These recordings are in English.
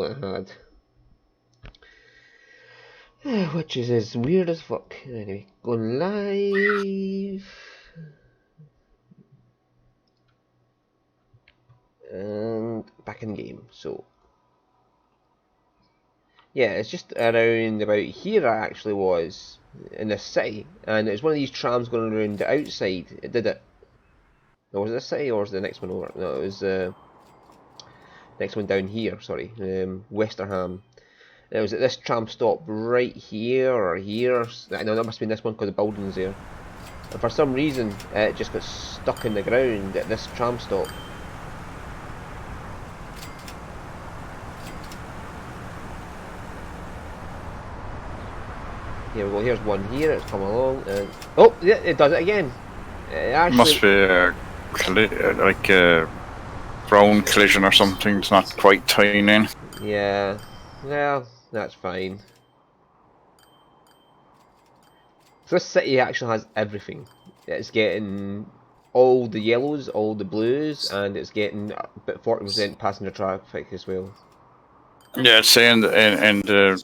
it had. Which is as weird as fuck. Anyway, going live. And back in the game. So, yeah, it's just around about here I actually was in this city. And it was one of these trams going around the outside. It did it. No, was it this city or was it the next one over? No, it was next one down here, sorry. Westerham. It was at this tram stop right here or here. I know that must have been this one because the building's there. And for some reason, it just got stuck in the ground at this tram stop. Here we go. Here's one here. It's come along, and oh, yeah, it does it again. It actually must be like a ground collision or something. It's not quite tying in. Yeah, well, that's fine. So this city actually has everything. It's getting all the yellows, all the blues, and it's getting about 40% passenger traffic as well. Yeah, it's saying in the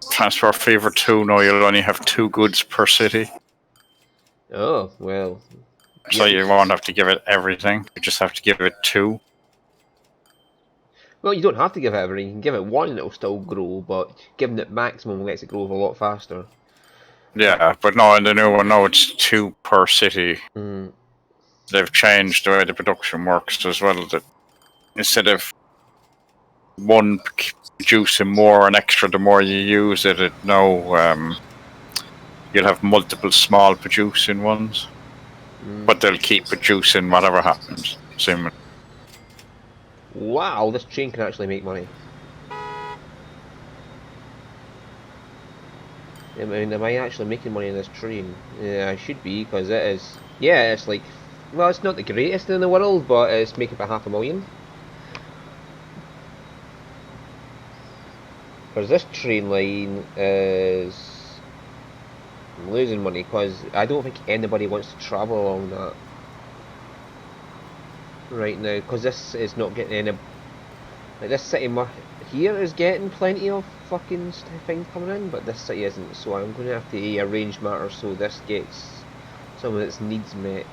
transfer favor 2 now you'll only have 2 goods per city. Oh, well. So you won't have to give it everything. You just have to give it 2. Well, you don't have to give it everything. You can give it 1 and it'll still grow, but giving it maximum lets it grow a lot faster. Yeah, but no, in the new one, no, it's 2 per city. Mm. They've changed the way the production works as well. That instead of one producing more and extra the more you use it, now you'll have multiple small producing ones. But they'll keep producing whatever happens. Assuming. Wow, this train can actually make money. I mean, am I actually making money in this train? Yeah, I should be, because it is... Yeah, it's like... Well, it's not the greatest in the world, but it's making about $500,000. Because this train line is... I'm losing money, because I don't think anybody wants to travel along that. Right now, because this is not getting any... Like, this city here is getting plenty of fucking things coming in, but this city isn't, so I'm going to have to arrange matters so this gets some of its needs met.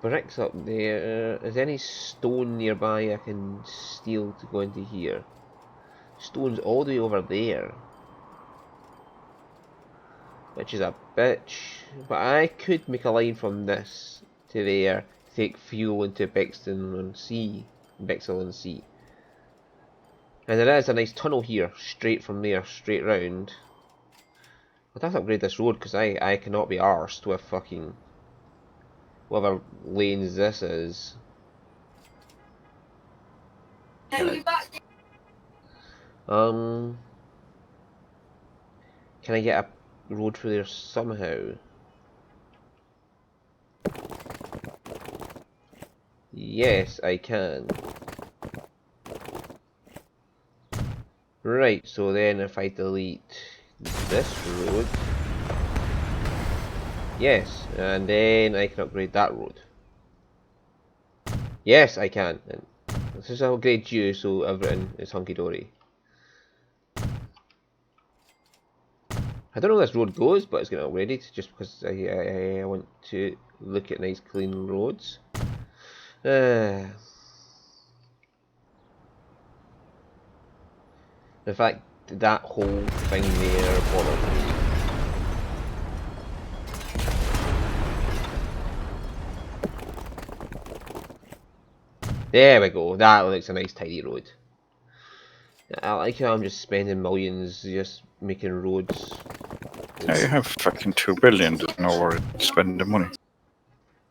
Bricks up there. Is any stone nearby I can steal to go into here? Stone's all the way over there. Which is a bitch. But I could make a line from this to there to take fuel into Bexhill-on-Sea. And there is a nice tunnel here, straight from there, straight round. I'd have to upgrade this road because I cannot be arsed with fucking whatever lanes this is. Can I get a road through there somehow? Yes, I can. Right, so then if I delete this road, yes, and then I can upgrade that road. Yes, I can. And this is upgrade you, so everything is hunky-dory. I don't know where this road goes, but it's getting upgraded just because I want to look at nice clean roads. In fact, that whole thing there bothers me. There we go, that looks a nice tidy road. I like how I'm just spending millions just making roads. Yeah, you have fucking 2 billion, there's nowhere to spend the money.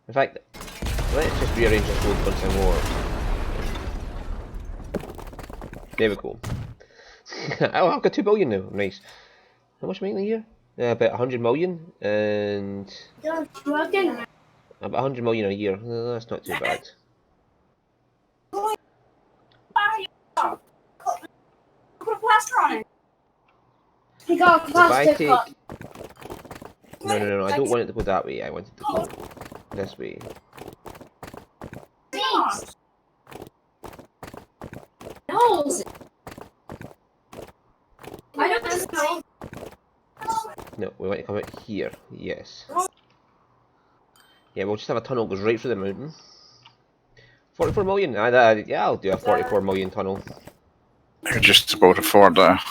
In fact, let's just rearrange this road once more. There we go. Oh, I've got 2 billion now, nice. How much am I making a year? About 100 million, and... about 100 million a year, that's not too bad. He got a If I capacitor take... cut. No, I don't want it to go that way. I want it to go this way. No. I don't know. No, we want to come out here. Yes. Yeah, we'll just have a tunnel that goes right through the mountain. 44 million? Yeah, I'll do a 44 million tunnel. You're just about to afford that.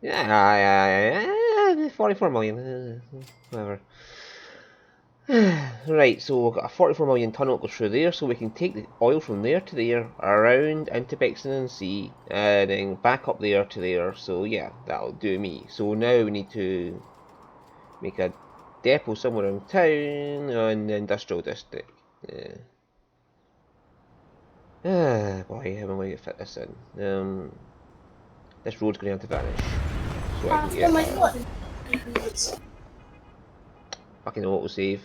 Yeah, 44 million. Whatever. Right, so we've got a 44 million tunnel that goes through there, so we can take the oil from there to there, around into Bexington Sea, and then back up there to there. So yeah, that'll do me. So now we need to make a depot somewhere in town on the industrial district. Boy, how am I going to fit this in? This road's going to have to vanish. So I can Oh my get god. fucking autosave.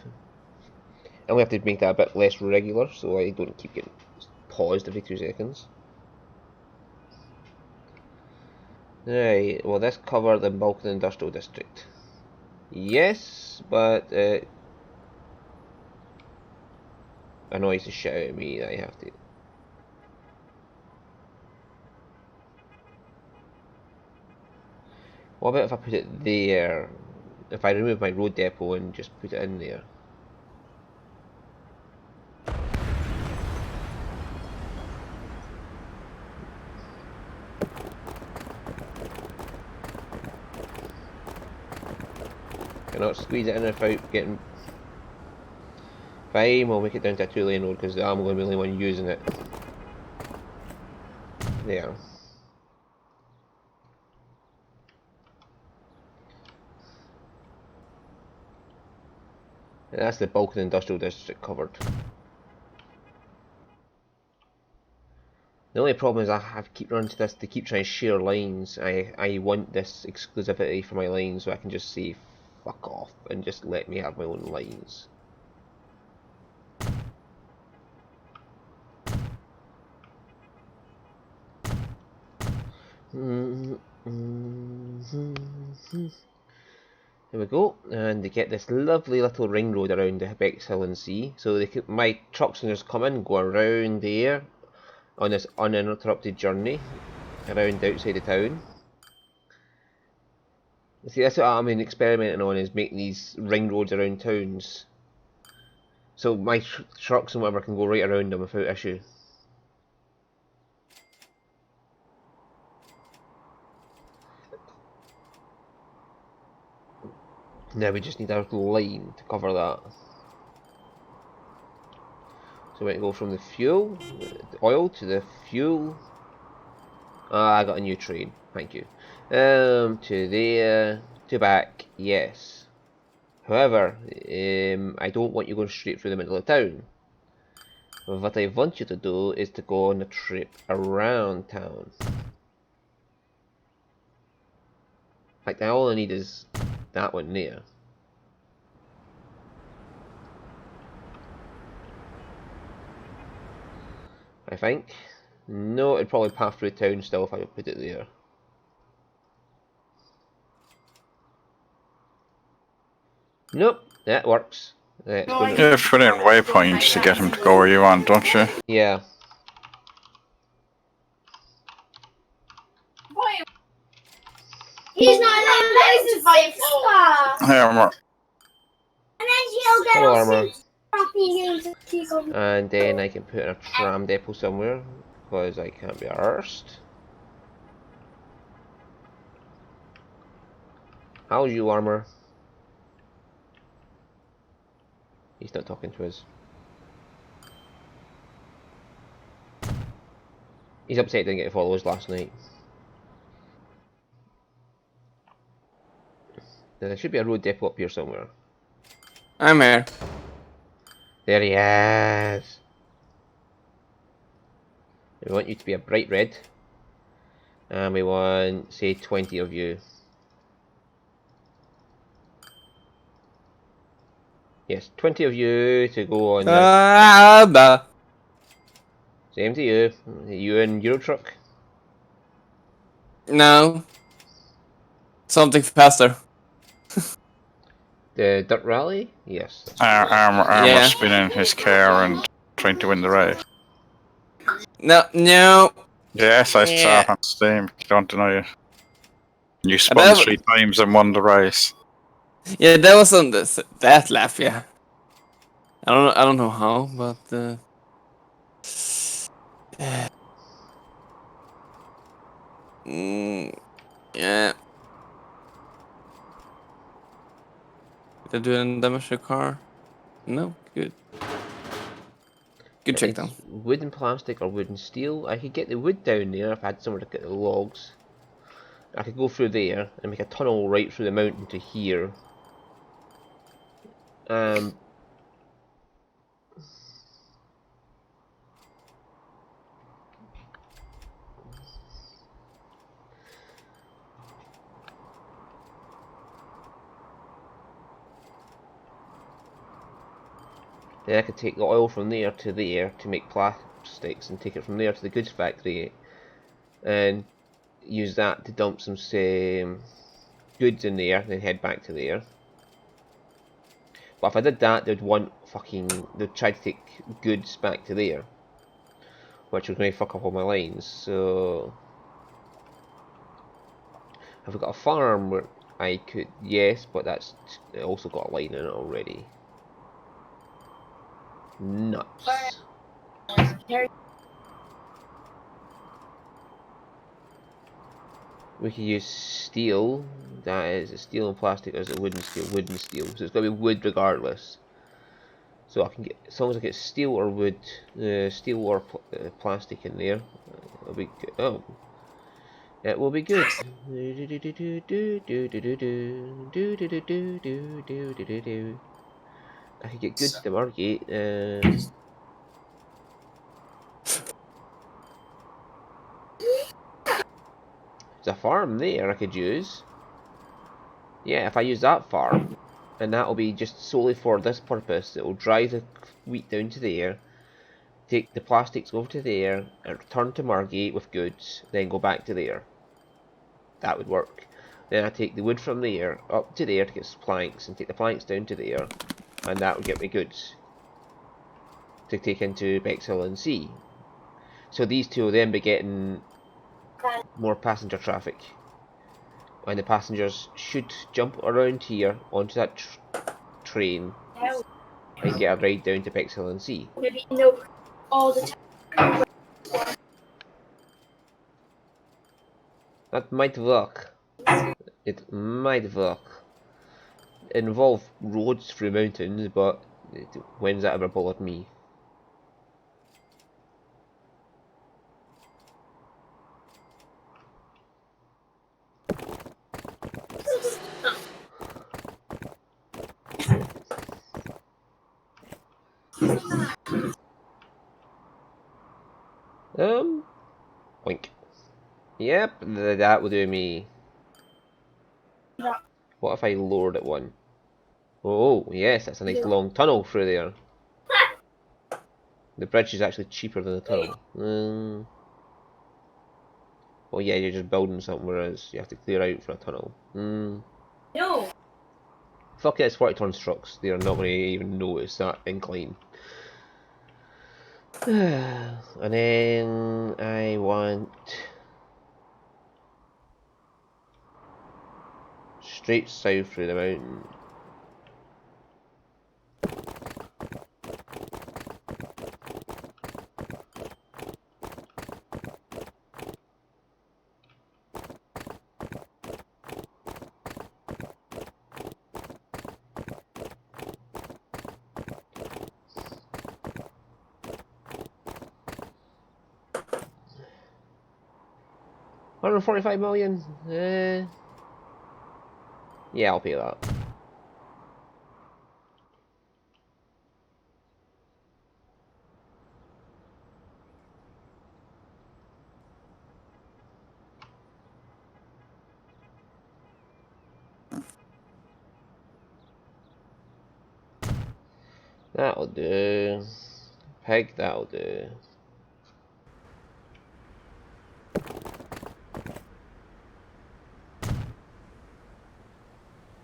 And we have to make that a bit less regular so I don't keep getting paused every 2 seconds. Right, will this cover the bulk of the industrial district? Yes, but annoys the shit out of me that I have to. What about if I put it there? If I remove my road depot and just put it in there? Cannot squeeze it in without getting... Fine, we'll make it down to a 2-lane road because I'm going to be the only one using it. There. And that's the bulk of the industrial district covered. The only problem is I have to keep running to this to keep trying to share lines. I want this exclusivity for my lines so I can just say fuck off and just let me have my own lines. There we go, and they get this lovely little ring road around the Bexhill Sea. So they could, my trucks can just come in, go around there on this uninterrupted journey around outside of town. See, that's what I'm experimenting on, is making these ring roads around towns. So my trucks and whatever can go right around them without issue. Now we just need a line to cover that. So we go from the fuel, the oil to the fuel. I got a new train, thank you. To there, to back, yes. However, I don't want you going straight through the middle of town. What I want you to do is to go on a trip around town. In fact, all I need is that one there. I think. No, it'd probably pass through town still if I put it there. Nope, that works. It's You have to put in waypoints to get him to go where you want, don't you? Yeah. He's not allowed to buy a car. Hey, Armour. And then she'll get Hello, us Armour. crappy. And then I can put in a tram depot somewhere because I can't be arsed. How's you, Armour? He's not talking to us. He's upset didn't get followers last night. Now, there should be a road depot up here somewhere. I'm here. There he is. We want you to be a bright red. And we want, say, 20 of you. Yes, 20 of you to go on. Same to you. You in Euro Truck? No. Something faster. The dirt rally? Yes. Armor Yeah. spinning his car and trying to win the race. No. Yes, I saw Yeah. it on Steam. Don't deny it. You spun That- 3 times and won the race. Yeah, that was on that lap. Yeah. I don't know how, but. Yeah. Did I do any damage to the car? No. Good. Good check down. It's wood and plastic or wood and steel. I could get the wood down there if I had somewhere to get the logs. I could go through there and make a tunnel right through the mountain to here. Then I could take the oil from there to make plastics and take it from there to the goods factory and use that to dump some goods in there and then head back to there. But if I did that, they'd try to take goods back to there, which would maybe fuck up all my lines. So have we got a farm where I could? Yes, but that's also got a line in it already. Nuts. We can use steel. That is a steel and plastic, or is it wood and steel? Wood and steel. So it's got to be wood regardless. So I can get, as long as I get steel or wood, steel or plastic in there, it'll be good. Oh, it will be good. I could get goods to Margate. There's a farm there I could use. Yeah, if I use that farm, and that'll be just solely for this purpose. It will drive the wheat down to there, take the plastics over to there, and return to Margate with goods, then go back to there. That would work. Then I take the wood from there up to there to get planks, and take the planks down to there, and that would get me goods to take into Bexhill and Sea. So these two will then be getting more passenger traffic. And the passengers should jump around here onto that train and get a ride down to Bexhill and Sea. No, all the time. That might work. It might work. Involve roads through mountains, but when's that ever bothered me? Wink. Yep, that will do me. What if I lowered it one? Oh, yes, that's a nice long tunnel through there. The bridge is actually cheaper than the tunnel. Oh yeah, you're just building something, whereas you have to clear out for a tunnel. No. Fuck it, it's 40-ton trucks. They are not going to even notice that incline. And then I want straight south through the mountain. $145 million? Yeah, I'll pay that. That'll do. Peg, that'll do.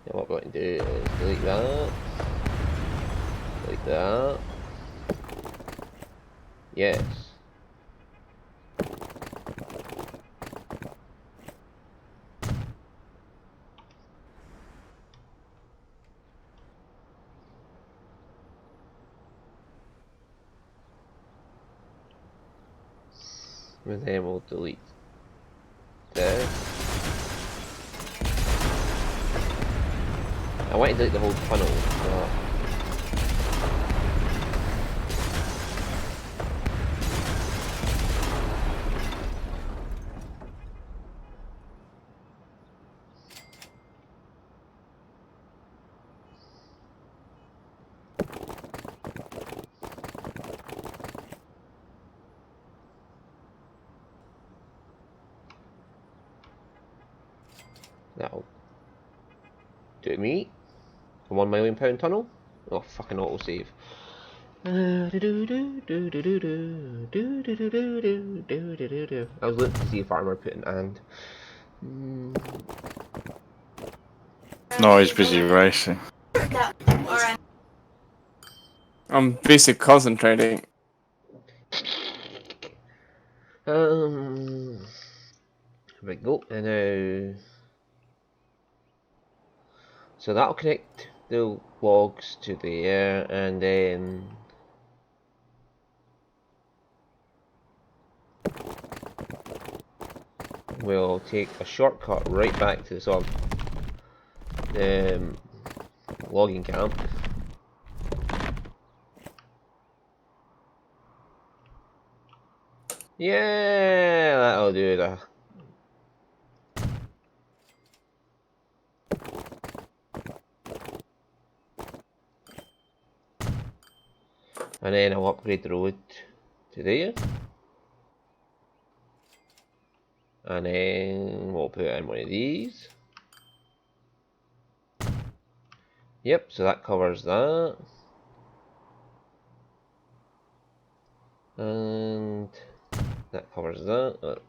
Now what we're going to do is delete that. Delete that. Yes. And then we'll delete this. I want to delete the whole tunnel. That'll do me. A £1 million tunnel. Oh, fucking autosave. I was looking to see if Armor put an and. No, he's busy racing. That, alright. I'm busy concentrating. Here we go. And now, so that'll connect the logs to there, and then we'll take a shortcut right back to the sort of logging camp. Yeah, that'll do that. And then I'll upgrade the road to there. And then we'll put in one of these. Yep, so that covers that. And that covers that.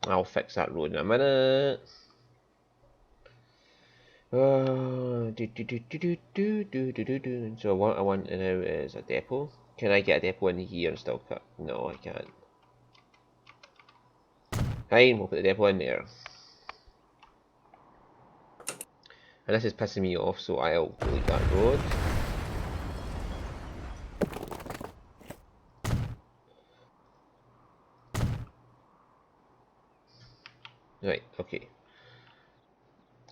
I'll fix that road in a minute. So what I want now is a depot. Can I get a depot in here and still cut? No, I can't. Fine, we'll put the depot in there. And this is pissing me off, so I'll delete that road. Right, okay.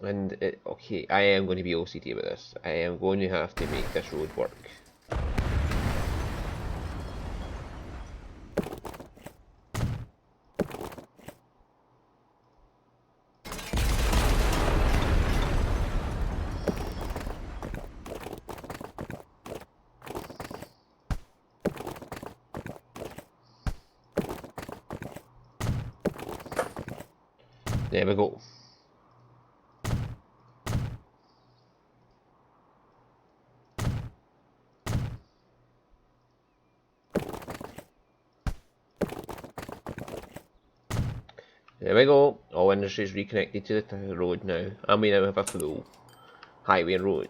And okay, I am going to be OCD with this. I am going to have to make this road work. There we go. There we go. All industries reconnected to the road now. And we now have a full highway and road.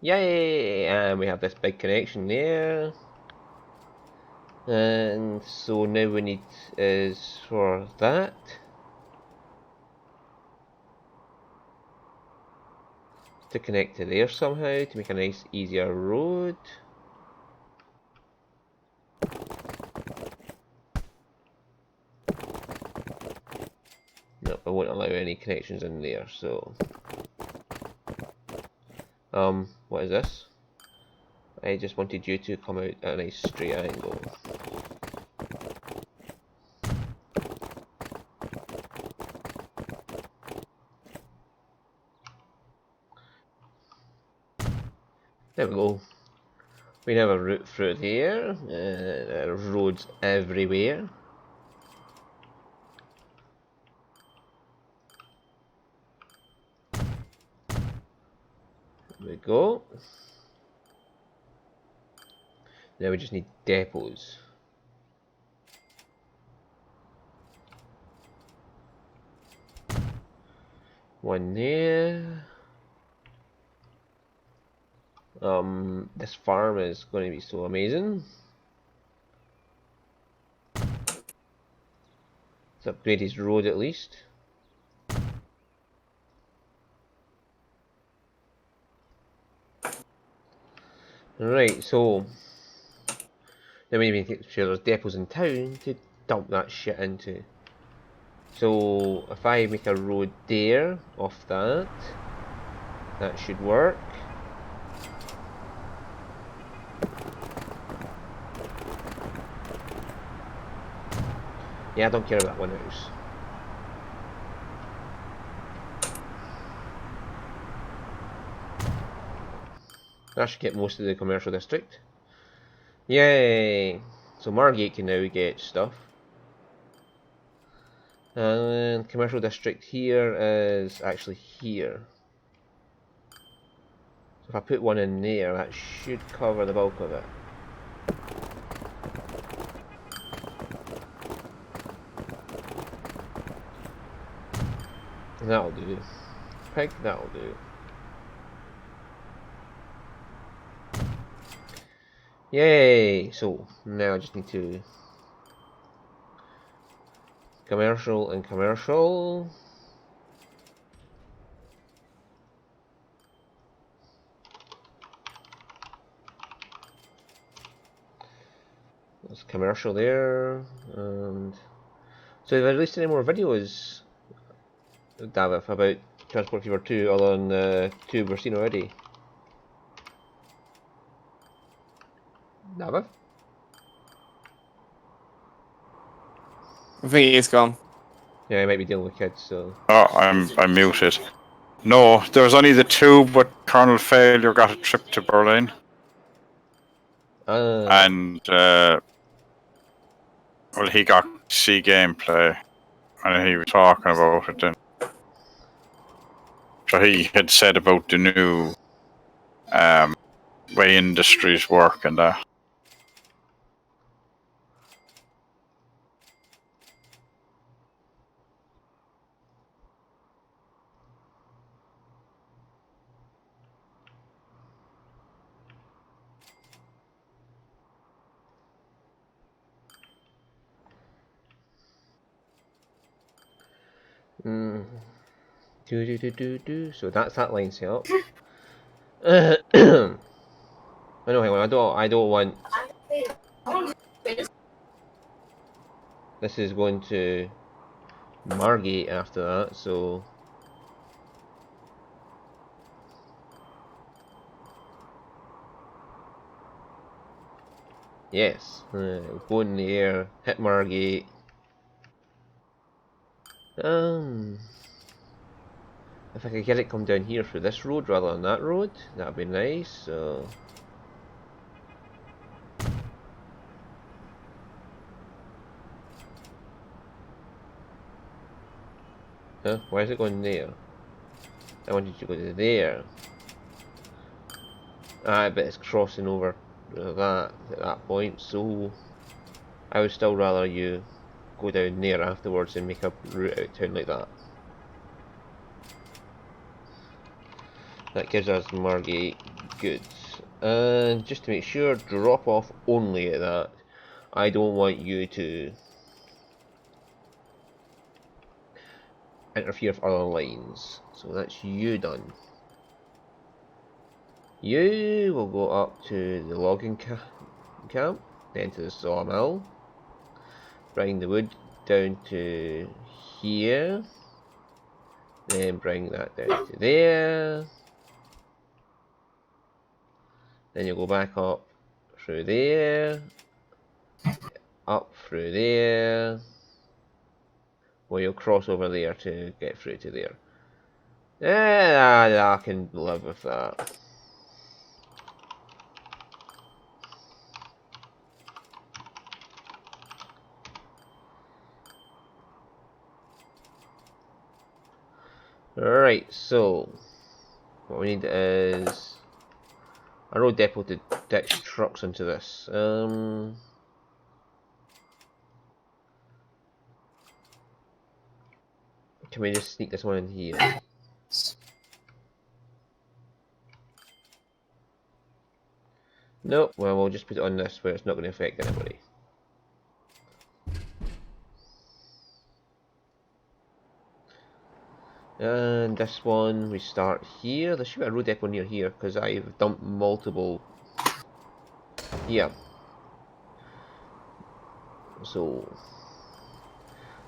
Yay! And we have this big connection there. And so now we need is for that. To connect to there somehow to make a nice easier road. No, I won't allow any connections in there, so what is this? I just wanted you to come out at a nice straight angle. There we go. We have a route through there, there's roads everywhere. There we go. Now we just need depots. One there. This farm is going to be so amazing. Let's upgrade his road at least. Right, so then we need to make sure there's depots in town to dump that shit into. So if I make a road there off that, that should work. Yeah, I don't care about that one house. That should get most of the commercial district. Yay! So Margate can now get stuff. And commercial district here is actually here. So if I put one in there, that should cover the bulk of it. That'll do. Pig, that'll do. Yay! So now I just need to commercial and commercial. There's commercial there, and so have I released any more videos, David, about Transport Fever 2 other than the 2 we've seen already? David? I think he's gone. Yeah, he might be dealing with kids, so. Oh, I'm muted. No, there was only the 2, but Colonel Failure got a trip to Berlin. And, well, he got to see gameplay, and he was talking about it then. So he had said about the new way industries work and that. So that's that line set up. I know, hang on, I don't want. This is going to Margate after that, so. Yes, go in the air, hit Margate. If I could get it come down here through this road rather than that road, that'd be nice. So. Huh? Why is it going there? I wanted to go to there. I bet it's crossing over that at that point, so I would still rather you go down there afterwards and make a route out town like that. That gives us Margate goods. And just to make sure, drop off only at that. I don't want you to interfere with other lines. So that's you done. You will go up to the logging camp, then to the sawmill. Bring the wood down to here. Then bring that down to there. Then you'll go back up through there. Up through there. Well, you'll cross over there to get through to there. I can live with that. Alright, so what we need is a road depot to ditch trucks into this. Can we just sneak this one in here? Nope, well, we'll just put it on this where it's not going to affect anybody. And this one, we start here. There should be a road depot near here, because I've dumped multiple. Yeah. So,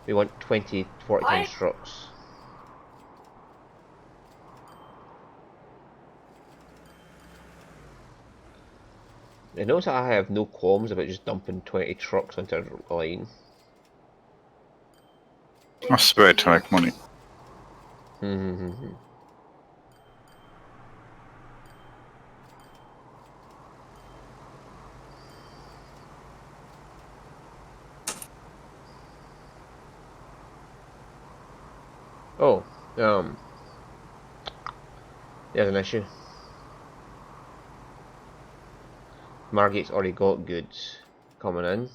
we want 20, 40 times trucks. I notice I have no qualms about just dumping 20 trucks onto a line. That's the way to make money. Oh, there's an issue. Margate's already got goods coming in.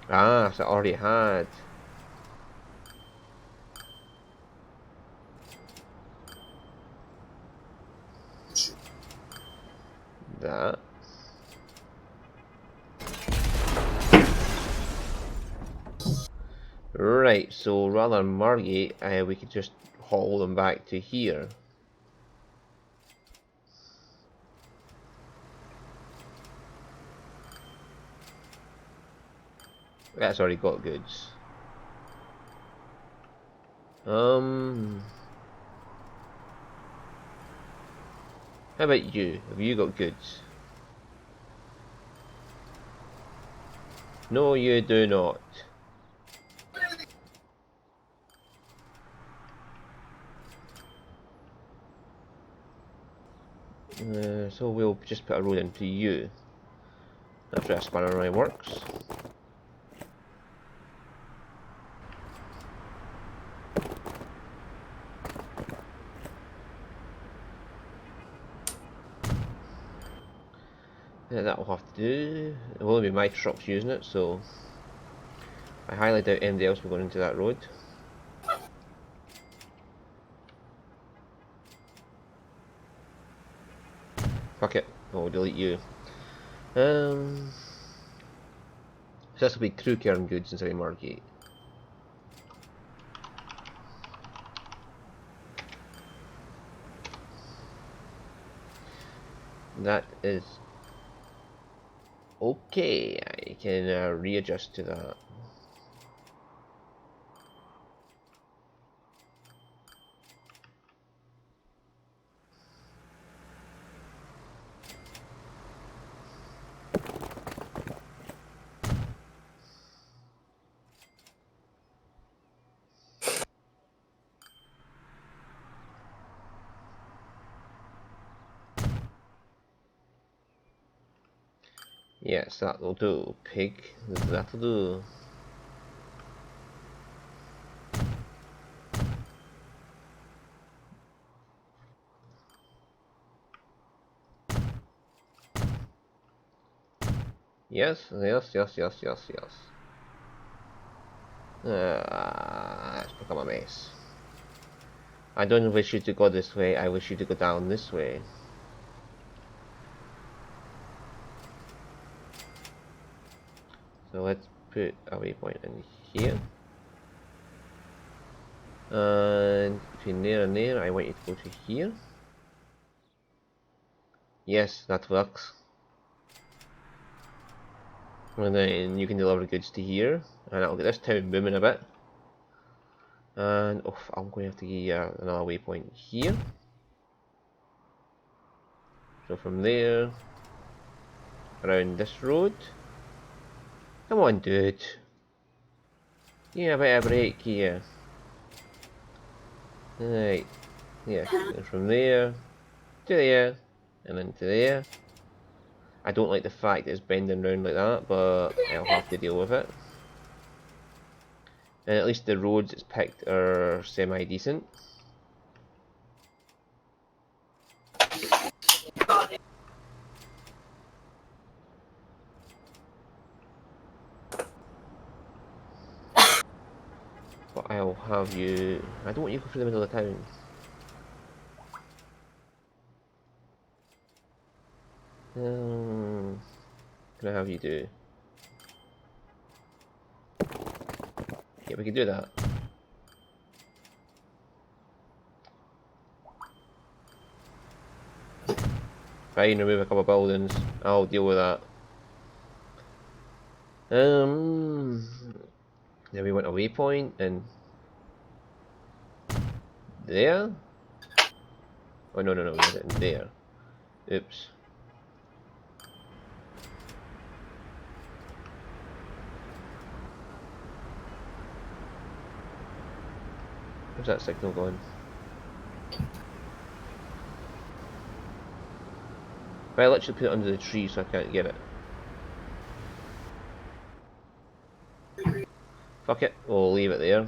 Ah, so it already had. That. Right, so rather than Margate, we could just haul them back to here. That's already got goods. How about you? Have you got goods? No, you do not. So we'll just put a road into you. That's where a spanner really works. Yeah, that'll have to do. It will only be my trucks using it, so I highly doubt anybody else will be going into that road. Fuck it, I'll delete you. So this will be crew cairn goods inside Margate. That is okay. I can readjust to that. Yes, that'll do. Pig, that'll do. Yes, yes, yes, yes, yes, yes. It's become a mess. I don't wish you to go this way, I wish you to go down this way. So let's put a waypoint in here. And between there and there, I want you to go to here. Yes, that works. And then you can deliver goods to here, and I'll get this town booming a bit. And oh, I'm going to have to give you another waypoint here. So from there, around this road. Come on, dude. Yeah, a bit of a break here. Right. Yeah, and from there to there, and then to there. I don't like the fact that it's bending round like that, but I'll have to deal with it. And at least the roads it's picked are semi-decent. But I'll have you... I don't want you to go through the middle of the town. Can I have you do? Yeah, we can do that. Fine, remove a couple of buildings. I'll deal with that. Then we want a waypoint and there. Oh no, we want it in there. Oops. Where's that signal going? I literally put it under the tree so I can't get it. Fuck it, we'll leave it there.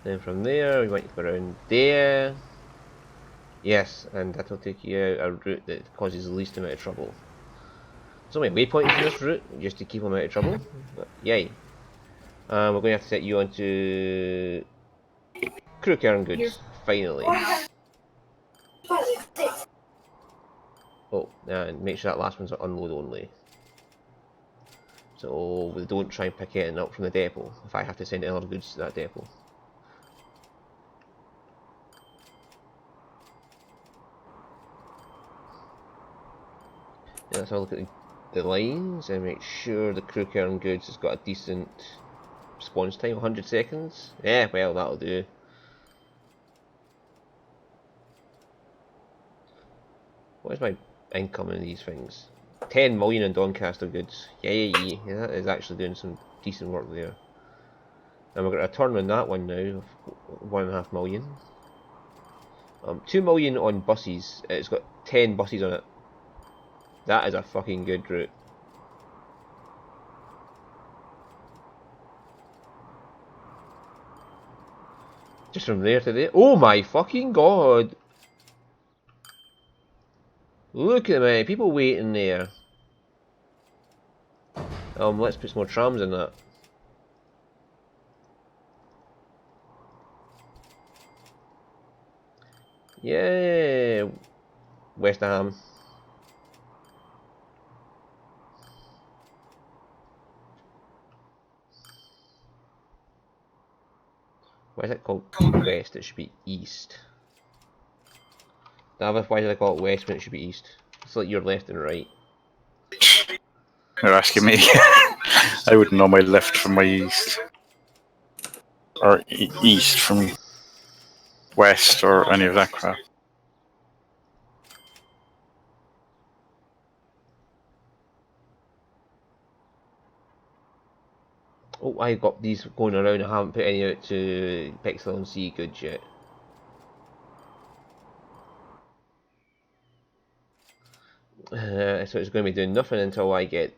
Then from there, we might go around there. Yes, and that'll take you out a route that causes the least amount of trouble. There's only waypoints in this route, just to keep them out of trouble. But yay. We're going to have to set you onto crew care and goods, finally. Oh, and make sure that last one's unload only. So we don't try and pick anything up from the depot if I have to send other goods to that depot. Yeah, let's have a look at the lines and make sure the crew care and goods has got a decent response time, 100 seconds. Yeah, well, that'll do. What is my income in these things? 10 million in Doncaster goods. Yeah, that is actually doing some decent work there. And we've got a turn on that one now of 1.5 million. 2 million on buses. It's got 10 buses on it. That is a fucking good route. Just from there to there. Oh my fucking god! Look at me, people waiting there. Let's put some more trams in that. Yeah, West Ham. Why is it called West? It should be East. David, why did I call it West when it should be East? It's like your left and right. You're asking me. I wouldn't know my left from my east. Or east from west or any of that crap. Oh, I got these going around. I haven't put any out to Pixel and C goods yet. So it's going to be doing nothing until I get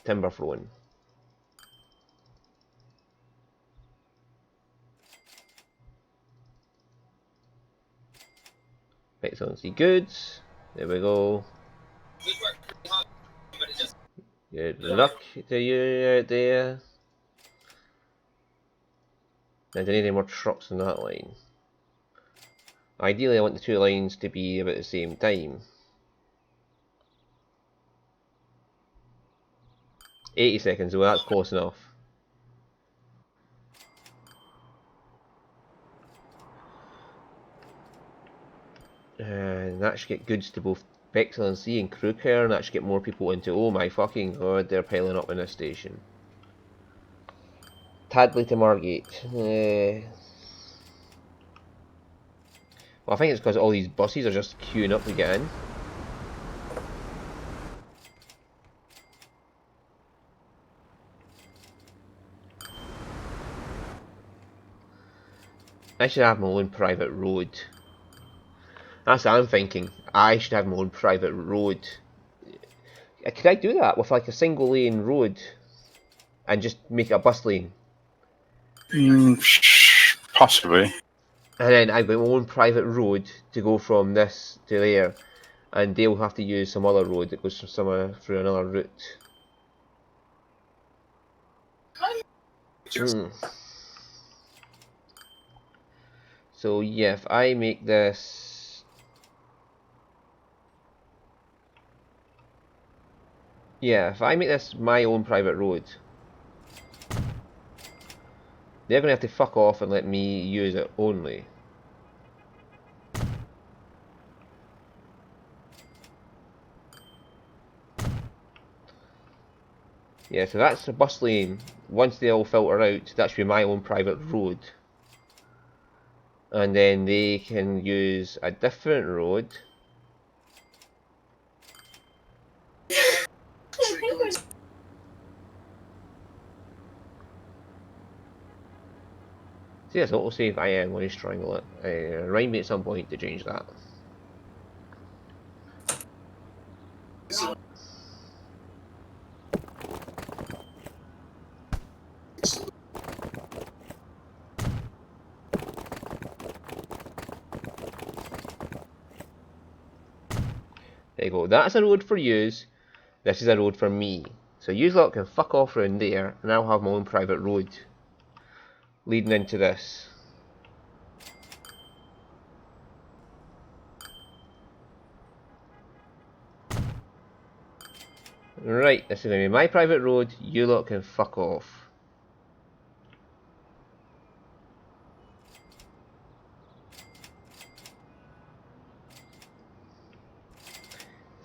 timber flowing. Pixel and C goods. There we go. Good luck to you out there. I don't need any more trucks on that line. Ideally I want the two lines to be about the same time. 80 seconds, well that's close enough. And that should get goods to both Bexel and C and crew care, and that should get more people into. Oh my fucking god, they're piling up in this station. Tadley to Margate. Well, I think it's because all these buses are just queuing up to get in. I should have my own private road. That's what I'm thinking. I should have my own private road. Could I do that with like a single lane road and just make it a bus lane? Possibly. And then I've got my own private road to go from this to there, and they'll have to use some other road that goes from somewhere through another route. So yeah, if I make this, if I make this my own private road, they're gonna have to fuck off and let me use it only. Yeah, so that's the bus lane. Once they all filter out, that should be my own private road. And then they can use a different road. See, that's autosave. I am going to strangle it. Remind me at some point to change that. There you go. That's a road for yous. This is a road for me. So yous lot can fuck off around there, and I'll have my own private road leading into this. Right, this is going to be my private road. You lot can fuck off.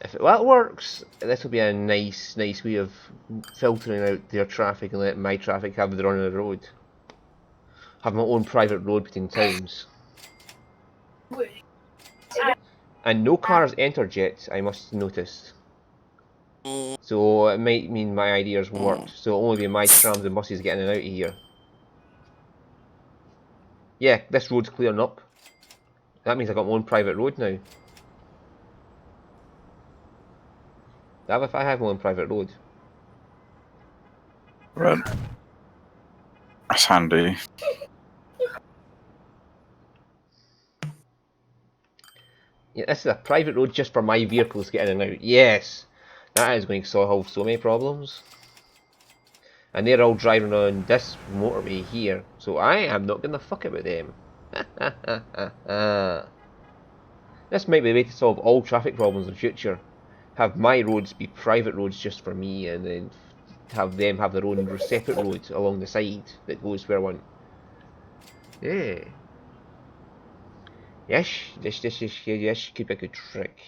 If that works, this will be a nice way of filtering out their traffic and letting my traffic have their own road. Have my own private road between towns. And no cars enter yet, I must notice. So it might mean my ideas worked. So it'll only be my trams and buses getting in and out of here. Yeah, this road's clearing up. That means I got my own private road now. That if I have my own private road. Right. That's handy. Yeah, this is a private road just for my vehicles getting in and out. Yes! That is going to solve so many problems. And they're all driving on this motorway here. So I am not going to fuck it with them. This might be the way to solve all traffic problems in the future. Have my roads be private roads just for me, and then have them have their own separate roads along the side that goes where I want. Yeah. Yes, this could be a good trick.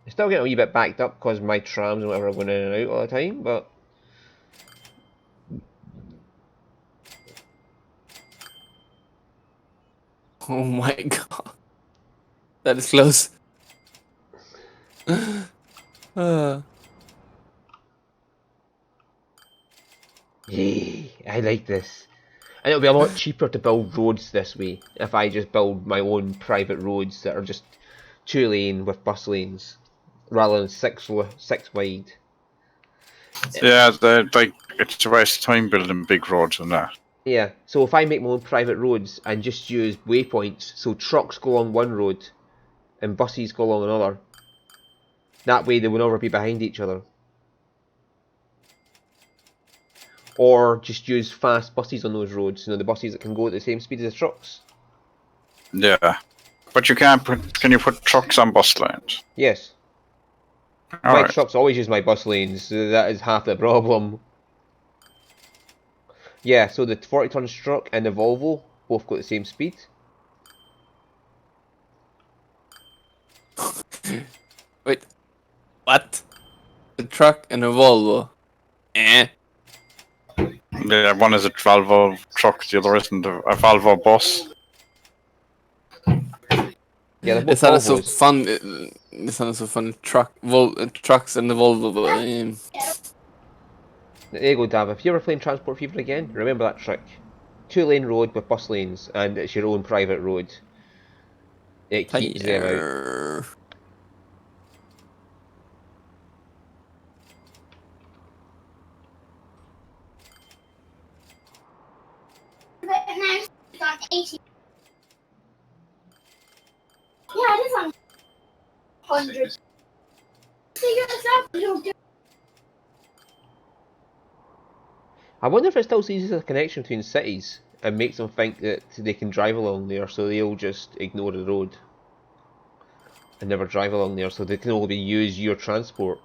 I still get a wee bit backed up because my trams and whatever are going in and out all the time, but Oh my god. That is close. yay, I like this. And it'll be a lot cheaper to build roads this way if I just build my own private roads that are just 2-lane with bus lanes rather than six wide. Yeah, it's a waste of time building big roads and that. Yeah, so if I make my own private roads and just use waypoints, so trucks go along one road and buses go along another, that way they will never be behind each other. Or just use fast buses on those roads, the buses that can go at the same speed as the trucks. Yeah, but you can't put. Can you put trucks on bus lanes? Yes. My trucks always use my bus lanes, so that is half the problem. Yeah, so the 40-ton truck and the Volvo both got the same speed. Wait, what? A truck and a Volvo? Eh? Yeah, one is a Volvo truck, the other isn't a Volvo bus. Yeah, they're both It sounded so Volvos. fun. It sounded so fun. Trucks and the Volvo. There you go, Dav. If you're ever playing Transport Fever again, remember that trick. 2-lane road with bus lanes, and it's your own private road. It keeps them out. Yeah, it is on 100. So you're exactly. I wonder if it still sees a connection between cities and makes them think that they can drive along there, so they'll just ignore the road and never drive along there, so they can only use your transport.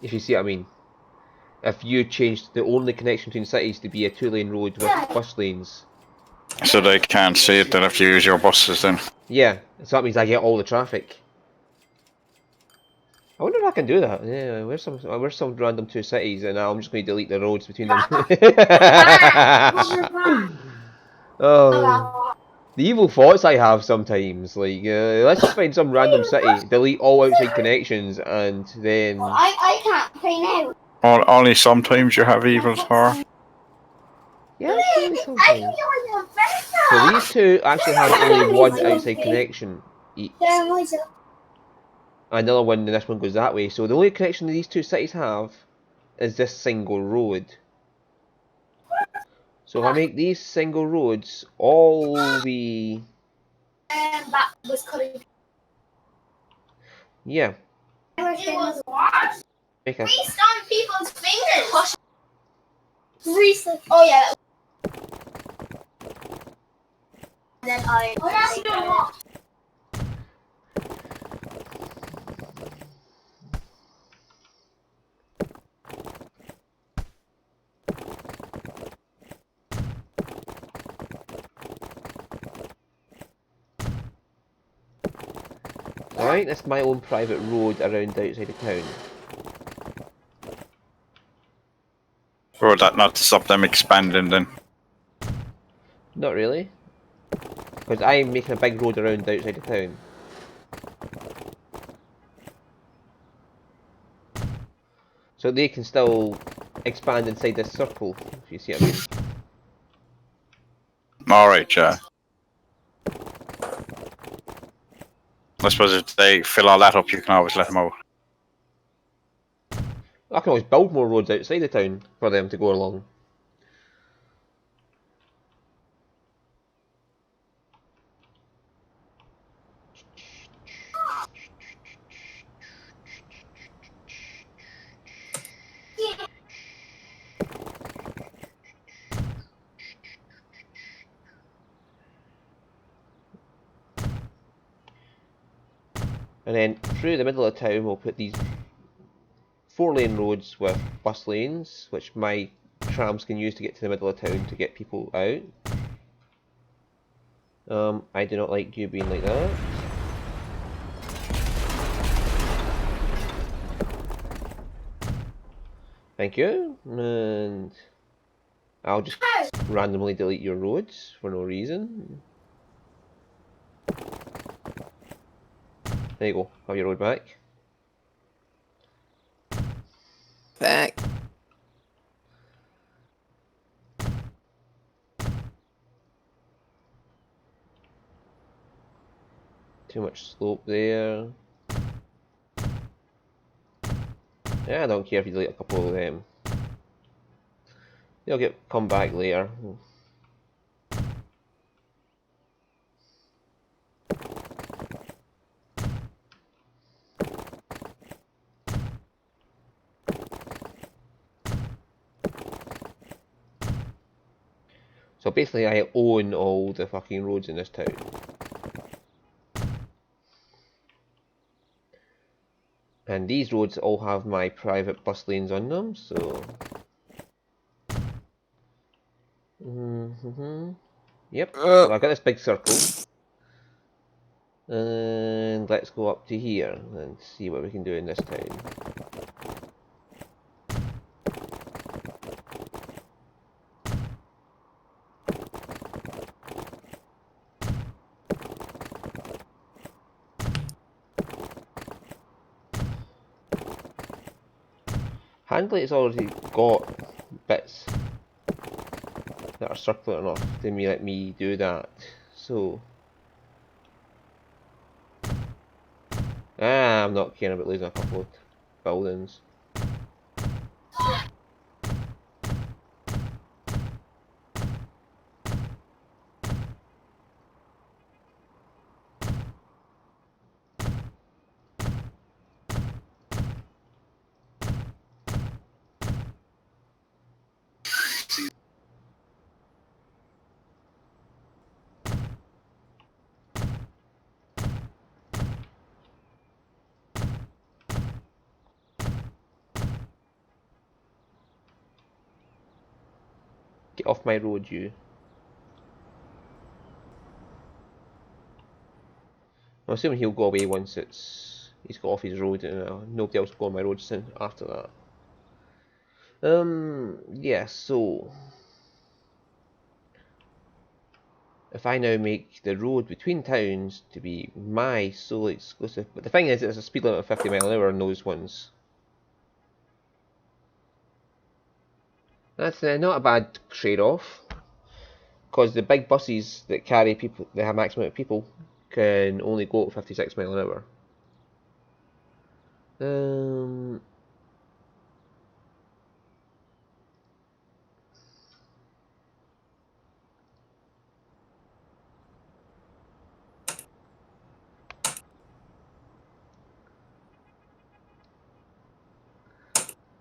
If you see what I mean. If you changed the only connection between cities to be a 2-lane road with bus lanes. So they can't see it, they'll have to use your buses then. Yeah, so that means I get all the traffic. I wonder if I can do that. Yeah, where's some random 2 cities, and I'm just going to delete the roads between them. Oh, the evil thoughts I have sometimes. Like, let's just find some random city, delete all outside connections, and then. I can't play now. Only sometimes you have evil, Thor. Yeah, only sometimes. So these two actually have only one outside connection each. Another one, and this one goes that way. So the only connection these 2 cities have is this single road. So if I make these single roads all be... That was cutting. Yeah. It was what? Make a... Greased on people's fingers. Grease. Oh yeah. And then I. Oh, that's not what. Alright, that's my own private road around outside of town. Or would that not stop them expanding then? Not really. Because I'm making a big road around outside of town. So they can still expand inside this circle, if you see what I mean. Alright, yeah. I suppose if they fill all that up, you can always let them out. I can always build more roads outside the town for them to go along. And then through the middle of town we'll put these 4-lane roads with bus lanes, which my trams can use to get to the middle of town to get people out. I do not like you being like that. Thank you, and I'll just randomly delete your roads for no reason. There you go, have your road back. Back. Too much slope there. Yeah, I don't care if you delete a couple of them. They'll come back later. So basically I own all the fucking roads in this town. And these roads all have my private bus lanes on them, so... Yep, so I've got this big circle. And let's go up to here and see what we can do in this town. Handlate's already got bits that are circular enough to let me do that, so... I'm not caring about losing a couple of buildings. Get off my road, you. I'm assuming he'll go away once he's got off his road, and nobody else will go on my road soon after that. Yeah, so if I now make the road between towns to be my sole exclusive, but the thing is, it's a speed limit of 50 miles an hour on those ones. That's not a bad trade-off, because the big buses that carry people, that have maximum amount of people, can only go at 56 miles an hour.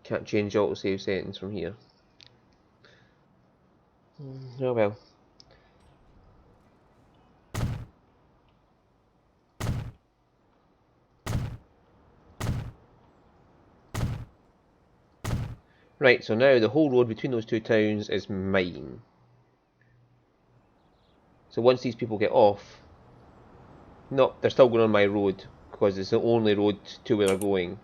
Can't change autosave settings from here. Oh well. Right, so now the whole road between those two towns is mine. So once these people get off, no, they're still going on my road, because it's the only road to where they're going.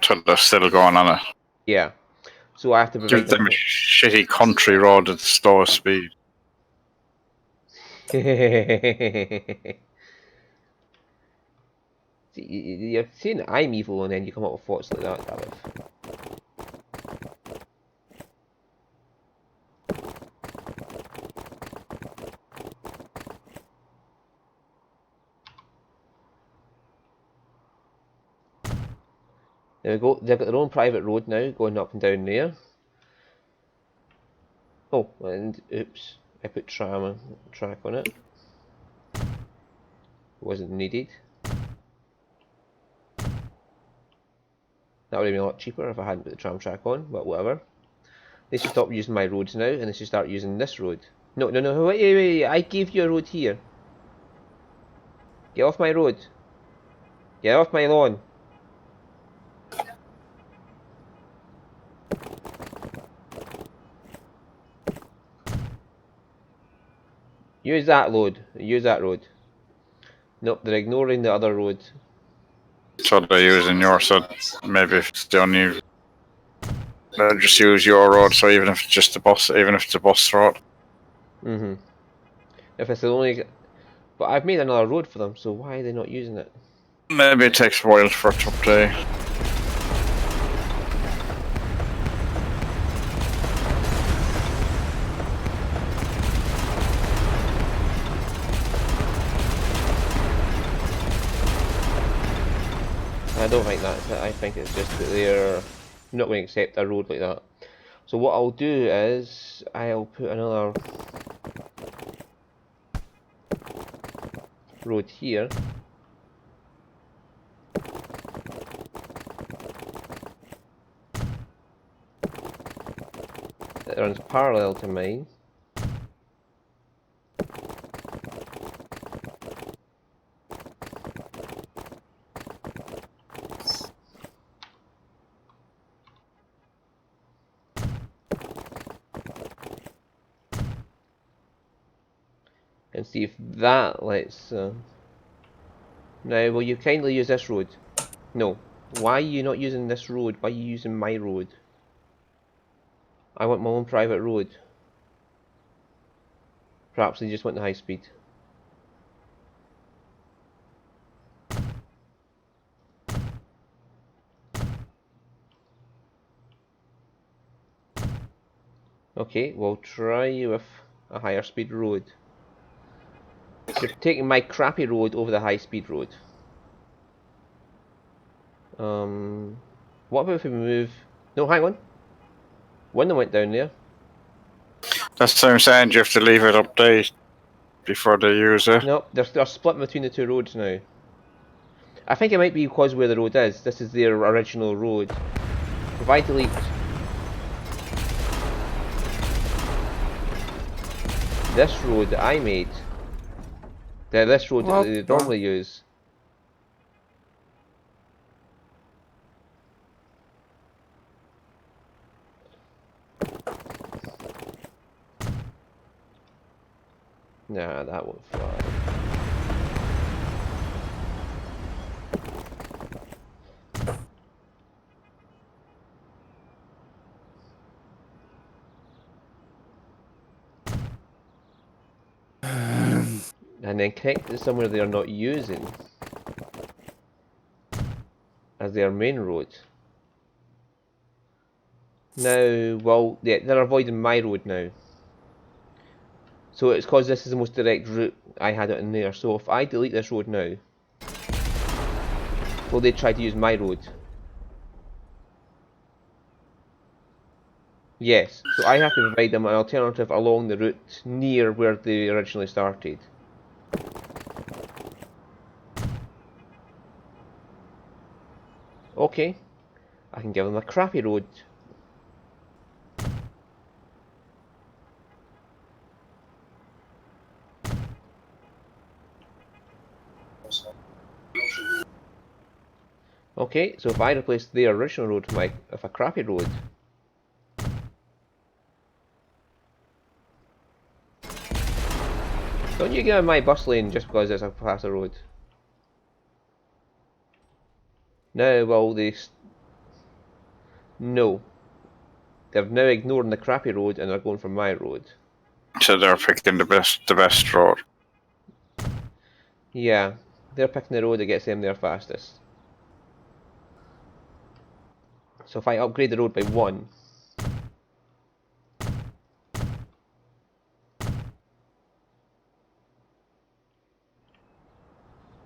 So they're still going on it. Yeah. So I have to Give provide them a shitty country road at the slowest speed. You're saying that I'm evil and then you come up with thoughts like that, David. There we go, they've got their own private road now, going up and down there. Oh, and oops, I put track on it. Wasn't needed. That would have been a lot cheaper if I hadn't put the tram track on, but whatever. They should stop using my roads now, and they should start using this road. No, wait, I gave you a road here. Get off my road. Get off my lawn. Use that road. Nope, they're ignoring the other road. So they're using your, so maybe if it's the only, they'll just use your road, so even if it's just a bus, even if it's a bus road. If it's the only... But I've made another road for them, so why are they not using it? Maybe it takes a while for it to update. I don't think that's it. I think it's just that they're not going to accept a road like that. So what I'll do is I'll put another road here. That runs parallel to mine. And see if that lets... Now, will you kindly use this road? No. Why are you not using this road? Why are you using my road? I want my own private road. Perhaps they just want the high speed. Okay, we'll try with a higher speed road. You're taking my crappy road over the high speed road. What about if we move... No, hang on. One that went down there. That's what I'm saying, you have to leave it update before they use it. No, they're split between the two roads now. I think it might be because where the road is. This is their original road. If I delete this road that I made, this road that they normally use. Nah, that won't fly. And then connect to somewhere they are not using as their main road. Now, well, yeah, they're avoiding my road now. So it's because this is the most direct route I had it in there. So if I delete this road now, will they try to use my road? Yes, so I have to provide them an alternative along the route near where they originally started. Okay, I can give them a crappy road. Okay, so if I replace their original road with a crappy road, don't you give them my bus lane just because it's a faster road? No, well no. They're now ignoring the crappy road and they're going for my road. So they're picking the best road. Yeah, they're picking the road that gets them there fastest. So if I upgrade the road by 1,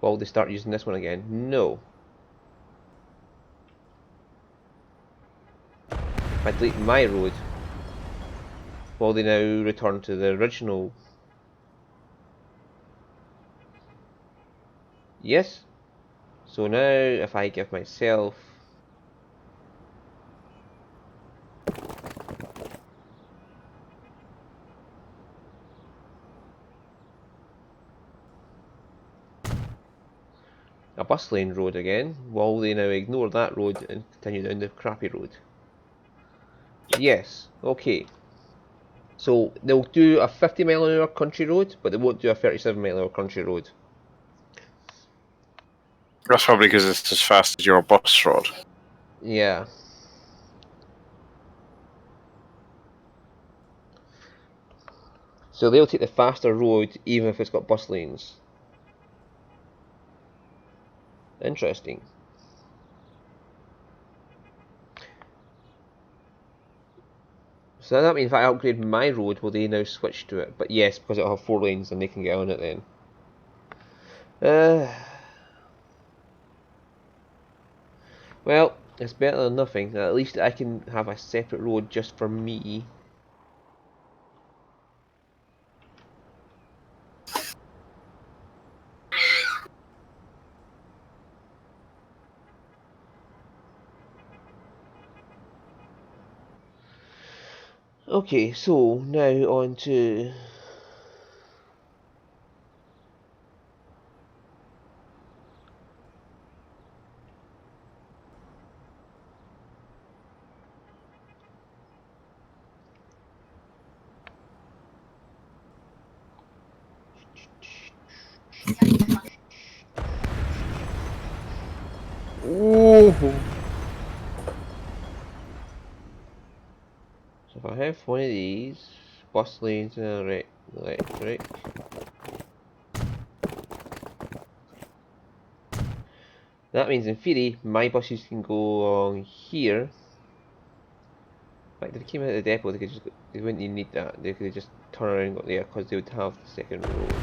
will they start using this one again? No. If I delete my road, will they now return to the original? Yes. So now if I give myself a bus lane road again, will they now ignore that road and continue down the crappy road? Yes. Okay. So they'll do a 50 mph country road, but they won't do a 37 mph country road. That's probably because it's as fast as your bus road. Yeah. So they'll take the faster road even if it's got bus lanes. Interesting. So that means if I upgrade my road, will they now switch to it? But yes, because it'll have 4 lanes and they can get on it then. Well, it's better than nothing. At least I can have a separate road just for me. Okay, so now on to... Ooh. So if I have one of these, bus lanes and electric. That means in theory, my buses can go along here. In fact, if they came out of the depot, they wouldn't even need that. They could just turn around and go there because they would have the second road.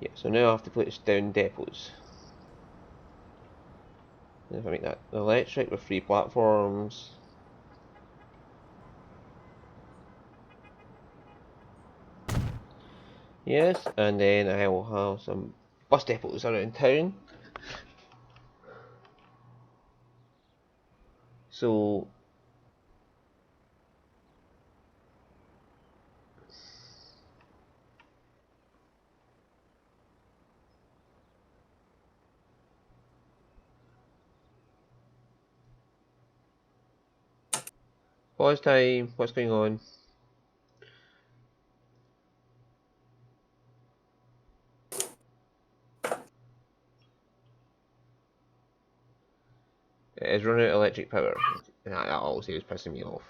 Yeah, so now I have to put this down depots. And if I make that electric with 3 platforms. Yes, and then I will have some bus depots around town. So Pause time. What's going on? It is running out of electric power. That obviously was pissing me off.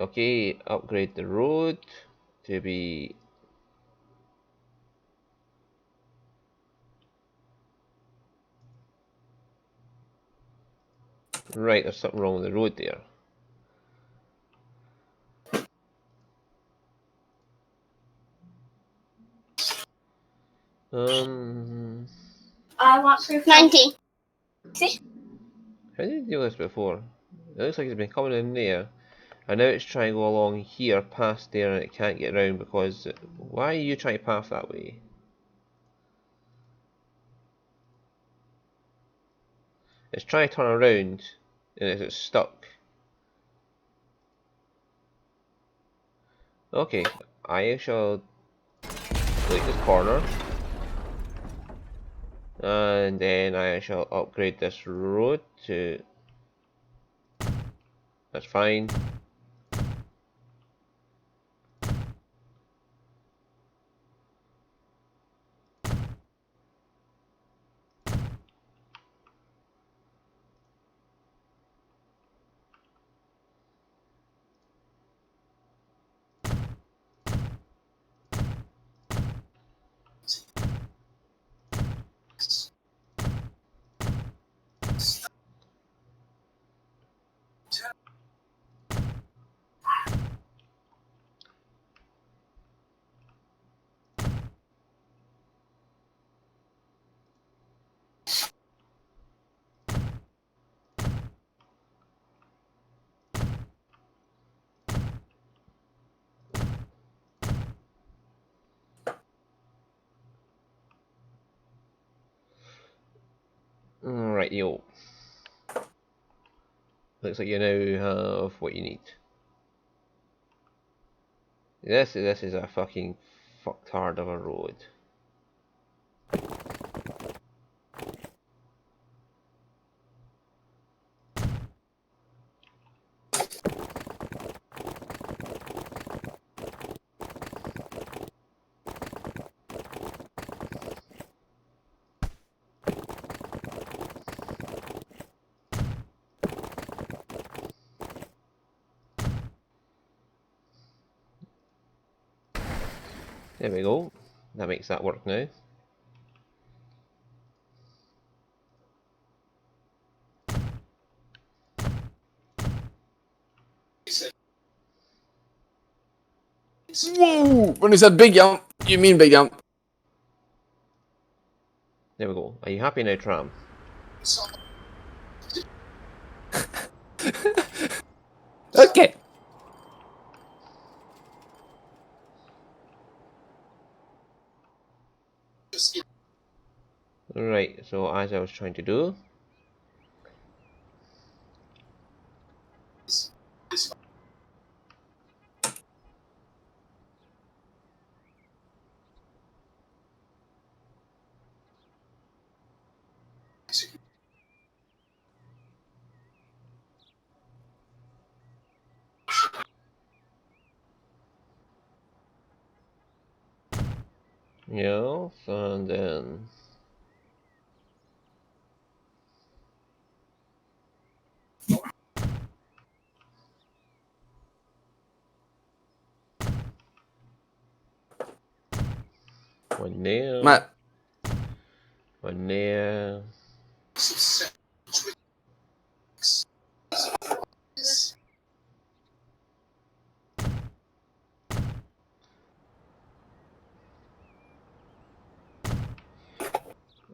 Okay, upgrade the road to be right. There's something wrong with the road there. I want proof. 90. How did you do this before? It looks like it's been coming in there, and now it's trying to go along here, past there, and it can't get around because. Why are you trying to path that way? It's trying to turn around, and it's stuck. Okay, I shall delete this corner, and then I shall upgrade this road to. That's fine. Alright, yo. Looks like you now have what you need. This is a fucking fucked hard of a road. There we go. That makes that work now. Whoa! When you said big jump, you mean big jump. There we go. Are you happy now, Tram? Okay. Right, so as I was trying to do. Yes, and then. One there. Matt. One there.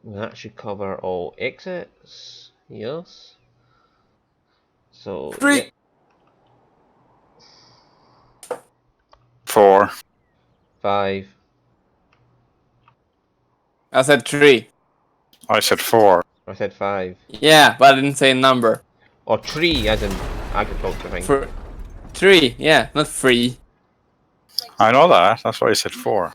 That should cover all exits. Yes. So. 3. Yeah. 4. 5. I said 3. I said 4. I said 5. Yeah, but I didn't say a number. Or tree, as in agriculture thing. For 3, yeah, not 3. I know that. That's why I said 4.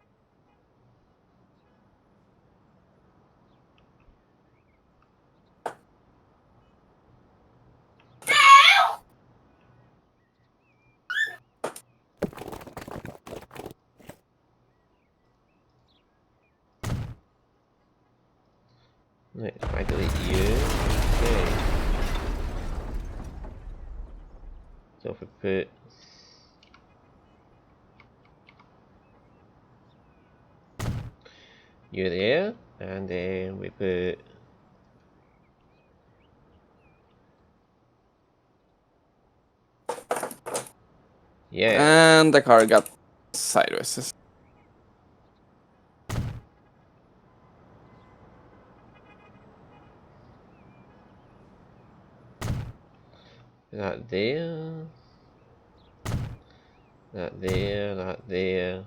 Right, if I delete you. Okay. So if we put you there, and then we put yeah. And the car got sideways. That there. That there, that there.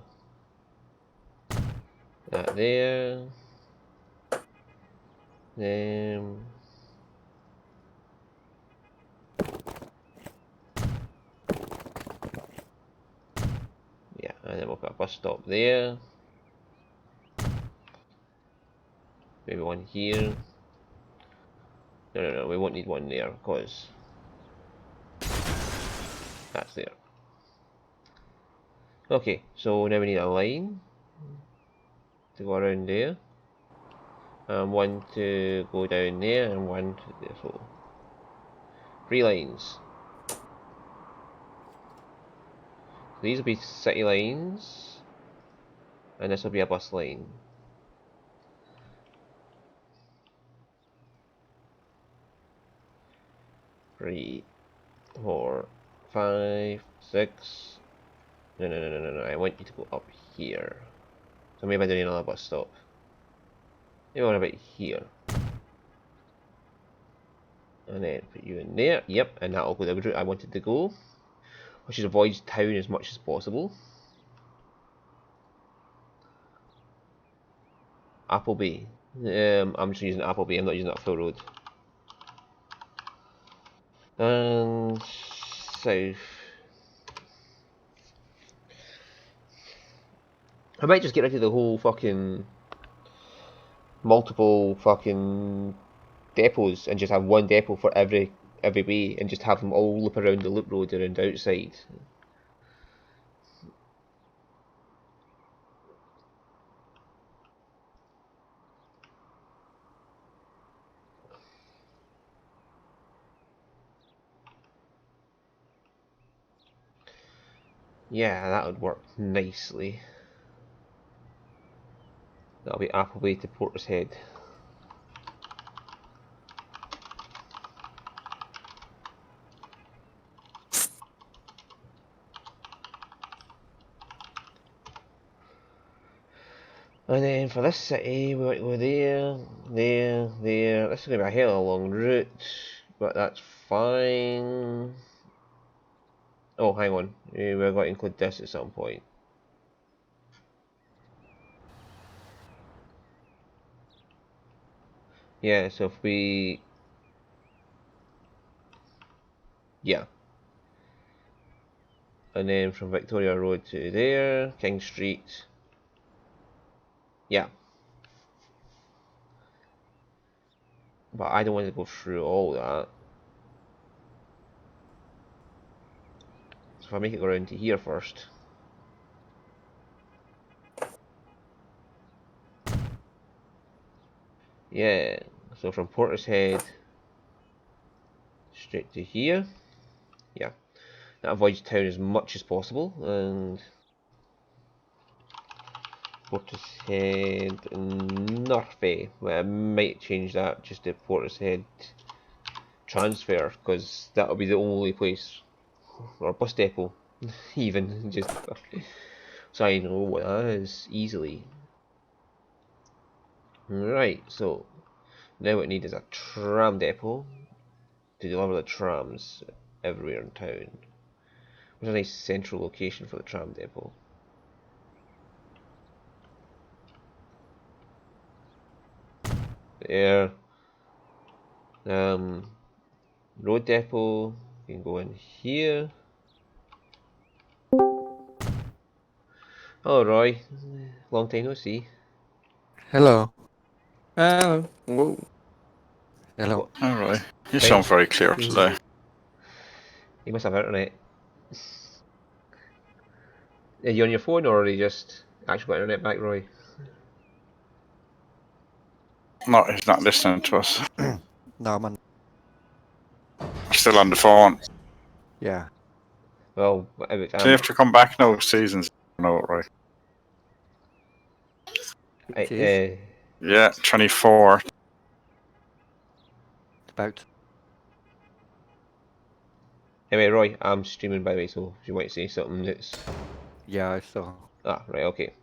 That there. Then yeah, and then we'll put a bus stop there. Maybe one here. No, we won't need one there because that's there. Okay, so now we need a line to go around there, and one to go down there, and one to there. So 3 lines. These will be city lines, and this will be a bus line. Three, 4, 5, 6. No. I want you to go up here. So maybe I don't need another bus stop. Maybe one about here. And then put you in there. Yep, and that'll go the route I wanted to go, which is avoid town as much as possible. Appleby. I'm just using Appleby, I'm not using that full road. And south. I might just get rid of the whole fucking multiple fucking depots and just have one depot for every way and just have them all loop around the loop road around the outside. Yeah, that would work nicely. That'll be Appleby to Portishead. And then for this city, we want to go there, there. This is going to be a hell of a long route, but that's fine. Oh, hang on. We're going to include this at some point. Yeah, so if we... Yeah. And then from Victoria Road to there, King Street. Yeah. But I don't want to go through all that. So if I make it go around to here first. Yeah, so from Portishead straight to here. Yeah, that avoids town as much as possible. And Portishead Northway. Well, I might change that just to Portishead Transfer because that'll be the only place, or bus depot, even just so I know what that is easily. Right, so now what we need is a tram depot to deliver the trams everywhere in town. What's a nice central location for the tram depot? There. Road depot, you can go in here. Hello Roy, long time no see. Hello. Whoa. Hello. Alright. You Fine. sound very clear today. You must have internet. Are you on your phone or are you just actually got internet back, Roy? No, he's not listening to us. No, man. Still on the phone. Yeah. Well, So you have to come back now, seasons. No, right. It is Yeah, 24. about. anyway, Roy, I'm streaming by the way, so if you want to say something that's... Yeah, I saw. Ah, right, okay.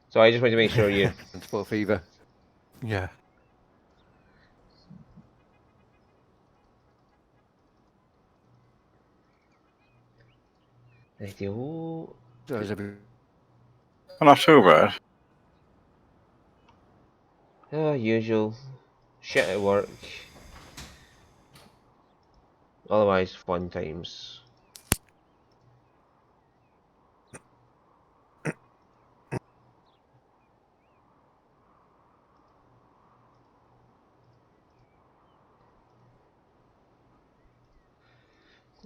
So I just wanted to make sure you... Sport fever. Yeah. Radio... So is every... Well, not too bad. Usual. Shit at work. Otherwise, fun times.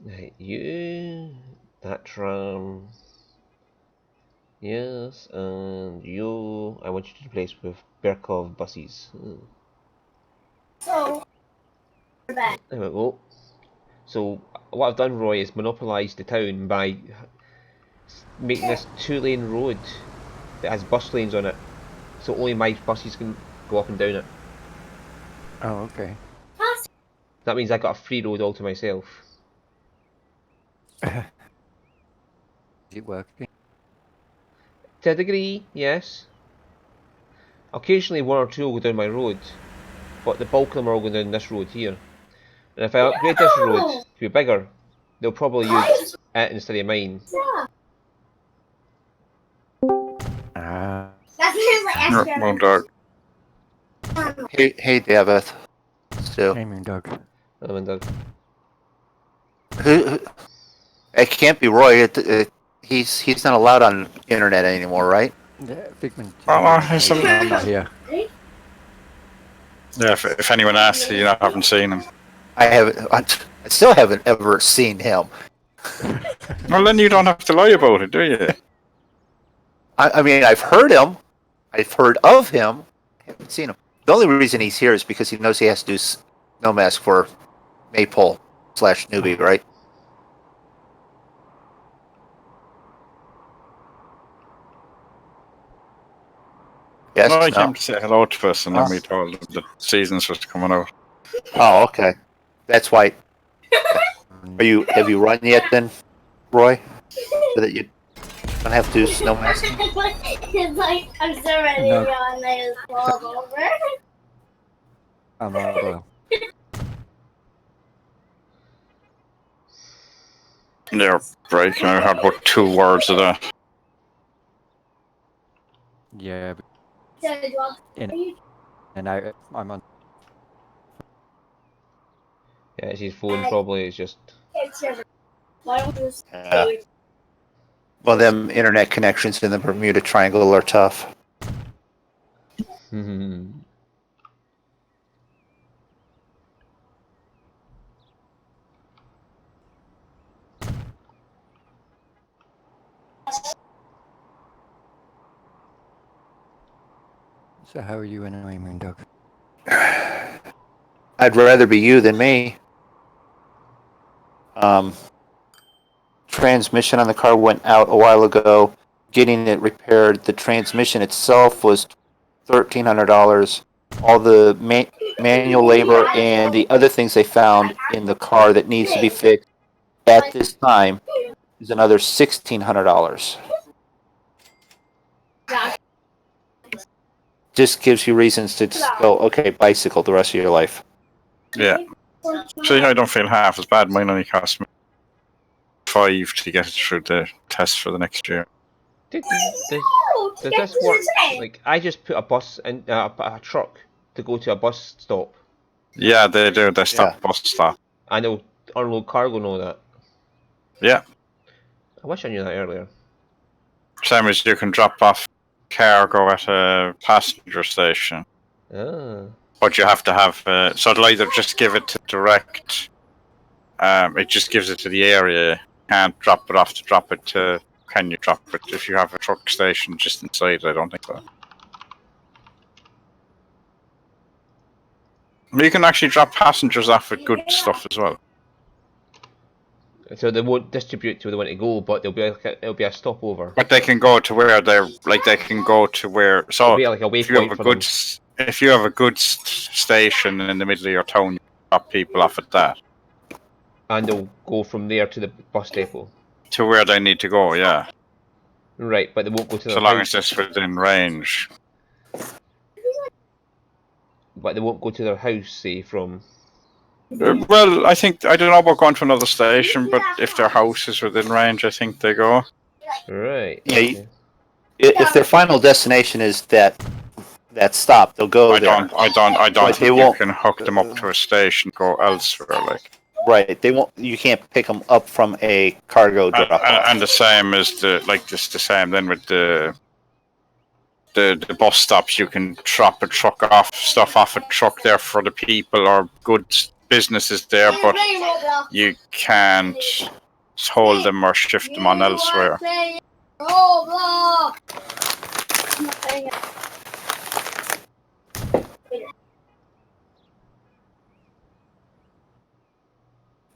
Right, you... That tram... Yes, and you... I want you to replace with Berkov buses. So, we're back. There we go. So, what I've done, Roy, is monopolised the town by making this 2-lane road that has bus lanes on it. So only my buses can go up and down it. Oh, okay. That means I got a free road all to myself. Is it working? To a degree, yes. Occasionally one or two will go down my road, but the bulk of them are all going down this road here. And if I upgrade this road to be bigger, they'll probably use it instead of mine. Ah. That's like Well, extra. dog. Hey, David. Still, Naming Doug. who? It can't be Roy. He's not allowed on internet anymore, right? Yeah, Figment. Well, I'm not here. Yeah, if anyone asks, you haven't seen him. I still haven't ever seen him. Well, then you don't have to lie about it, do you? I mean, I've heard him. I've heard of him. I haven't seen him. The only reason he's here is because he knows he has to do no mask for Maypole/newbie, right? Yes. No, I No? came to say hello to us, and then Oh. we told him that seasons was coming out. Oh, okay. That's why. Have you run yet then, Roy? So that you don't have to do snow mask? It's like, I'm so ready No. to go and they just fall over. I'm not well. They're breaking. I had about 2 words of that. Yeah, but So, do you want in and out. I'm on. Yeah, it's his phone probably, it's just... it's your why don't you just Yeah. Well, them internet connections in the Bermuda Triangle are tough. So how are you anyway, Moon Doug? I'd rather be you than me. Transmission on the car went out a while ago. Getting it repaired, the transmission itself was $1,300. All the manual labor and the other things they found in the car that needs to be fixed at this time is another $1,600. Just gives you reasons to just go, okay, bicycle the rest of your life. Yeah. See, I don't feel half as bad. Mine only cost me 5 to get it through the test for the next year. Does this work? Like, I just put a bus in a truck to go to a bus stop, Yeah, they do. They stop bus stop. and it'll unload cargo and all that. Yeah. I wish I knew that earlier. Same as you can drop off cargo at a passenger station. Ah. But you have to have, so it'll either just give it to direct, it just gives it to the area. You can't drop it off to drop it to, can you drop it if you have a truck station just inside? I don't think so. You can actually drop passengers off with good stuff as well. So they won't distribute to where they want to go, but it'll be a stopover. But they can go to where they're like. They can go to where. It'll So be like a if you have waypoint a for good, them. if you have a good station in the middle of your town, you drop people off at that And they'll go from there to the bus depot. to where they need to go. Yeah, Right, but they won't go to so their long as house. it's within range. But they won't go to their house, say, from... Well, I don't know about going to another station, but if their house is within range, I think they go. Right. Yeah, okay. If their final destination is that stop, they'll go I there. don't But think they you won't- can hook them up to a station, go elsewhere, like. Right. They won't. You can't pick them up from a cargo drop off. And the same as the same then with the bus stops. You can drop stuff off a truck there for the people or goods businesses there, but you can't hold them or shift them on elsewhere.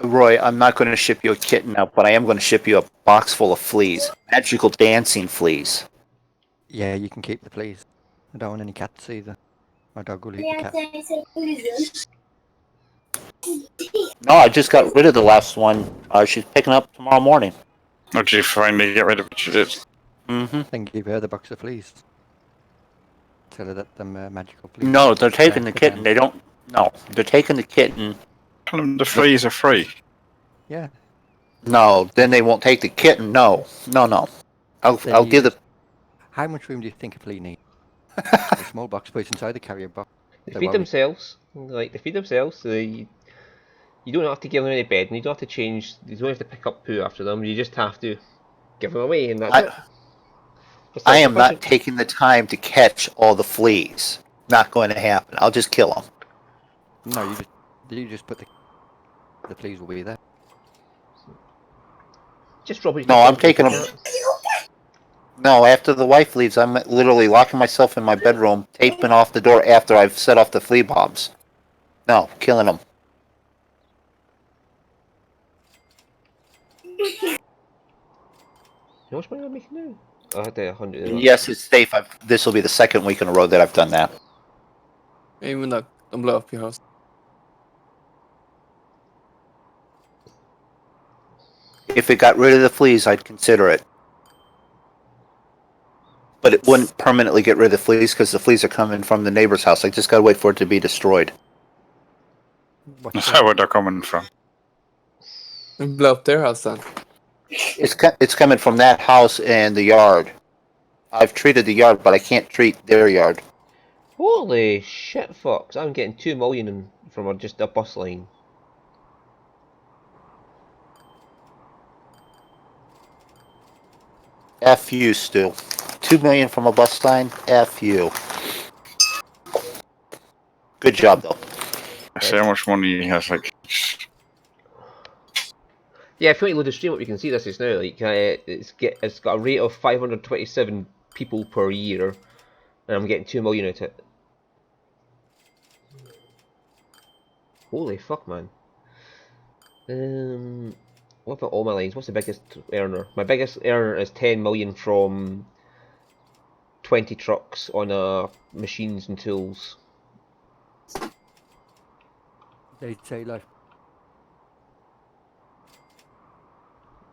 Roy, I'm not going to ship you a kitten now, but I am going to ship you a box full of fleas. Magical dancing fleas. Yeah, you can keep the fleas. I don't want any cats either. My dog will eat the cat. No, I just got rid of the last one. She's picking up tomorrow morning. Or did you finally get rid of it? You did. Mm-hmm. Then give her the box of fleas. Tell her that them magical fleas. No, they're taking the for kitten. them. They don't. No, they're taking the kitten. Tell them the fleas are free. Yeah. No, then they won't take the kitten. No. I'll Then give the. How much room do you think a flea needs? A small box placed inside the carrier box. They They feed worry. themselves. They feed themselves. So you don't have to give them any bed, and you don't have to change. You don't have to pick up poo after them. You just have to give them away, and that's it. It's I am not self-sufficient. taking the time to catch all the fleas. Not going to happen. I'll just kill them. No, you just put the fleas will be there. Just rub it. No, I'm taking them. No, after the wife leaves, I'm literally locking myself in my bedroom, taping off the door after I've set off the flea bombs. No, killing them. How much money am I making now? I had 100. Yes, it's safe. This will be the second week in a row that I've done that. Even though, don't blow up your house. If it got rid of the fleas, I'd consider it. But it wouldn't permanently get rid of the fleas because the fleas are coming from the neighbor's house. I just gotta wait for it to be destroyed. What's That's that? where they're coming from. And blow up their house then. It's coming from that house and the yard. I've treated the yard, but I can't treat their yard. Holy shit, Fox! I'm getting 2 million from just a bus line. F you, Stu. 2 million from a bus line? F you. Good job, though. See how much money he has. Like, Yeah, if you want to load the stream up, you can see this just now. Like, it's got a rate of 527 people per year, and I'm getting 2 million out of it. Holy fuck, man. What about all my lines? What's the biggest earner? My biggest earner is 10 million from 20 trucks on machines and tools. They say like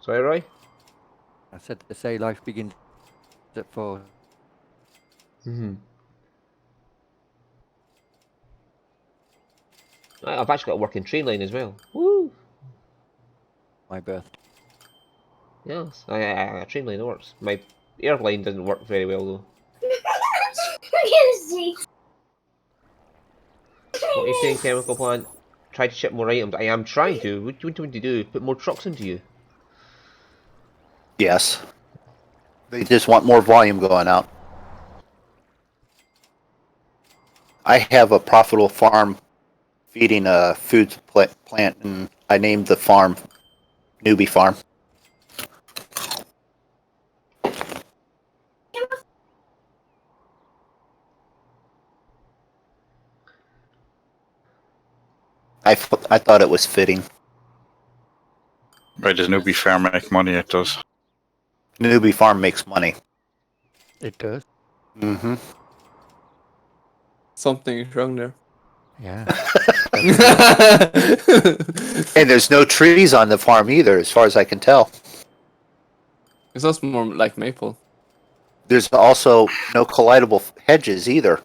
Sorry, Roy? I said, they say life begins at 4. I've actually got a working train line as well. Woo! My birth. Yes, a train line works. My airline doesn't work very well though. What are you saying, chemical plant? Try to ship more items. I am trying to. What do you want me to do? Put more trucks into you? Yes. They just want more volume going out. I have a profitable farm feeding a food plant, and I named the farm Newbie Farm. I thought it was fitting. Right, does Newbie Farm make money? It does. Newbie Farm makes money. It does. Mm-hmm. Something is wrong there. Yeah. And there's no trees on the farm either, as far as I can tell. It's also more like maple. There's also no collidable hedges either.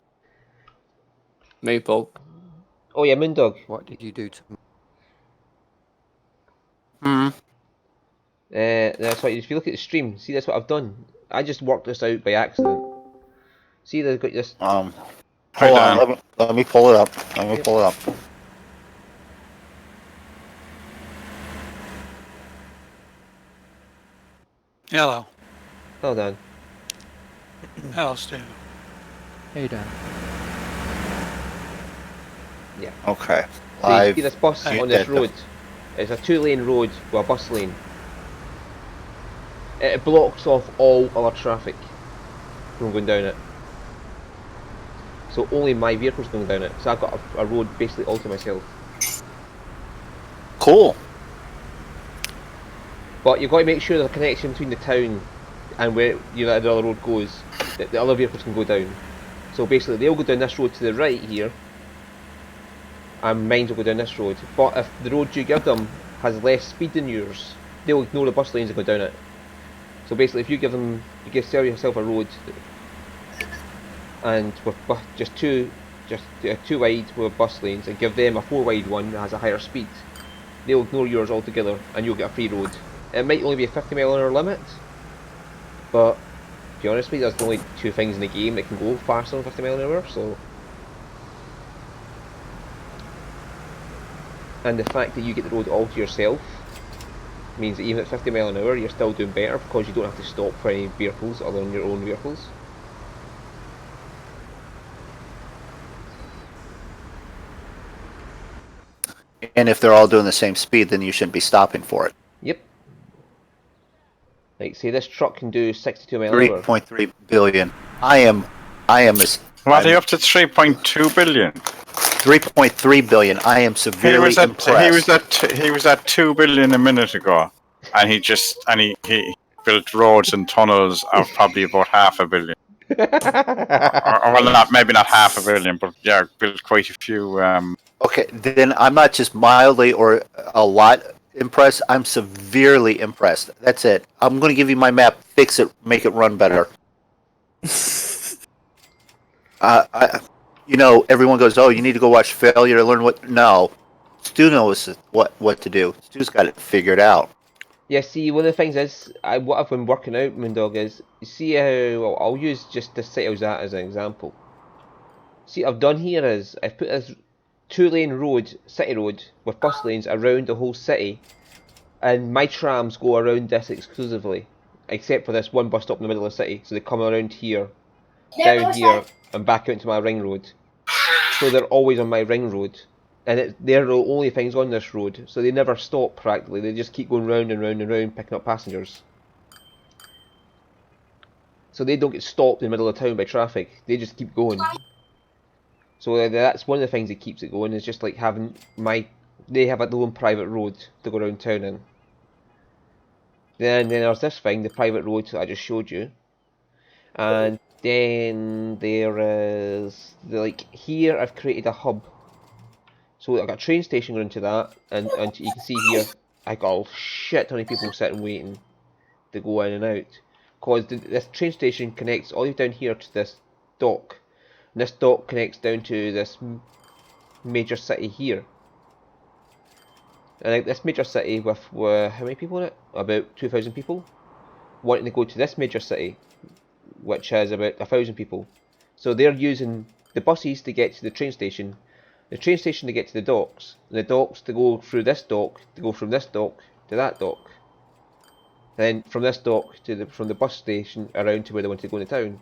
Maple. Oh yeah, Moondog. What did you do to me? Hmm. That's why if you look at the stream, see that's what I've done. I just worked this out by accident. See, they've got this. Hold Dan. on. Let me pull it up. Let me pull it up. Hello. Hold on. Hello, Stu. Hey, Dan. Okay. So you see this bus Hey, on this Did the- road. It's a 2-lane road with a bus lane. It blocks off all other traffic from going down it. So only my vehicle's going down it. So I've got a road basically all to myself. Cool. But you've got to make sure there's a connection between the town and where the other road goes, that the other vehicles can go down. So basically they'll go down this road to the right here, and mine will go down this road. But if the road you give them has less speed than yours, they'll ignore the bus lanes and go down it. So basically if you give yourself a road and with just two wide with bus lanes and give them a 4 wide one that has a higher speed, they'll ignore yours altogether and you'll get a free road. It might only be a 50 mph limit, but to be honest with you, there's only 2 things in the game that can go faster than 50 mph, so. And the fact that you get the road all to yourself means that even at 50 mph you're still doing better because you don't have to stop for any vehicles other than your own vehicles. And if they're all doing the same speed, then you shouldn't be stopping for it. Yep. Like say this truck can do 62 mph. 3.3 billion. I am What are they up to 3.2 billion? 3.3 billion. I am severely impressed. He was at 2 billion a minute ago, and he built roads and tunnels of probably about $500 million. Well, maybe not $500 million, but yeah, built quite a few. Okay, then I'm not just mildly or a lot impressed. I'm severely impressed. That's it. I'm going to give you my map. Fix it. Make it run better. Everyone goes, "Oh, you need to go watch Failure to learn what." No, Stu knows what to do. Stu's got it figured out. Yeah, see, one of the things is, what I've been working out, Moondog, is, you see how, well, I'll use just the site I was at as an example. See, what I've done here is, I've put this 2-lane road, city road, with bus lanes around the whole city, and my trams go around this exclusively, except for this one bus stop in the middle of the city, so they come around here, down here, and back out into my ring road. So they're always on my ring road. And they're the only things on this road, so they never stop practically, they just keep going round and round and round picking up passengers. So they don't get stopped in the middle of town by traffic, they just keep going. So that's one of the things that keeps it going, is just like having they have their own private road to go around town in. Then there's this thing, the private road that I just showed you. And then there is, here I've created a hub. So I've got a train station going into that, and you can see here, I got a shit ton of people sitting waiting to go in and out. Because this train station connects all the way down here to this dock. And this dock connects down to this major city here. And this major city with, how many people in it? About 2,000 people. Wanting to go to this major city, which has about 1,000 people. So they're using the buses to get to the train station to get to the docks, and the docks to go through this dock, to go from this dock to that dock. Then from this dock to from the bus station around to where they want to go into town.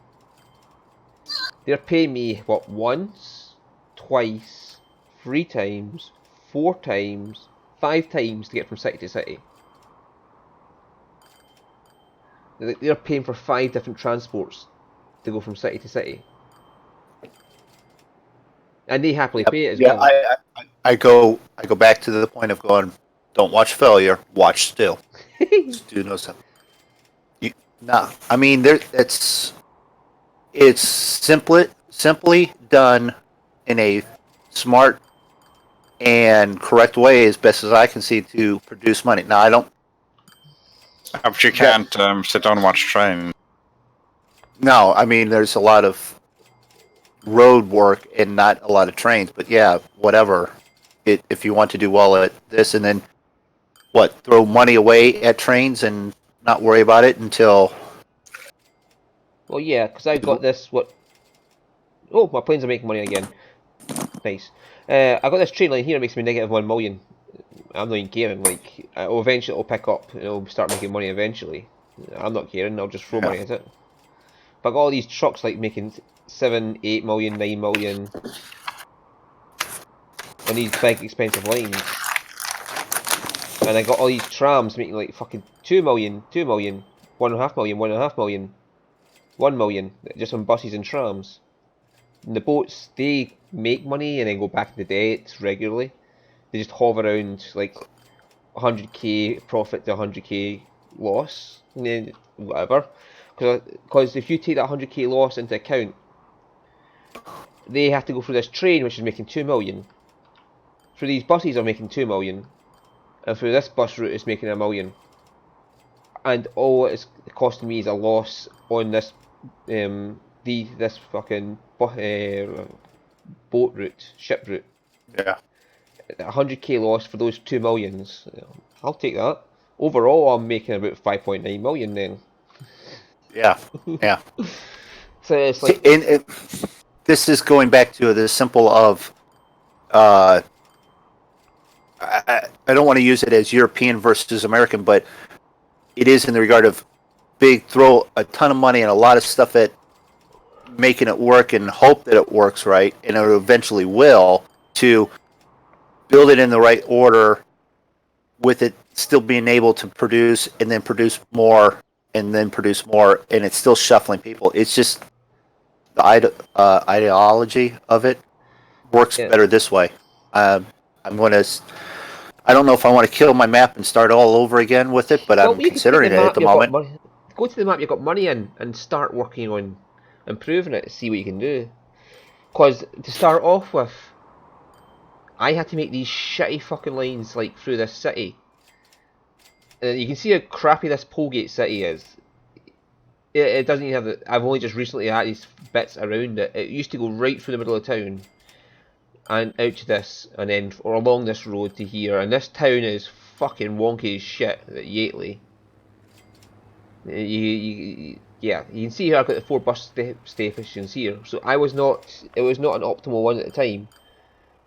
They're paying me, what, once, twice, 3 times, 4 times, 5 times to get from city to city. They're paying for 5 different transports to go from city to city. And they happily pay it as well. I go back to the point of going, don't watch failure, watch Stu. Stu knows something. I mean, it's simply done in a smart and correct way, as best as I can see, to produce money. Now, I don't. But you can't sit down and watch train. No, I mean, there's a lot of road work and not a lot of trains. But yeah, whatever. If you want to do well at this, and then throw money away at trains and not worry about it until. Well, yeah, because I got this. Oh, my planes are making money again. Nice. I got this train line here. It makes me negative 1 million. I'm not even caring. Like, eventually it'll pick up. It'll start making money eventually. I'm not caring. I'll just throw money at it. But I got all these trucks like making 7, 8 million, 9 million. On these big expensive lines. And I got all these trams making like fucking 2 million, 2 million, 1.5 million, 1.5 million, 1 million, just on buses and trams. And the boats, they make money and then go back into debt regularly. They just hover around like 100k profit to 100k loss, and then whatever. Because if you take that 100k loss into account, they have to go through this train which is making 2 million. Through these buses are making 2 million. And through this bus route it's making 1 million. And all it's costing me is a loss on this this fucking boat route, ship route. Yeah. 100k loss for those 2 millions. I'll take that. Overall I'm making about 5.9 million then. Yeah. Yeah. So it's like this is going back to the simple of I don't want to use it as European versus American, but it is in the regard of throw a ton of money and a lot of stuff at making it work and hope that it works right, and it eventually will, to build it in the right order with it still being able to produce and then produce more and then produce more, and it's still shuffling people. It's just the ideology of it works better this way. I don't know if I want to kill my map and start all over again with it, but I'm considering it at the moment. Go to the map you've got money in and start working on improving it, see what you can do. Because to start off with, I had to make these shitty fucking lines like through this city. And you can see how crappy this Polegate city is. It doesn't even have I've only just recently added these bits around it. It used to go right through the middle of town and out to this, and then or along this road to here, and this town is fucking wonky as shit at Yateley. Yeah, you can see here I've got the 4 bus stations here, so it was not an optimal one at the time,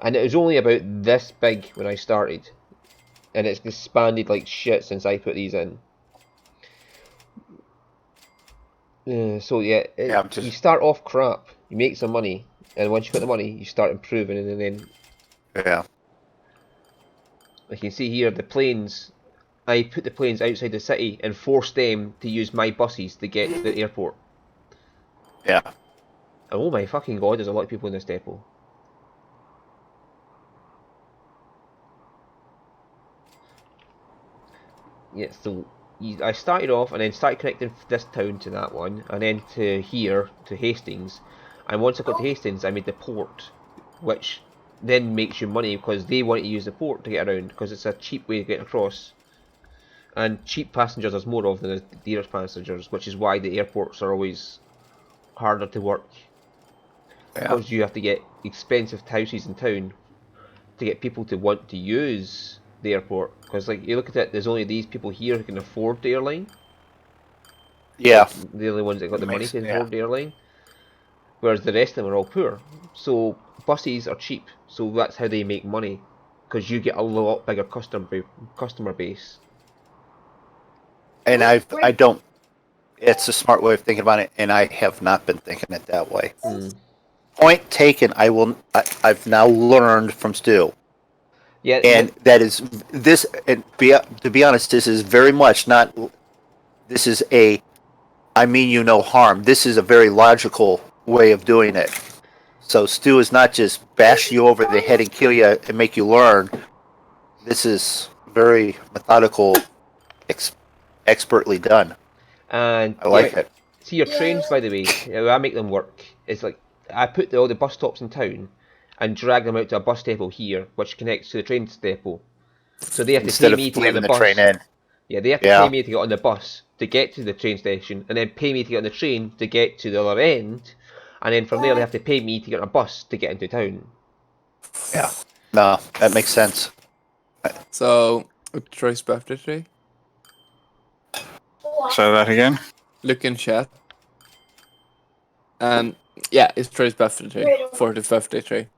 and it was only about this big when I started, and it's expanded like shit since I put these in. So yeah, you start off crap, you make some money, and once you got the money, you start improving, and then like you can see here, the planes. I put the planes outside the city and forced them to use my buses to get to the airport. Yeah. Oh my fucking god, there's a lot of people in this depot. Yeah, so I started off and then started connecting this town to that one, and then to here, to Hastings. And once I got to Hastings, I made the port, which then makes you money because they want to use the port to get around, because it's a cheap way to get across. And cheap passengers there's more of than there's dear passengers, which is why the airports are always harder to work. Yeah. Because you have to get expensive houses in town to get people to want to use the airport. Because like you look at it, there's only these people here who can afford the airline. Yeah. The only ones that got the money to afford the airline. Whereas the rest of them are all poor. So buses are cheap, so that's how they make money. Because you get a lot bigger customer base. And I don't. It's a smart way of thinking about it, and I have not been thinking it that way. Point taken. I've now learned from Stu. Yeah. And that is this. And to be honest, this is very much not. This is I mean you no harm. This is a very logical way of doing it. So Stu is not just bash you over the head and kill you and make you learn. This is very methodical, expertly done. And I like it. see your trains, by the way, how I make them work is like I put all the bus stops in town and drag them out to a bus depot here, which connects to the train depot. So they have Instead to of pay me to get on leaving the the bus. train in. Yeah, they have to pay me to get on the bus to get to the train station, and then pay me to get on the train to get to the other end, and then from there they have to pay me to get on a bus to get into town. Yeah. No, that makes sense. So, Troy's birthday today. Say that again. Look in chat. And yeah, it's Troy's birthday today. 40th birthday today.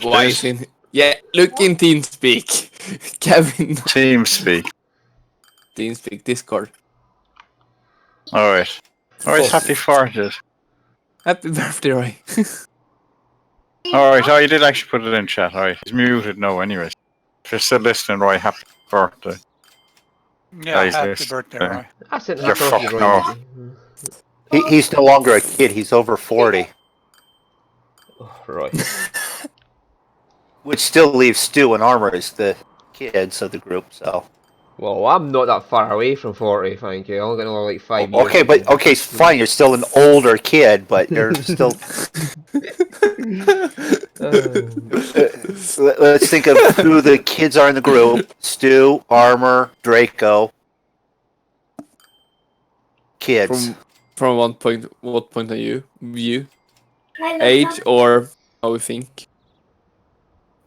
Why is in? Yeah, look in TeamSpeak. Kevin. TeamSpeak. TeamSpeak Discord. Alright. Alright, happy 40th. Happy birthday, Roy. Alright, oh, you did actually put it in chat. Alright, he's muted now anyways. If you're still listening, Roy, happy birthday. Yeah, Nice, happy yes. birthday, Yeah. Roy. I sent You're that off fucked to now. Roy. He's no longer a kid. He's over 40. Oh, Roy. Which still leaves Stu and Armor as the kids of the group, so. Well, I'm not that far away from 40, thank you. I'm only got another like 5 years. Okay, but okay, fine. You're still an older kid, but you're still. Let's think of who the kids are in the group: Stu, Armor, Draco. Kids. From what point of view? Age or how we think?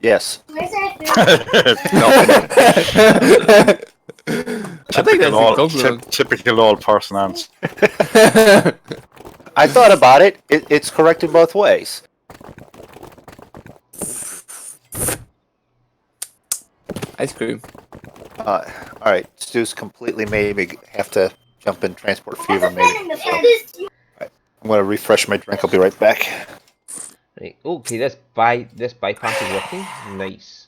Yes. Where's I think that's a compliment. Typical old person answer. I thought about it. It's correct in both ways. Ice cream. All right, Stu's completely made me have to jump in transport fever. Maybe. I'm gonna refresh my drink. I'll be right back. Right. Okay, this bypass is working. Nice.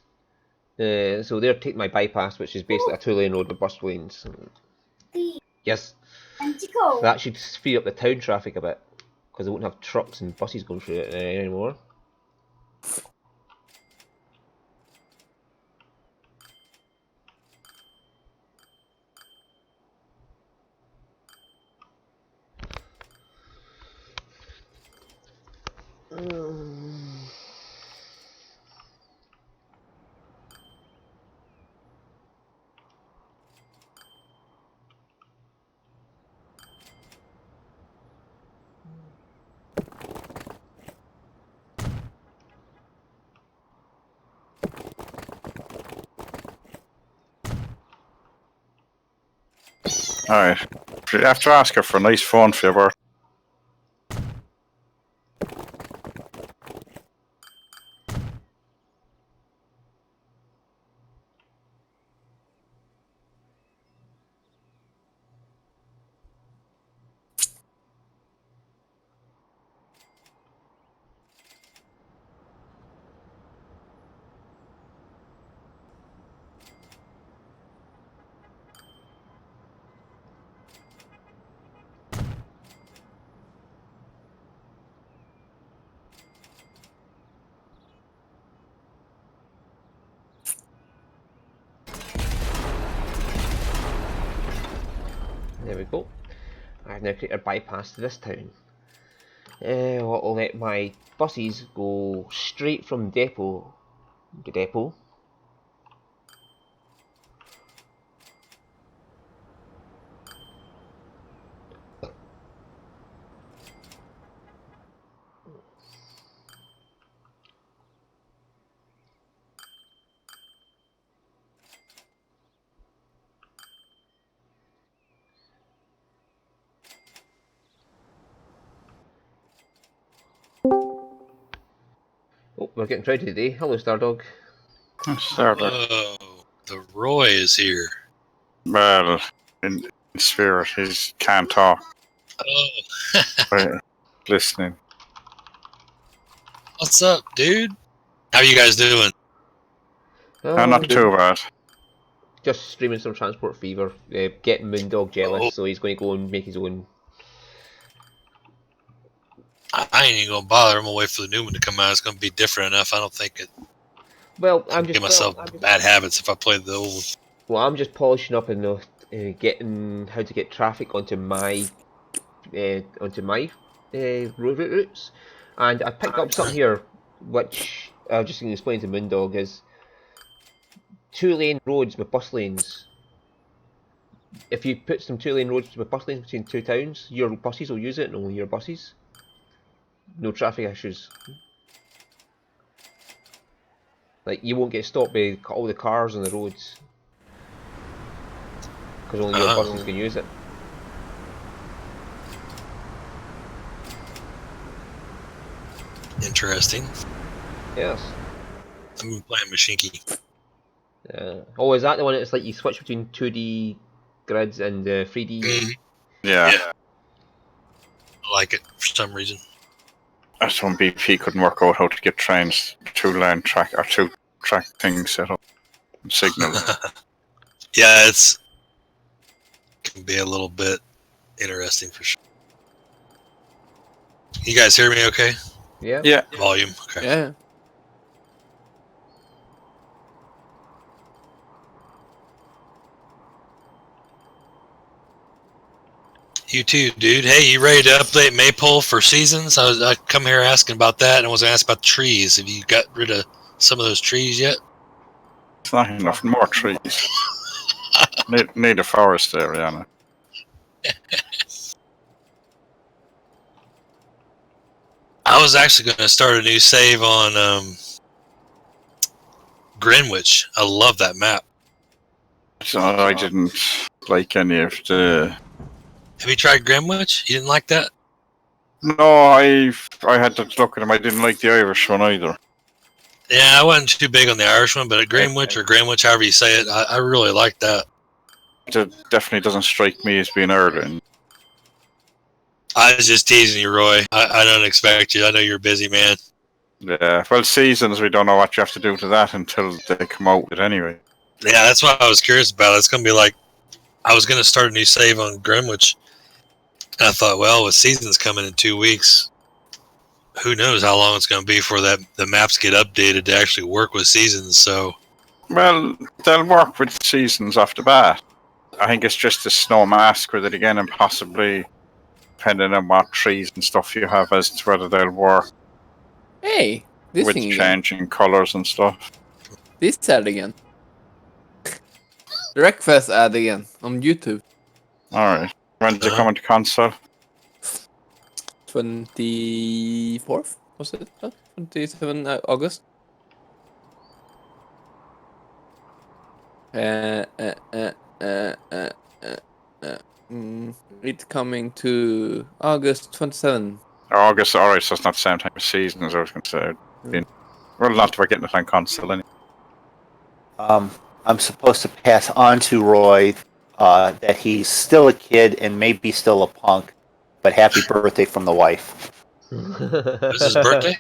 So they're taking my bypass, which is basically a 2-lane road with bus lanes. Yes. That should speed up the town traffic a bit, because they won't have trucks and buses going through it anymore. Alright. You have to ask her for a nice phone for your birthday. There we go. I've now created a bypass to this town. What will let my buses go straight from depot to depot. Oh, we're getting crowded today. Hello, Stardog. Started. Oh, the Roy is here. Well, in spirit, he can't talk. Oh, But listening. what's up, dude? How you guys doing? Not too bad. Just streaming some Transport Fever. Getting Moondog jealous, Oh. so he's going to go and make his own. I ain't even gonna bother. I'm gonna wait for the new one to come out. It's gonna be different enough. I don't think it. Well, I'm give myself bad habits if I play the old one. Well, I'm just polishing up and getting how to get traffic onto my road routes, and I picked up something here, which I'm just going to explain to Moondog is 2-lane roads with bus lanes. If you put some 2-lane roads with bus lanes between two towns, your buses will use it, and only your buses. No traffic issues. Like, you won't get stopped by all the cars on the roads. Because only your buses can use it. Interesting. Yes. I'm playing Machinki. Oh, is that the one that's like you switch between 2D grids and 3D? Yeah. I like it for some reason. That's when BP couldn't work out how to get trains 2-lane track or 2-track things set up. And signal. Yeah, it's can be a little bit interesting for sure. You guys hear me okay? Yeah. Yeah. Volume, okay. Yeah. You too, dude. Hey, you ready to update Maypole for seasons? I come here asking about that, and I was asked about trees. Have you got rid of some of those trees yet? It's not enough. More trees. need a forest area, Anna. I was actually going to start a new save on Greenwich. I love that map. So I didn't like any of the. Have you tried Greenwich? You didn't like that? No, I had to look at them. I didn't like the Irish one either. Yeah, I wasn't too big on the Irish one, but at Greenwich or Greenwich, however you say it, I really like that. It definitely doesn't strike me as being Ireland. I was just teasing you, Roy. I don't expect you. I know you're a busy man. Yeah, well, seasons, we don't know what you have to do to that until they come out with it anyway. Yeah, that's what I was curious about. It's going to be like, I was going to start a new save on Greenwich. And I thought, well, with seasons coming in 2 weeks, who knows how long it's going to be before the maps get updated to actually work with seasons. So, well, they'll work with seasons off the bat. I think it's just the snow mask with it again, and possibly depending on what trees and stuff you have as to whether they'll work Hey, this with thing changing colours and stuff. This ad again. The Wreckfest ad again on YouTube. Alright. When's it coming to console? 24th? Was it? 27 August? It's coming to August 27. August, alright, so it's not the same time of season as I was going to say. Well, not if we're getting it on console anyway. I'm supposed to pass on to Roy that he's still a kid and maybe still a punk, but happy birthday from the wife. this is his birthday?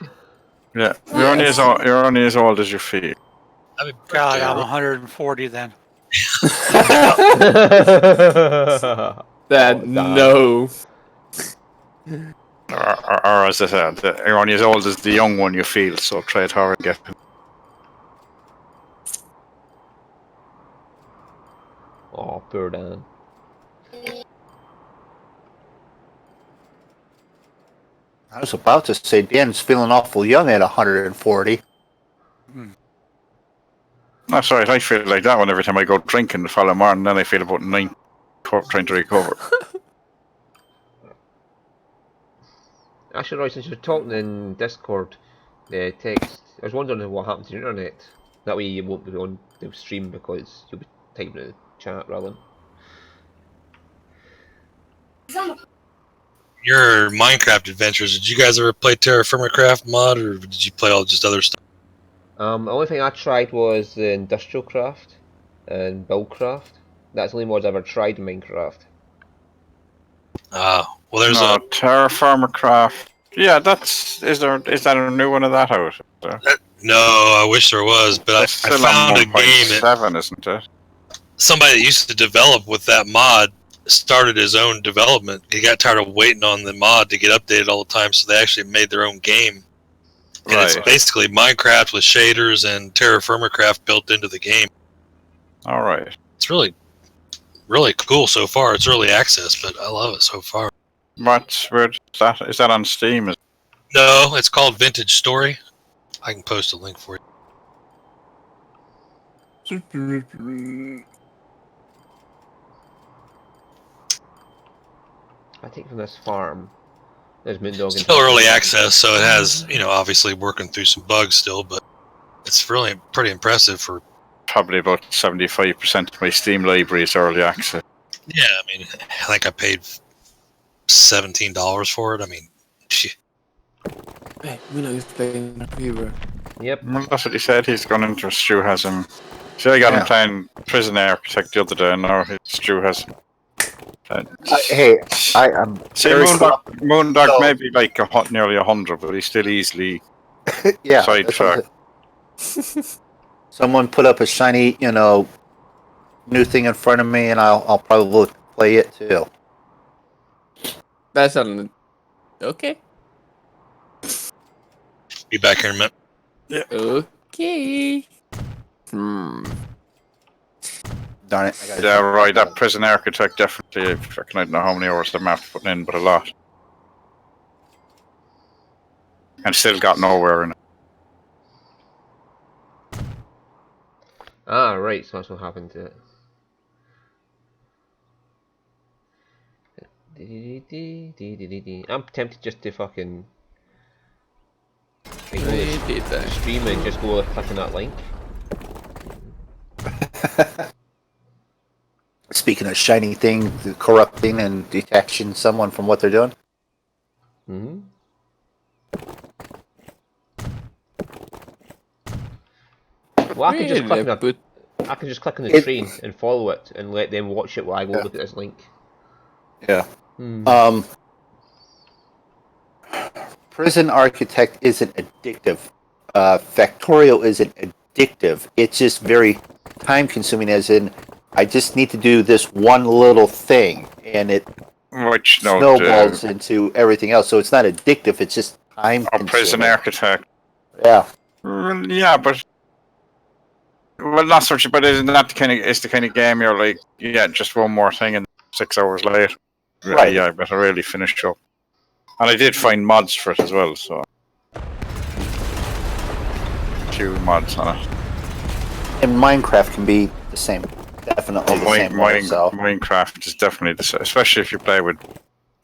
Yeah, you're only as old as you feel. Happy birthday, God, I'm Roy. 140 then. That no. Or as I said, you're only as old as the young one you feel, so try it hard and get him. Oh, poor Dan. I was about to say Dan's feeling awful young at 140. That's right, I feel like that one every time I go drinking the following morning, then I feel about 9 trying to recover. Actually, Roy, since you're talking in Discord, text, I was wondering what happened to the internet. That way you won't be on the stream because you'll be typing in the chat rather than. Your Minecraft adventures, did you guys ever play Terra Firma Craft mod, or did you play all just other stuff? The only thing I tried was the Industrial Craft and Buildcraft. That's the only mods I ever tried in Minecraft. Well, there's No, Terraformer Craft. Yeah, is that a new one of that out? no, I wish there was, but I Still found on a game that 1.7, isn't it? somebody that used to develop with that mod started his own development. He got tired of waiting on the mod to get updated all the time, so they actually made their own game. And it's Right. basically Minecraft with shaders and Terra Firma Craft built into the game. All right. It's really, really cool so far. It's early access, but I love it so far. Where is that? Is that on Steam? No, it's called Vintage Story. I can post a link for you. I think from this farm, there's Moondog. Still early access, so it has, obviously working through some bugs still, but it's really pretty impressive for. Probably about 75% of my Steam library is early access. Yeah, I mean, I think I paid $17 for it. I mean, shit. Hey, Milo is playing Fever. Yep. Well, that's what he said. He's gone into Stu has him. See, I got him playing Prison Architect the other day, and now Stu has him. I'm See, very Moondog So- may be like nearly 100, but he's still easily yeah. sidetracked. Someone put up a shiny, new thing in front of me, and I'll probably play it too. That's okay. Be back here in a minute. Okay. Darn it! I gotta Yeah, jump right. back That Prison Architect definitely. I reckon I don't know how many hours the map's putting in, but a lot. And still got nowhere in it. Ah, right. So that's what happened to it. I'm tempted just to fucking stream and just go clicking that link. Speaking of shiny thing, corrupting and detaching someone from what they're doing. Mm-hmm. Well, I can just click on I can just click on the train and follow it and let them watch it while I go look at this link. Yeah. Hmm. Prison Architect isn't addictive. Factorio isn't addictive. It's just very time consuming, as in, I just need to do this one little thing, and it Which snowballs into everything else. So it's not addictive, it's just time consuming. Prison Architect. Yeah. Well, yeah, but not such. But isn't that the kind of it's the kind of game you're like, yeah, just one more thing, and 6 hours later, Right. Yeah, I better really finish up. And I did find mods for it as well, so few mods on it. And Minecraft can be the same. Definitely the same way, so. Minecraft is definitely the same, especially if you play with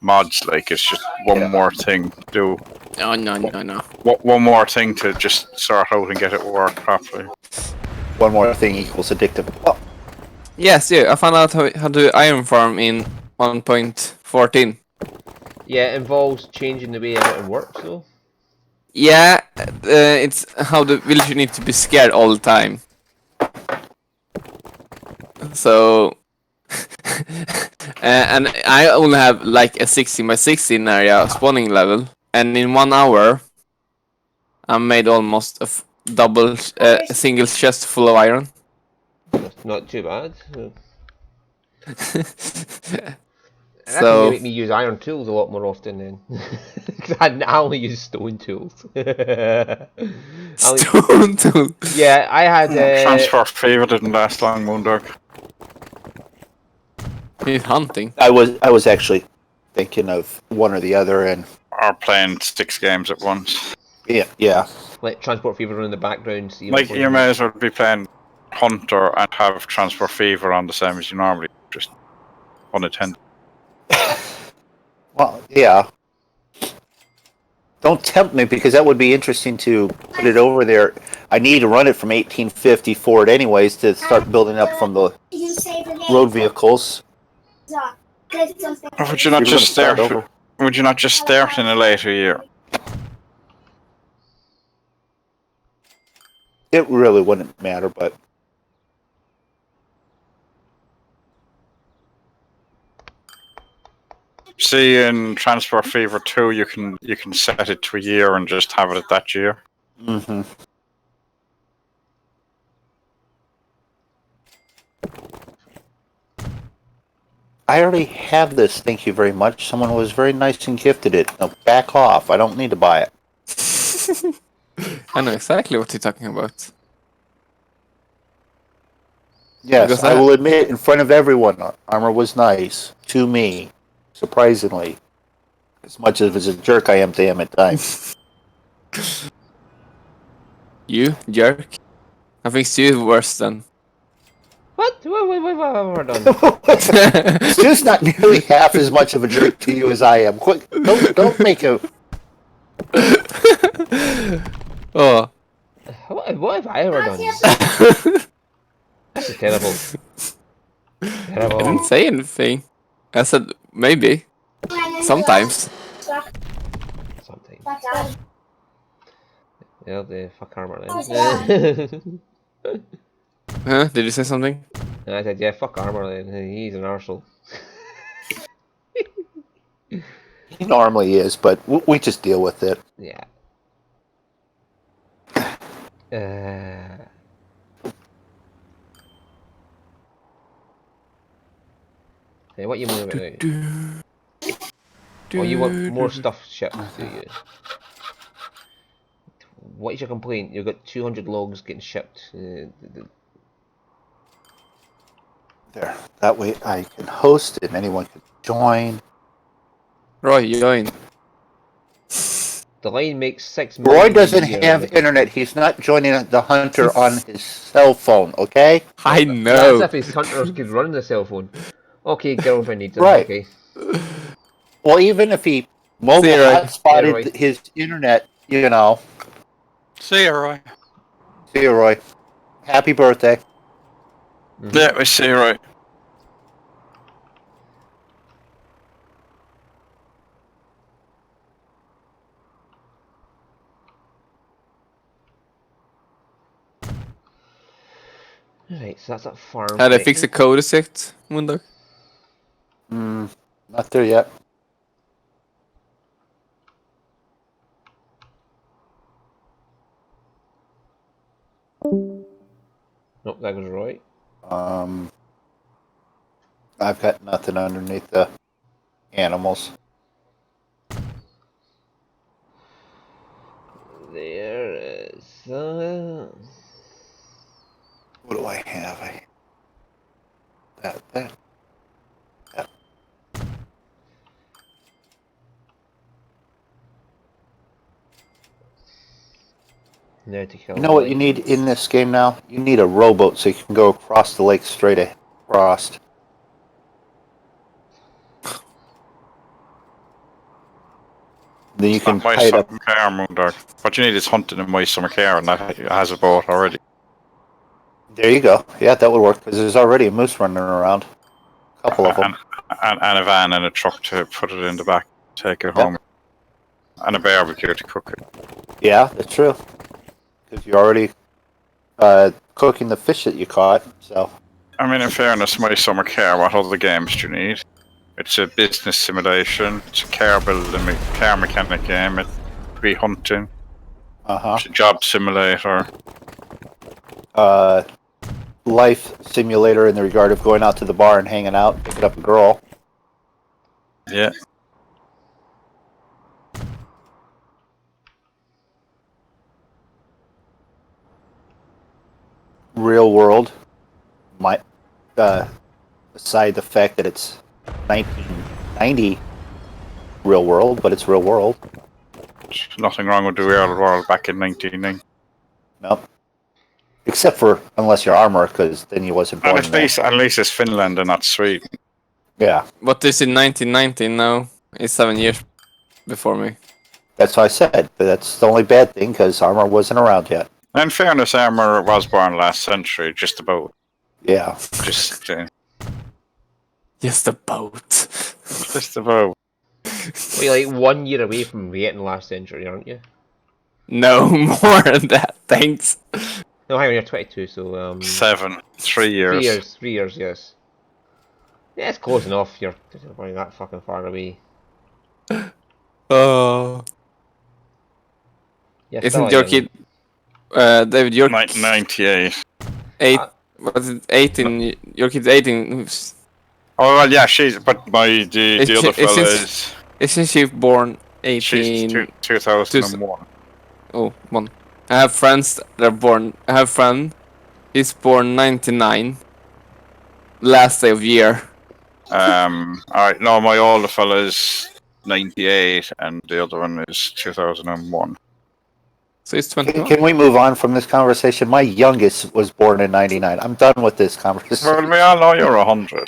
mods. Like it's just one more thing to do. No. One more thing to just sort out and get it work properly. One more thing equals addictive. Oh, Yes, yeah. I found out how to do iron farm in 1.14. Yeah, it involves changing the way everything works, though. Yeah, it's how the villager need to be scared all the time. So, and I only have like a 16 by 16 area spawning level, and in 1 hour, I made almost a a single chest full of iron. That's not too bad. That So can make me use iron tools a lot more often then. 'Cause I only use stone tools. stone tool. Yeah, I had Transfer Fever didn't last long, Moondog. He's hunting. I was actually thinking of one or the other, and Or playing 6 games at once. yeah. let Transport Fever run in the background. See Like you may as well be playing Hunter and have Transfer Fever on the same as you normally, just unattended. Well, yeah. Don't tempt me, because that would be interesting to put it over there. I need to run it from 1850 forward anyways to start building up from the You save again. road vehicles. Or would you not You're just gonna start start? over. Would you not just start in a later year? It really wouldn't matter, but See, in Transport Fever 2, you can set it to a year and just have it at that year. mm-hmm. I already have this. Thank you very much. Someone was very nice and gifted it. Now back off. I don't need to buy it. I know exactly what you're talking about. Yes, Because I I- will admit in front of everyone, Armor was nice to me, surprisingly. As much as a jerk I am to him at times. You jerk. I think Stu's worse than. What? What have I done? Stu's not nearly half as much of a jerk to you as I am. Quick, don't make a. Oh. What have I ever done? This is terrible. I Terrible. didn't say anything. I said maybe. Sometimes. Sometimes. Yeah, the fuck armor then. Huh? Did you say something? And I said, yeah, fuck armor then. He's an arsehole. He normally is, but we just deal with it. Yeah. Hey, what you mean about now? Oh, you want more stuff shipped, do you? What is your complaint? You've got 200 logs getting shipped. There. That way I can host and anyone can join. Roy, join. The line makes 6 million. Roy doesn't a year. have internet. He's not joining the Hunter on his cell phone, okay? I That's know. if his hunters could run the cell phone. Okay, girlfriend needs it. Right. Okay. Well, even if he mobile See you, Roy. hotspotted Yeah, Roy. his internet, you know. See ya, Roy. See you, Roy. Happy birthday. Yeah, we see right. Right, so that's that farm. Had I thing. fixed the code effect, Moondog? Not there yet. Nope, that was right. I've got nothing underneath the animals. There is. What do I have? That. Now to kill. You know what you need in this game now? You need a rowboat so you can go across the lake straight across. Then you can My tie it up. summer car, Moondog. What you need is hunting in my summer car, and that has a boat already. There you go. Yeah, that would work because there's already a moose running around. A couple of them. And a van and a truck to put it in the back, take it home. And a barbecue to cook it. Yeah, that's true. Because you're already cooking the fish that you caught. So I mean, in fairness, my summer car, what other games do you need? It's a business simulation, it's a car building, car mechanic game, it could be hunting, it's a job simulator. Life simulator in the regard of going out to the bar and hanging out, picking up a girl. Yeah. Real world. Aside the fact that it's 1990 real world, but it's real world. There's nothing wrong with the real world back in 1990. Nope. Except for unless you're Armor, because then you wasn't born. And at least it's Finland and not Sweden. Yeah, What is in 1990 now? It's 7 years before me. that's what I said. But that's the only bad thing because Armor wasn't around yet. In fairness, Armour was born last century, just about. Yeah. Just Just a boat. about. Well, you're like 1 year away from getting last century, aren't you? No, more than that, thanks. No, hang on, you're 22, so 7, 3 years. 3 years, yes. Yeah, it's close enough. You're not that fucking far away. Oh. Yeah, Isn't your kid... David, your 98. 8... Was it 18? Your kid's 18... Oh well, yeah, but the other fella is Isn't she born she's 18? 2001. Oh, one. I have friends that are born. I have a friend. He's born 99. Last day of year. Alright, no, my older fella is 98, and the other one is 2001. So he's 21. Can we move on from this conversation? My youngest was born in '99. I'm done with this conversation. Well, we all know you're 100.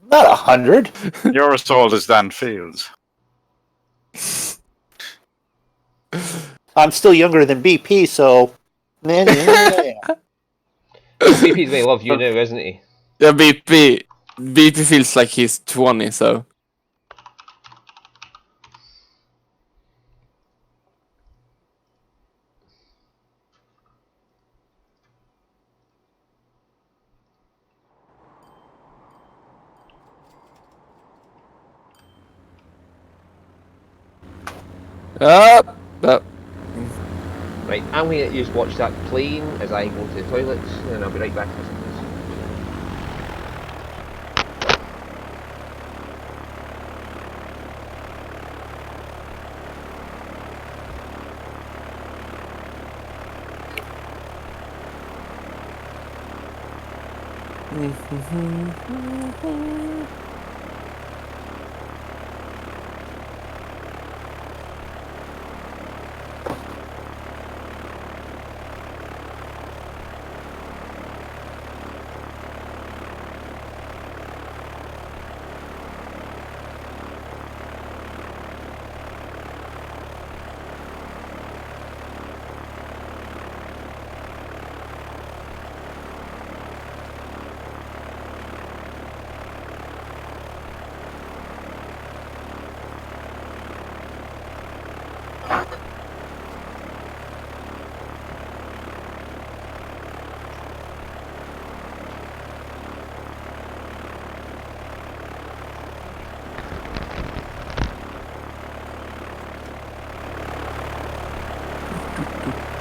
Not 100. You're as old as Dan Fields. I'm still younger than BP, so. BP's gonna love you now, isn't he? Yeah, BP feels like he's 20, so. Uh, Right, I'm going to just watch that plane as I go to the toilets, and I'll be right back.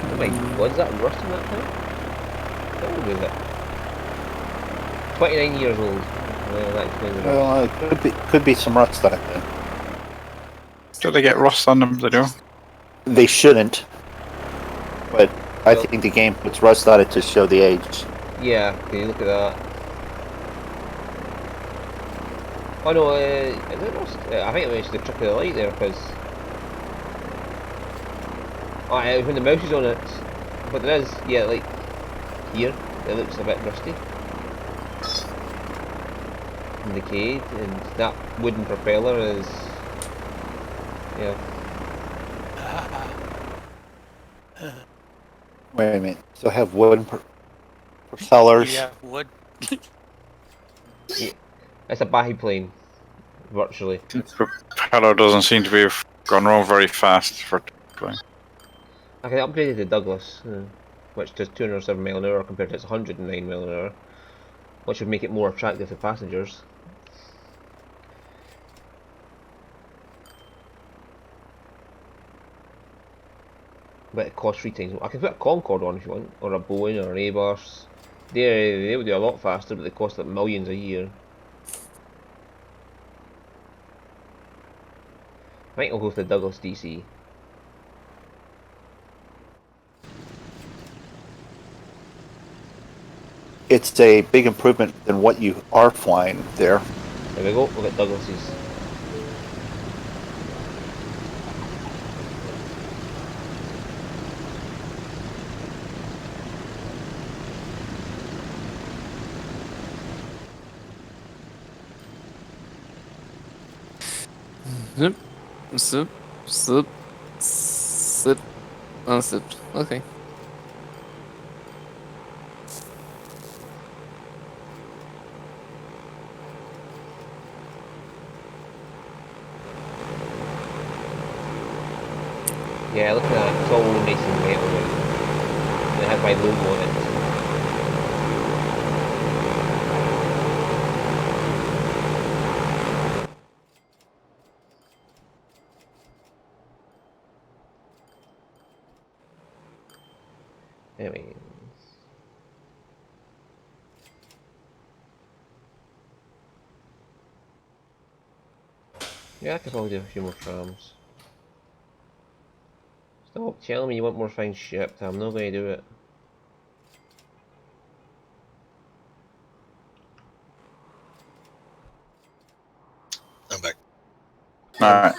Oh my god, is that rust in that thing? How old is it? 29 years old. Well, that explains it all. Well, it could be some rust on it then. Do they get rust on them? They do. They shouldn't, but I Well- think the game puts rust on it to show the age. Yeah, can you look at that? Oh no, is it rust? I think it was the trick of the light there, because... Oh, it was when the mouse is on it. But there is, yeah, like, here, it looks a bit rusty. And decayed, and that wooden propeller is... Yeah. Wait a minute. So have wooden propellers. Yeah, wood. It's a biplane, virtually. The propeller doesn't seem to be going around very fast for plane. I can upgrade it to Douglas, which does 207 mile an hour compared to its 109 mile an hour, which would make it more attractive to passengers. But it costs 3 times. I can put a Concorde on if you want, or a Boeing or an Airbus. They would do a lot faster, but they cost like millions a year. I think I'll go for the Douglas DC. It's a big improvement than what you are flying there. There we go, we've got Douglas's. Zip, zip, zip, zip, unzip. Okay. Yeah, look at that, it's all nice and metal now. It has my logo on it. Anyway. Yeah, I could probably do a few more trams. Stop telling me you want more things shipped. I'm not going to do it. I'm back. Alright.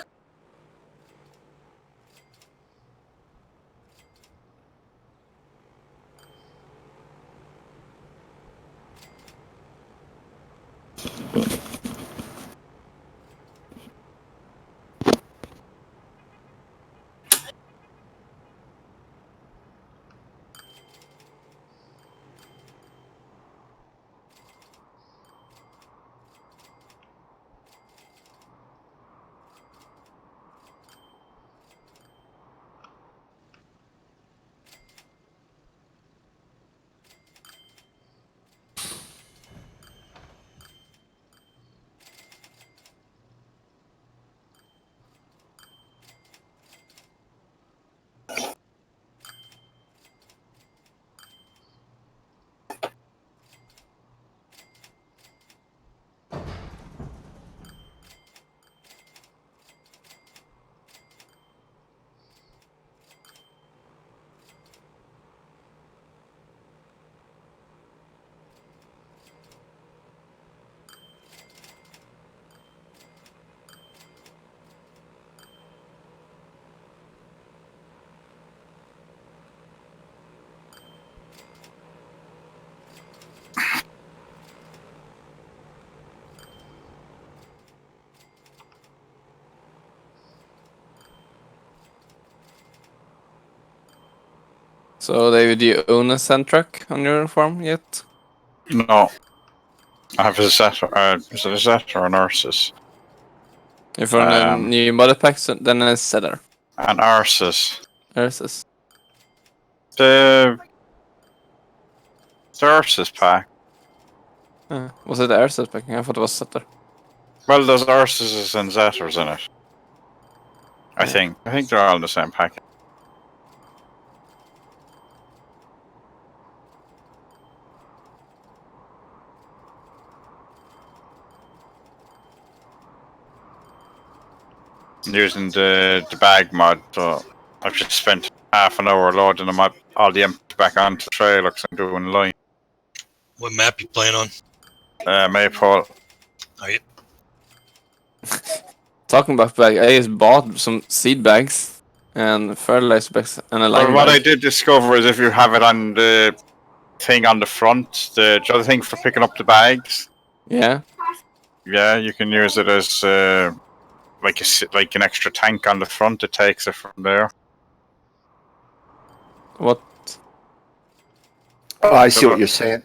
So, David, do you own a Sentruck on your farm yet? No. I have a Zeta, is it a Zeta or an Ursus? If you're on a Um, new body pack, so then a Setter. An Ursus. Ursus. The Ursus pack. Was it the Ursus pack? I thought it was Setter. Well, there's Ursuses and Zetas in it. I Yeah. think. I think they're all in the same packet. Using the bag mod, so I've just spent half an hour loading them up, all the empty back onto the trail, like I'm doing line. What map you playing on? Maypole. Oh, yeah. Talking about bag, I just bought some seed bags and fertilizer bags and a Well, lime what I bag. did discover is if you have it on the thing on the front, the other thing for picking up the bags, Yeah. yeah, you can use it as like an extra tank on the front. It takes it from there. What? Oh, I see what you're saying.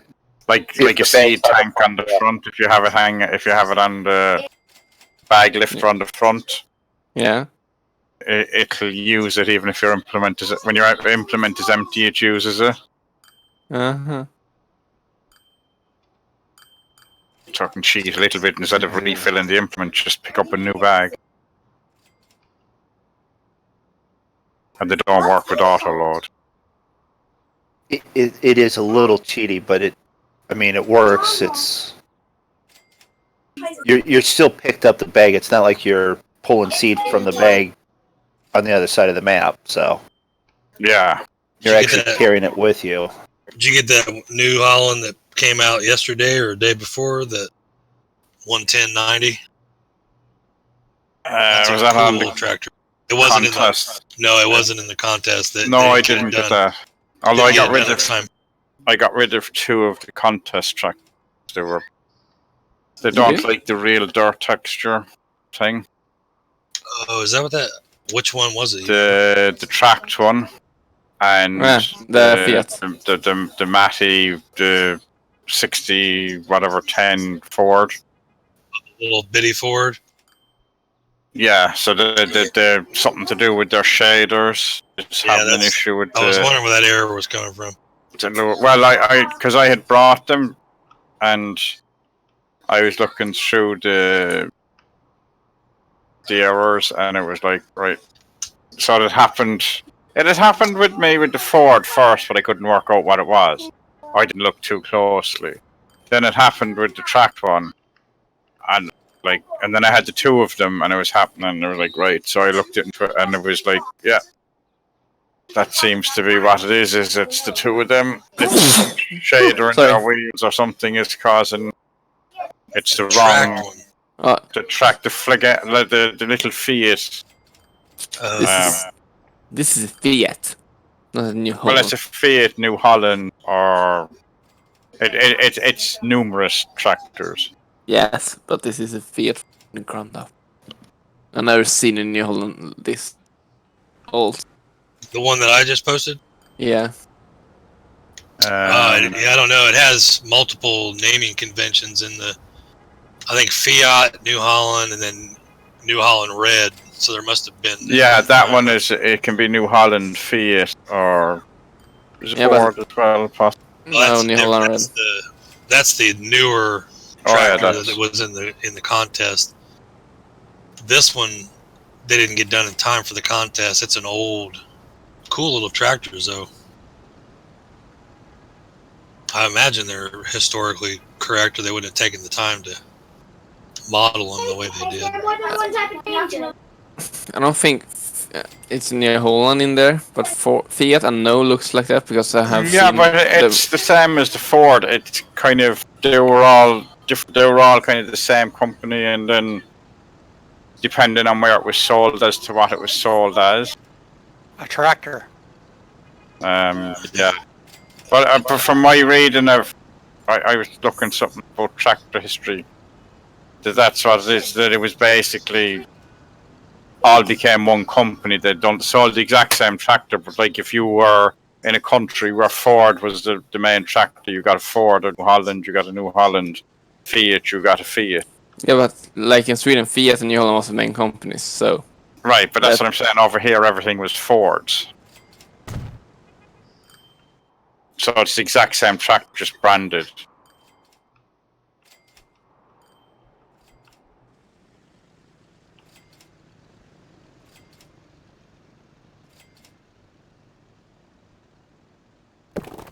Like If a the seed bag's on the tank on the front. If you have it on the bag lifter on the front, Yeah. it'll use it even if your implement is when your implement is empty. It uses it. Uh-huh. Talking cheat a little bit instead of refilling the implement, just pick up a new bag. And they don't work with auto load. It is a little cheaty, but it works. You're still picked up the bag. It's not like you're pulling seed from the bag on the other side of the map. So Yeah. you're Did you get actually that- carrying it with you. Did you get that new Holland that came out yesterday or the day before? The 11090. That's Was a that on cool the tractor. It wasn't contest? it wasn't in the contest. That No, they I get it didn't get done. that. Although I Didn't get got it rid done of next time. I got rid of 2 of the contest tracks. They don't did? like the real dirt texture thing. Oh, is that what that? Which one was it? The tracked one and the Fiat. the Matty, the 60 whatever 10 Ford. Little bitty Ford. Yeah, so the something to do with their shaders. It's Yeah, having an that's- issue with I was the wondering where that error was coming from. well, I because I had brought them, and I was looking through the errors, and it was like right. So it happened. It had happened with me with the Ford first, but I couldn't work out what it was. I didn't look too closely. Then it happened with the tracked one, and like, and then I had the two of them, and it was happening. And they were like, right. So I looked into it, and it was like, yeah, that seems to be what it is. Is it's the two of them? It's shader in Sorry. their wheels or something is causing. It's the Tracked wrong. one. To track the the little Fiat. This is a Fiat, not a New Well, Holland. it's a Fiat New Holland, or it's numerous tractors. Yes, but this is a Fiat from the ground up. I've never seen a New Holland this old. The one that I just posted. Yeah. Um, Yeah, I don't know. It has multiple naming conventions in the. I think Fiat, New Holland, and then New Holland Red. So there must have been. yeah, that one is. It can be New Holland Fiat, or is it Yeah, but- Ford as well? Possibly. Well, No, that's New different. Holland Red. That's the newer Oh, yeah, tractor that's- that was in the contest. This one, they didn't get done in time for the contest. It's an old, cool little tractor, though. I imagine they're historically correct, or they wouldn't have taken the time to model them the way they did. I don't think it's New Holland in there, but for Fiat, I know looks like that because I have Yeah, seen but it's the same as the Ford. It's kind of they were all different. They were all kind of the same company, and then depending on where it was sold as to what it was sold as. A tractor. Yeah. But from my reading of, I was looking something about tractor history. That's what it is. That it was basically all became one company. They don't sold the exact same tractor, but like if you were in a country where Ford was the main tractor, you got a Ford. Or New Holland, you got a New Holland. Fiat, you got a Fiat. Yeah, but like in Sweden, Fiat and New Holland was the main companies. So Right, but that's what I'm saying. Over here, everything was Fords. So it's the exact same tractor, just branded.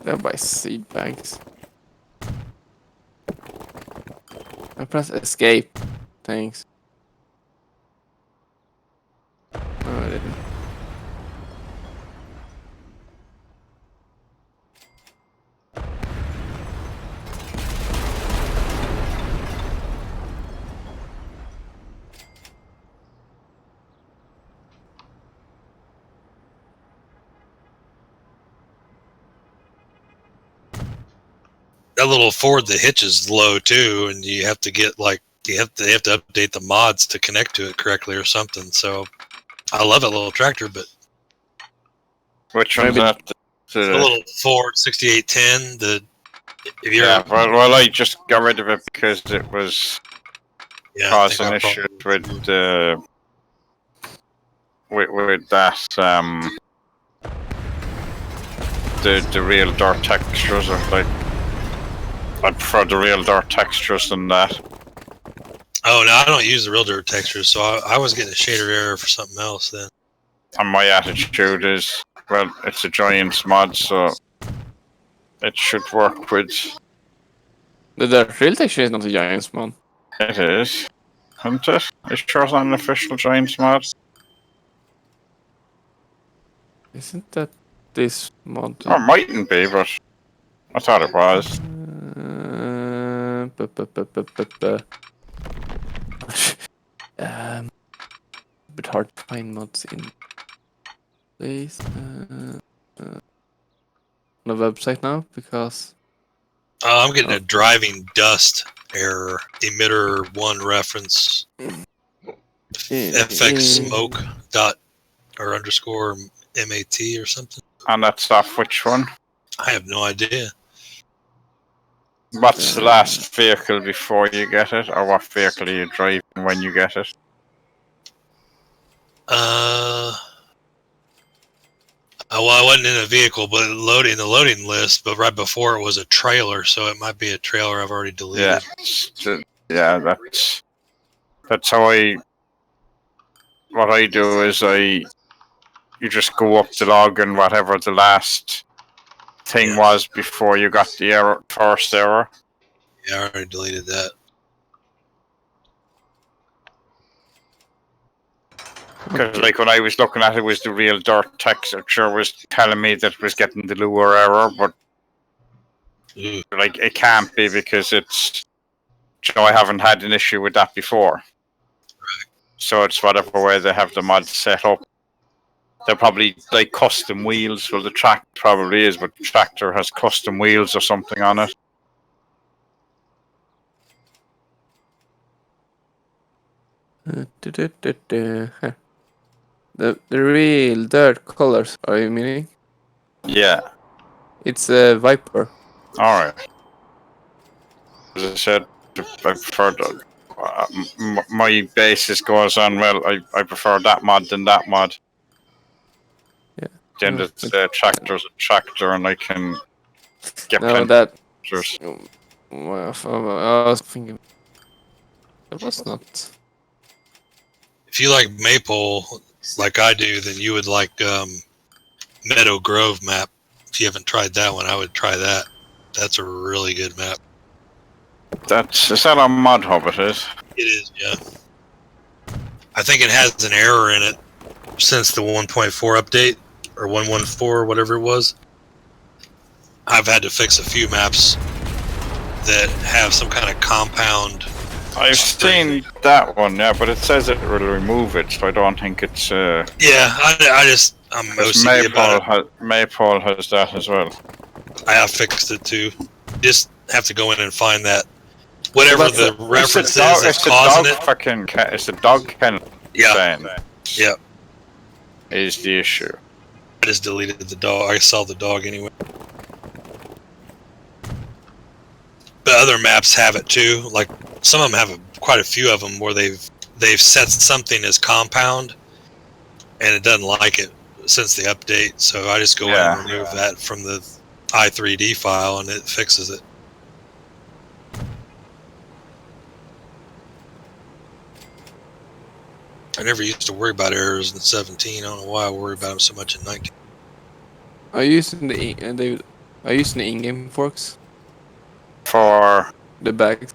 they'll buy seed bags. I press escape. Thanks. Oh, I didn't. That little Ford, the hitch is low too, and you have to get they have to update the mods to connect to it correctly or something. So I love that little tractor, but Which one's Maybe- that? the little Ford 6810. If you're, Yeah, well, I just got rid of it because it was yeah, I causing think I issues probably- with that the real dirt textures are like I prefer the real dirt textures than that. Oh no, I don't use the real dirt textures, so I was getting a shader error for something else then. And my attitude is, well, it's a Giants mod, so it should work with. The real texture is not a Giants mod. It is, isn't it? It sure it's not an official Giants mod. Isn't that this mod? Or it mightn't be, but I thought it was. Bit hard to find mods in this on the website now because I'm getting a driving dust error. Emitter 1 reference FX smoke dot or underscore MAT or something. And that's off which one? I have no idea. What's the last vehicle before you get it, or what vehicle are you driving when you get it? Well, I wasn't in a vehicle, but in the loading list. But right before it was a trailer, so it might be a trailer I've already deleted. Yeah, that's how what I do is you just go up the log and whatever the last thing was before you got the first error. Yeah, I already deleted that. Because like when I was looking at it, was the real dirt texture was telling me that it was getting the lure error, but like it can't be because it's. I haven't had an issue with that before. So it's whatever way they have the mod set up. They're probably like custom wheels. Well, the track probably is, but the tractor has custom wheels or something on it. The real dirt colors, are you meaning? Yeah. It's a Viper. Alright. As I said, I prefer my basis goes on, well, I prefer that mod than that mod. Yeah. Then the tractor's a tractor and I can get No, plenty that. of tractors. Well, I was thinking. It was not. If you like Maple, like I do, then you would like Meadow Grove map. If you haven't tried that one, I would try that. That's a really good map. Is that on Mod Hub it is? It is, yeah. I think it has an error in it since the 1.4 update, or 1.14, whatever it was. I've had to fix a few maps that have some kind of compound. I've seen that one, yeah, but it says it will remove it, so I don't think it's. Yeah, I'm OCD about it. Maypole has that as well. I have fixed it too. Just have to go in and find that. Whatever the reference is that's causing it. It's the dog kennel. Yeah. Yeah. Is the issue. I just deleted the dog. I saw the dog anyway. But other maps have it too. Like some of them have quite a few of them where they've set something as compound, and it doesn't like it since the update. So I just go in and remove that from the i3D file, and it fixes it. I never used to worry about errors in 17. I don't know why I worry about them so much in 19. Are you using the in-game forks? For the bag,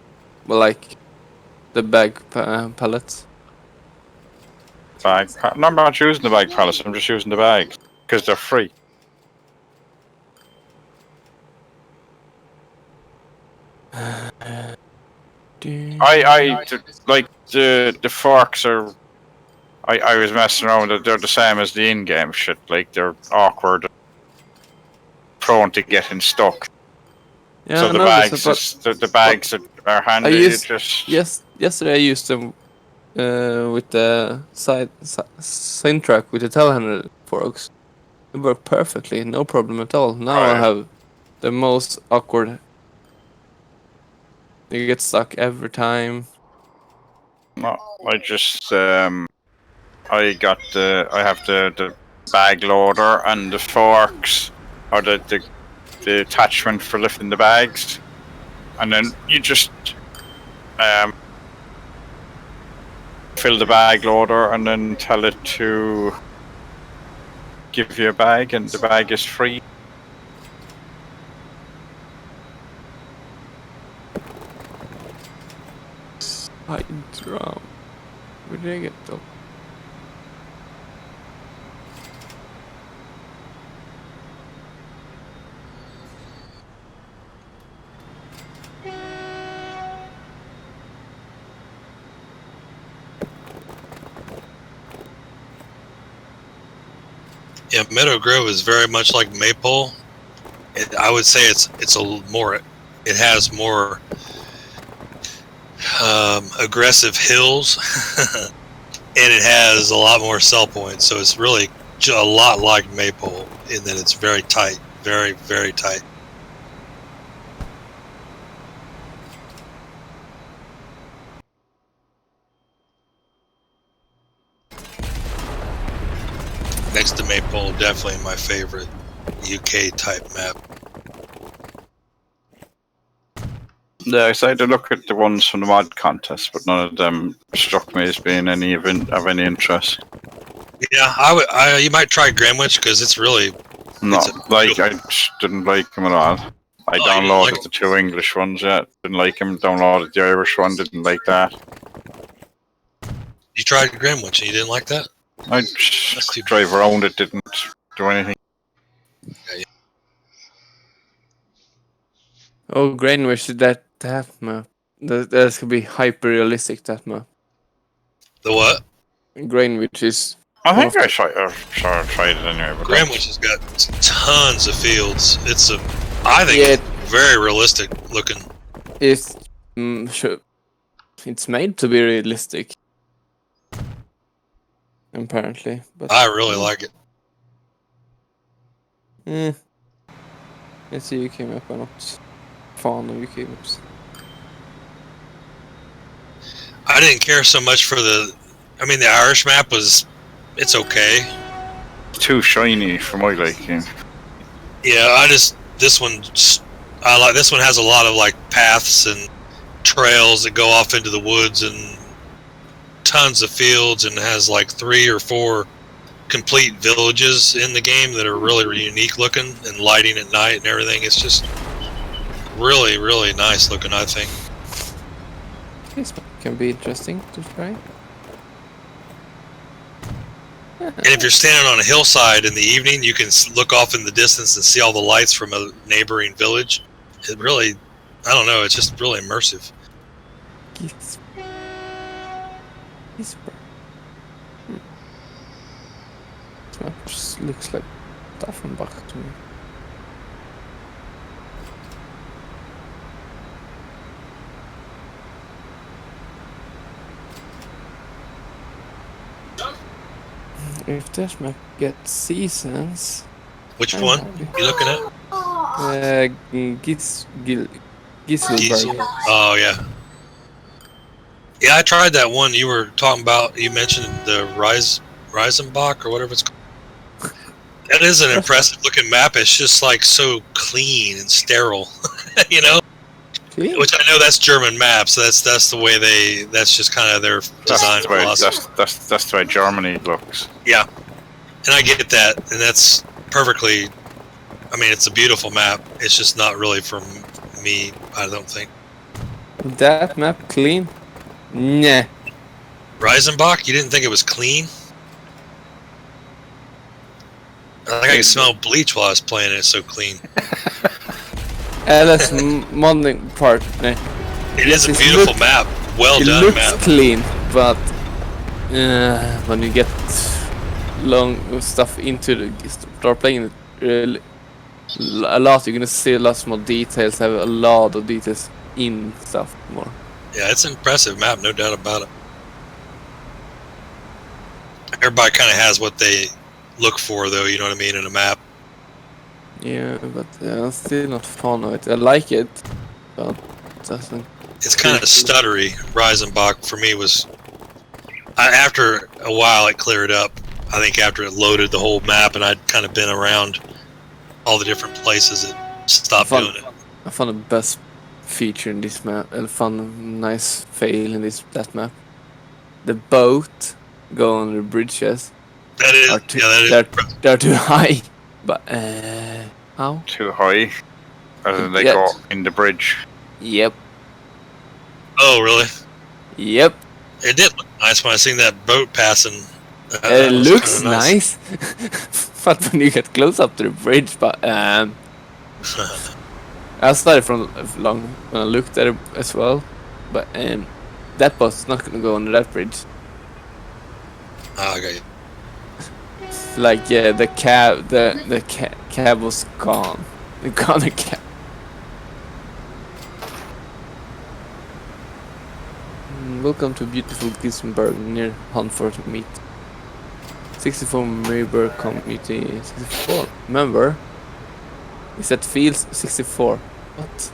well, like the bag pallets. No, I'm not using the bag pallets. I'm just using the bags because they're free. I like the forks are. I was messing around. They're the same as the in-game shit. Like they're awkward, prone to getting stuck. Yeah, so the bags are handy. Yesterday I used them with the side track with the telehandler forks. It worked perfectly, no problem at all. Now I have the most awkward. You get stuck every time. No, I just I have the bag loader and the forks, or the attachment for lifting the bags, and then you just fill the bag loader and then tell it to give you a bag, and the bag is free. Drum. Where did I get though? Yeah, Meadow Grove is very much like Maple. I would say it's a more. It has more aggressive hills, and it has a lot more sell points. So it's really a lot like Maple in that it's very tight, very, very tight. Next to Maple, definitely my favorite UK type map. Yeah, I decided to look at the ones from the mod contest, but none of them struck me as being of any interest. Yeah, you might try Greenwich because it's really. No, I just didn't like them at all. I downloaded the two English ones. Yeah, didn't like them. Downloaded the Irish one. Didn't like that. You tried Greenwich and you didn't like that? I just drive around it, didn't do anything. Oh, Greenwich, that map. That could be hyper realistic. That map. The what? Greenwich is. I one think of I the- tried it anyway. But Greenwich has got tons of fields. It's I think Yeah. it's very realistic looking. It's sure. It's made to be realistic. Apparently, but I really like it. Let's see UK map. I'm not fan of UK maps. I didn't care so much for the. I mean, the Irish map was. It's okay. too shiny for my liking. Yeah, this one. I like this one. Has a lot of like paths and trails that go off into the woods and tons of fields, and has like 3 or 4 complete villages in the game that are really unique looking, and lighting at night and everything. It's just really, really nice looking, I think. This can be interesting to try. And if you're standing on a hillside in the evening, you can look off in the distance and see all the lights from a neighboring village. It really, I don't know, it's just really immersive. This map just looks like Staffenbach to me. If this map gets seasons, Which one you looking at? Giselberg. Oh yeah. Yeah, I tried that one you were talking about. You mentioned the Reisenbach or whatever it's called. That is an impressive looking map. It's just like so clean and sterile, you know. Which I know that's German maps. That's the way that's just kind of their design philosophy. That's the way Germany looks. Yeah, and I get that, and that's perfectly. I mean, it's a beautiful map. It's just not really for me. I don't think. That map clean? Nah. Reisenbach, you didn't think it was clean? I think I could smell bleach while I was playing it. It's so clean. That's modding part. Nah. It is a beautiful map. Well It done looks map. clean, but when you get long stuff into the start playing it a lot, you're gonna see lots more details. Have a lot of details in stuff more. Yeah, it's an impressive map, no doubt about it. Everybody kind of has what they look for, though. You know what I mean in a map. Yeah, but I'm still not fond of it. I like it, but it doesn't. It's kind of stuttery. Reisenbach for me was. After a while, it cleared up. I think after it loaded the whole map, and I'd kind of been around all the different places, it stopped doing it. I found the best feature in this map. I found a nice fail in that map. The boat go on the bridges. That is, they're too high. But how? Too high. As in they Yeah. go in the bridge. Yep. Oh, really? Yep. It did look nice when I seen that boat passing. It was looks kinda nice, but when you get close up to the bridge, but I started from long when I looked at it as well, but that boat's not gonna go under that bridge. Oh, okay. Like the cab was gone. Gone the cab. Welcome to beautiful Giselberg near Hanford Meet. 64 Maryburg Community 64. Remember? Is that Fields 64? What?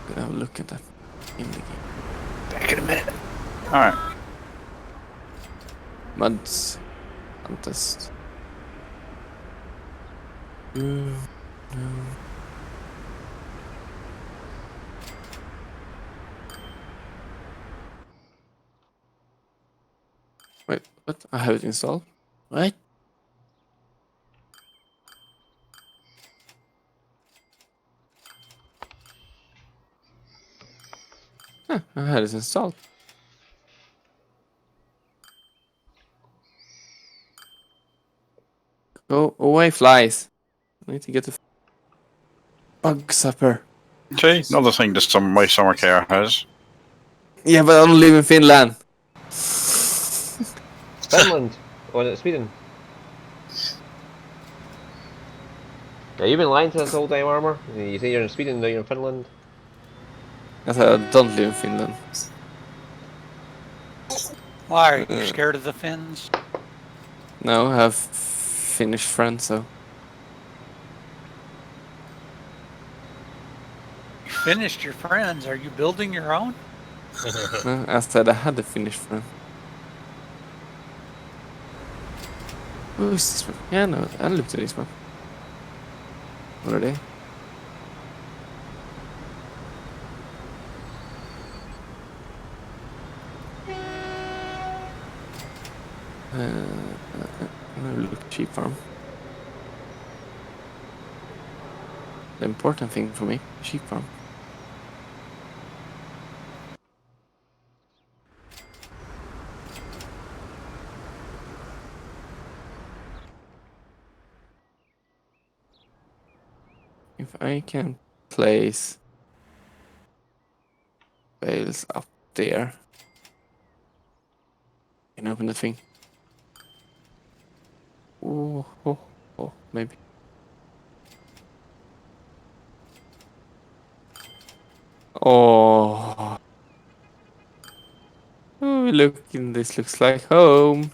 Gonna have a look at that in the game. Back in a minute. Alright. Mods. Contest. No. Wait, what? I have it installed. What? Huh, I had it installed. Go away, flies. I need to get the bug supper. See, another thing that my summer car has. Yeah, but I don't live in Finland. Finland. Or is it Sweden? Yeah, you've been lying to us the whole time, Armour. You say you're in Sweden, now you're in Finland. I said I don't live in Finland. Why? Are you scared of the Finns? No, I have Finnish friends, so. You finished your friends. Are you building your own? No, I said I had a Finnish friend. Who is this one? Yeah, no, I looked at this one. What are they? Look, sheep farm. The important thing for me, sheep farm. If I can place bales up there, I can open the thing. Oh, maybe. Oh, look, this looks like home.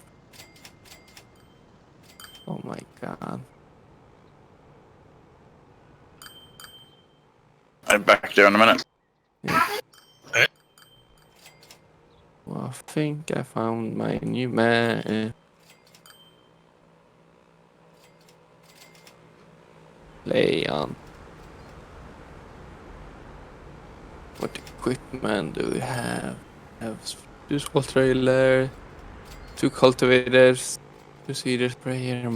Oh my god. I'm back there in a minute. Well, I think I found my new man. Play on. What equipment do we have? We have two small trailer, 2 cultivators, 2 seeder sprayer.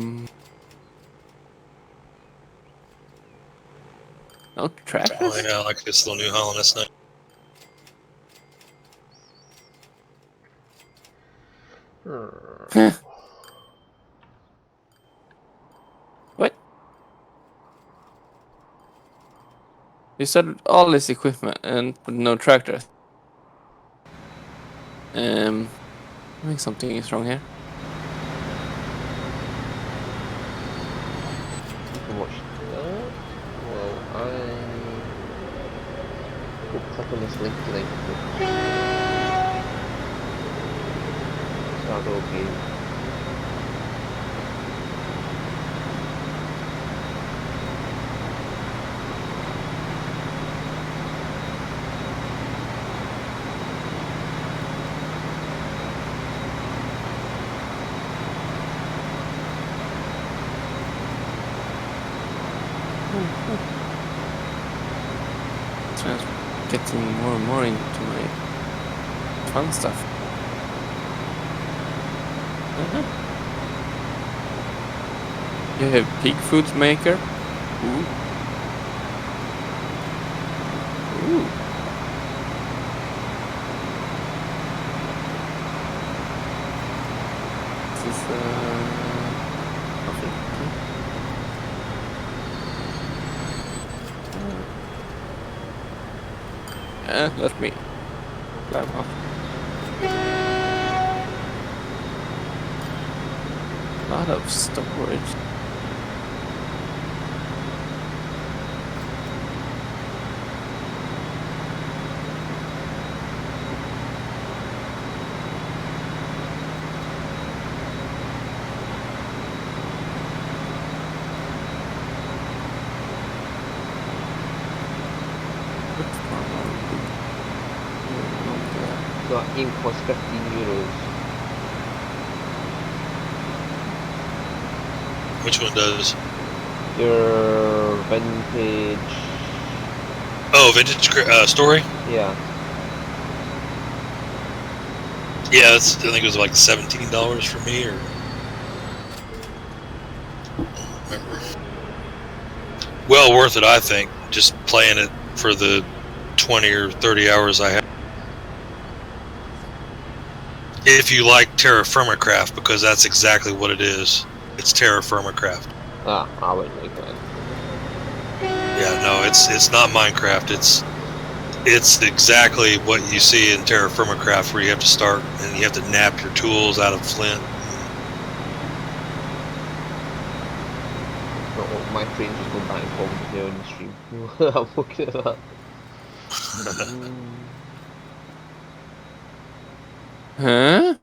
No tractors? Oh yeah, I like this little New Holland. That's nice. What? You said all this equipment and no tractors. I think something is wrong here. You can watch that. Well, I will click on this link tonight. Start okay. So getting more and more into my fun stuff. You have pig food maker. Ooh. Ooh. This is nothing. Let me climb up. A lot of storage. That ink costs €15. Which one does? Your vintage. Oh, vintage story. Yeah. Yeah, that's, I think it was like $17 for me, or I don't remember. Well worth it, I think. Just playing it for the 20 or 30 hours I had. if you like Terra Firma Craft, because that's exactly what it is. It's Terra Firma Craft. Ah, I wouldn't like that. Yeah, no, it's not Minecraft. It's exactly what you see in Terra Firma Craft, where you have to start and you have to nap your tools out of flint. Oh, my train's just going back and forth now on the stream. I'm looking at that. Huh?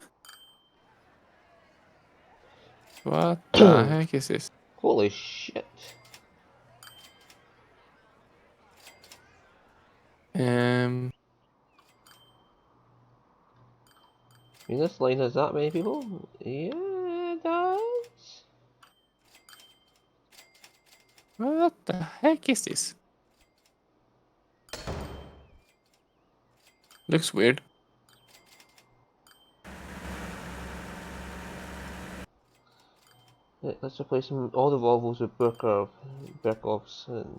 What the heck is this? Holy shit. Um, I mean, this line has that many people? Yeah, it does. what the heck is this? Looks weird. Let's replace all the Volvos with Birkovs and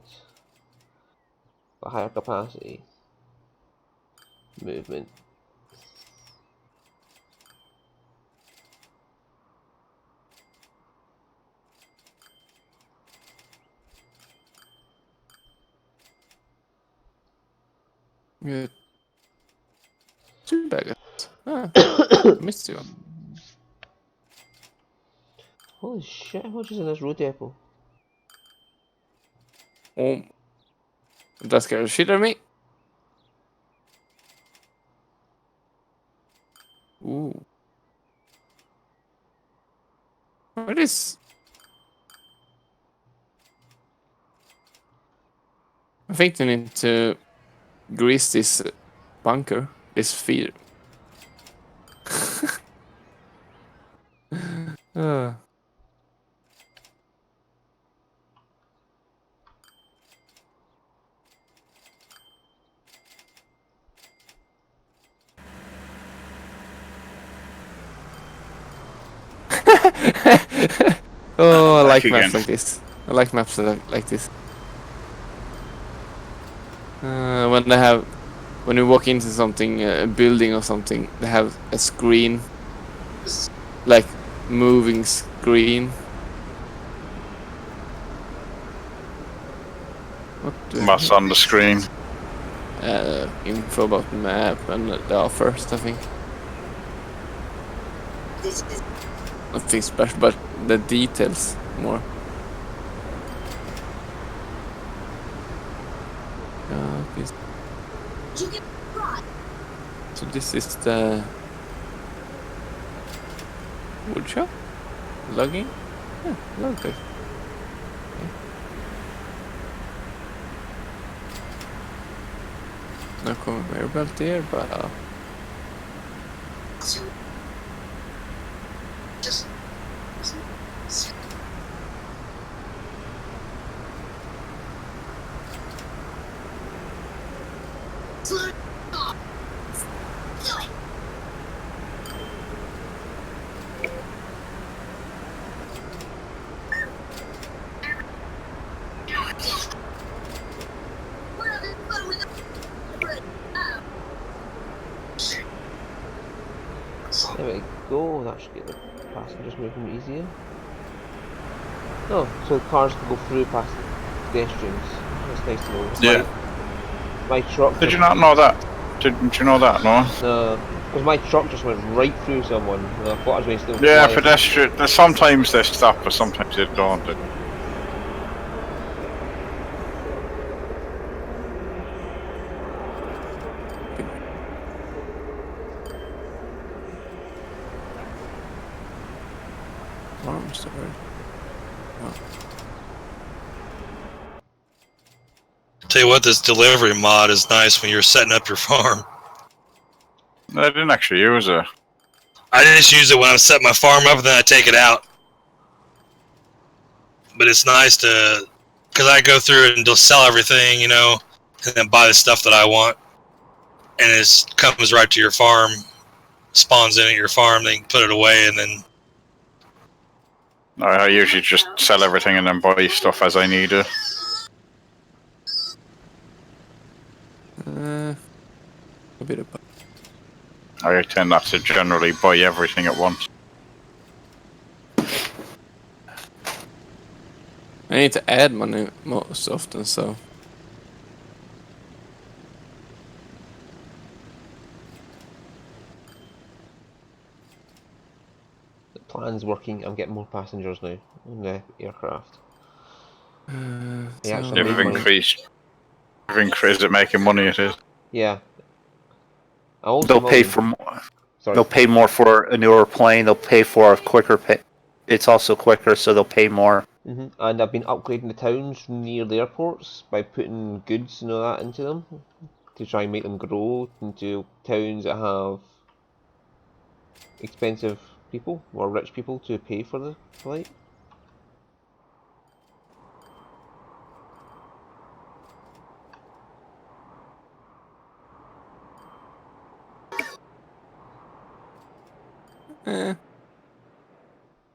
a higher capacity. Movement. Good. Two baggers. Ah, missed you. Holy shit, how much is in this road depot? Oh, that scared the shit out of me. Ooh. What is? I think they need to grease this bunker, this feeder. uh. Oh, I like Back maps again. like this. I like maps like this. When they have, when you walk into something, a building or something, they have a screen, like moving screen. What the What's heck? on the screen? Info about the map and the offers, I think. Nothing special, but the details more. Okay. So this is the wood shop? Logging? Yeah, log it. Okay. No conveyor belt here, but There we go, that should get the passengers moving easier. Oh, so the cars can go through past the pedestrians. That's nice to know. Yeah. My truck. Did you not know that? Didn't you know that, no? No, because my truck just went right through someone. And I thought I was going to still Yeah, fly. pedestrian. Sometimes they stop, but sometimes they don't. arms story. Tell you what, this delivery mod is nice when you're setting up your farm. I didn't actually use it. I just use it when I set my farm up and then I take it out. But it's nice to, because I go through it and just sell everything, you know, and then buy the stuff that I want. And it comes right to your farm, spawns in at your farm, then you can put it away, and then I usually just sell everything and then buy stuff as I need it. A bit of. I tend not to generally buy everything at once. I need to add money most often, so. The plan's working. I'm getting more passengers now in the aircraft. They actually If made it money. increased, is it making money? It is. Yeah. I also They'll pay mounted- for more. Sorry. They'll pay more for a newer plane. They'll pay for a quicker pay. It's also quicker, so they'll pay more. And I've been upgrading the towns near the airports by putting goods and all that into them to try and make them grow into towns that have expensive people or rich people to pay for the flight.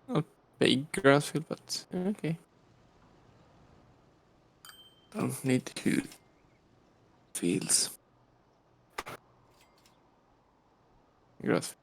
Not big grass field, but okay. Don't need huge fields. Grass.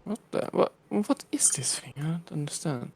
What the? What is this thing? I don't understand.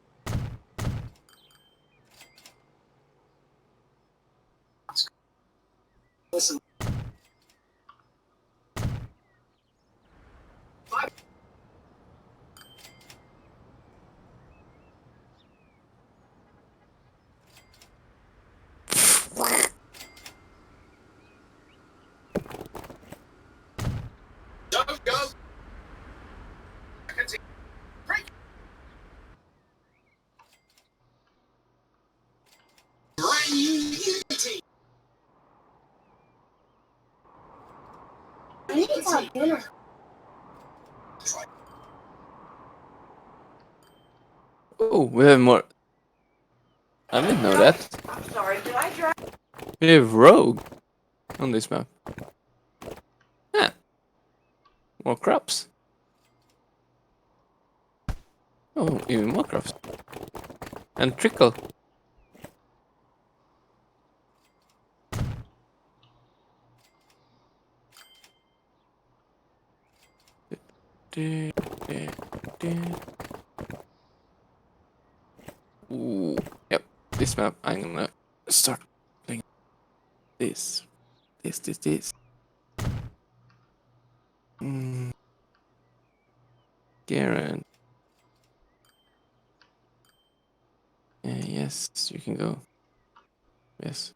I need to have dinner. Oh, we have more. I didn't know that. I'm sorry, did I drive? We have Rogue on this map. Yeah. More crops. Oh, even more crops. And trickle. Ooh, yep. This map, I'm gonna start playing this. This. Garen. Yes, you can go. Yes.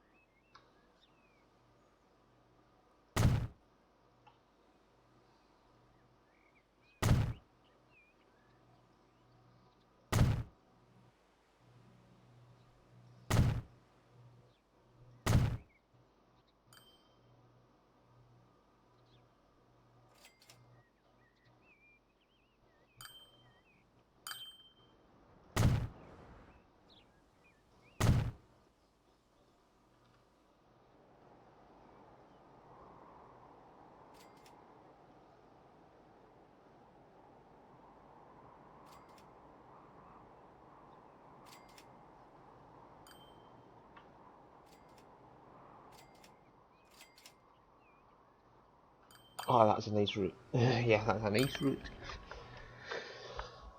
Oh, that's a nice route. Yeah, that's a nice route.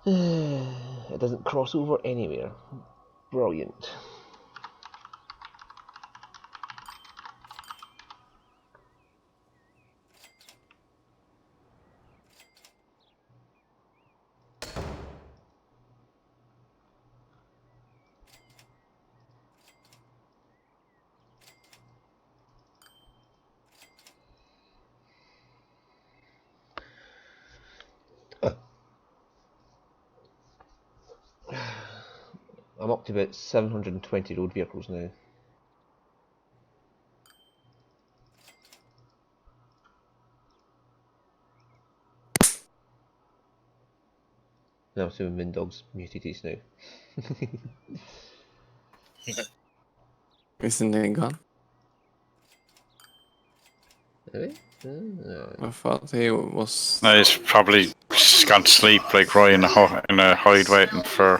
It doesn't cross over anywhere. Brilliant. I'm up to about 720 road vehicles now. Now I'm assuming Mindog's mutated now. Isn't he gone? Really? No. I thought he was. No, he's probably just gone to sleep like Roy in a hide waiting for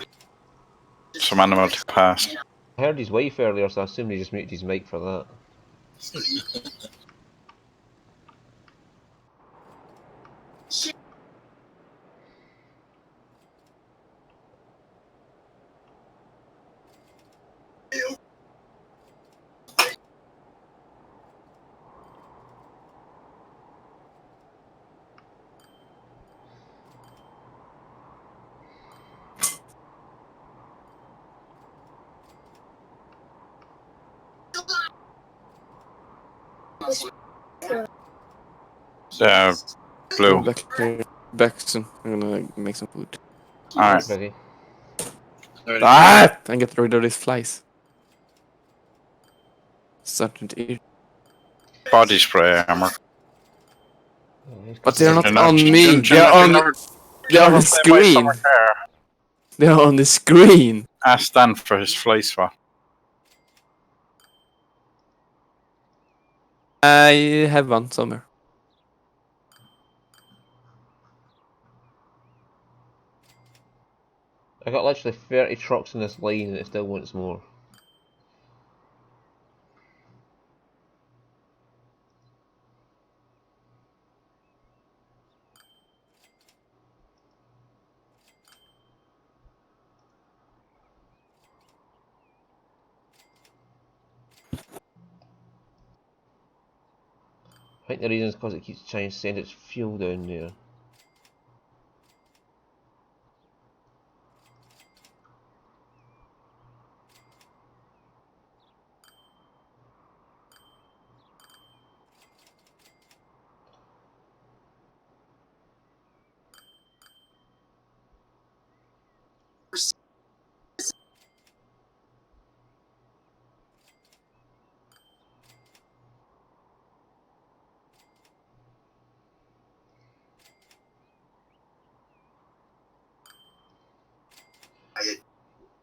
some animal to pass. I heard his wife earlier, so I assumed he just muted his mic for that. Blue. Back soon. I'm gonna make some food. Alright. Ready? Ah! And get rid of these flies. Starting to eat. Body spray armor. But they're not They're on me. They're They're on the screen. They're on the screen. Ask Stan for his fly swap. I have one somewhere. I got literally 30 trucks in this line and it still wants more. I think the reason is because it keeps trying to send its fuel down there.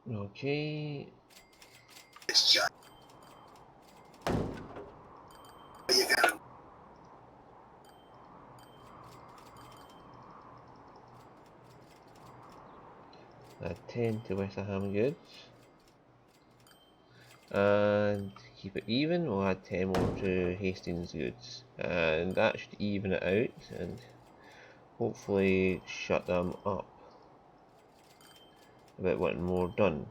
Okay. Add 10 to West Ham goods. And keep it even, we'll add 10 more to Hastings goods. And that should even it out and hopefully shut them up about wanting more done.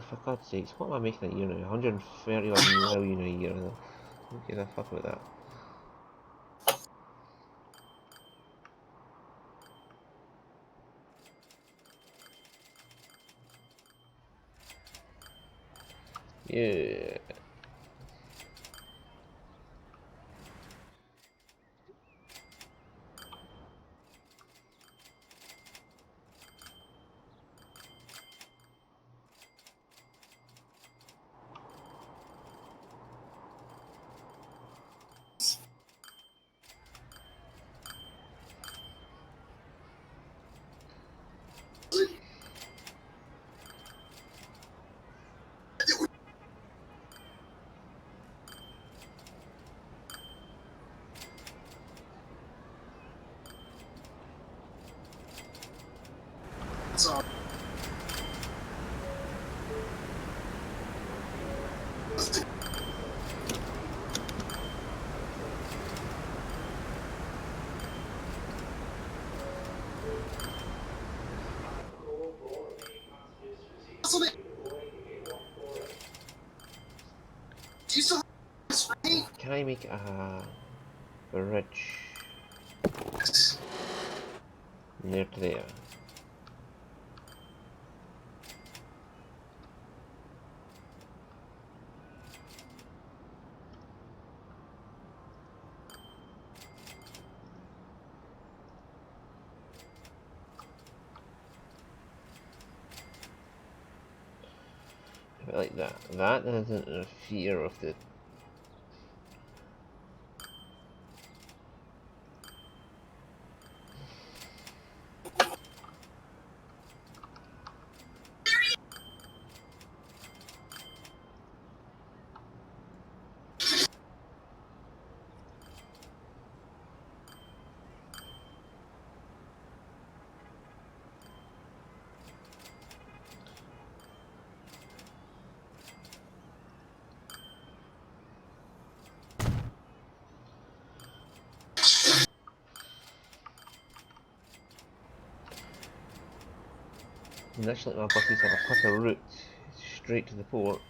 For God's sakes, what am I making a year now? 131 million a year. Who gives a fuck about that? Yeah. Can I make a bridge near to there? Like that. That doesn't interfere with the. And actually, my buses have a quicker route straight to the port.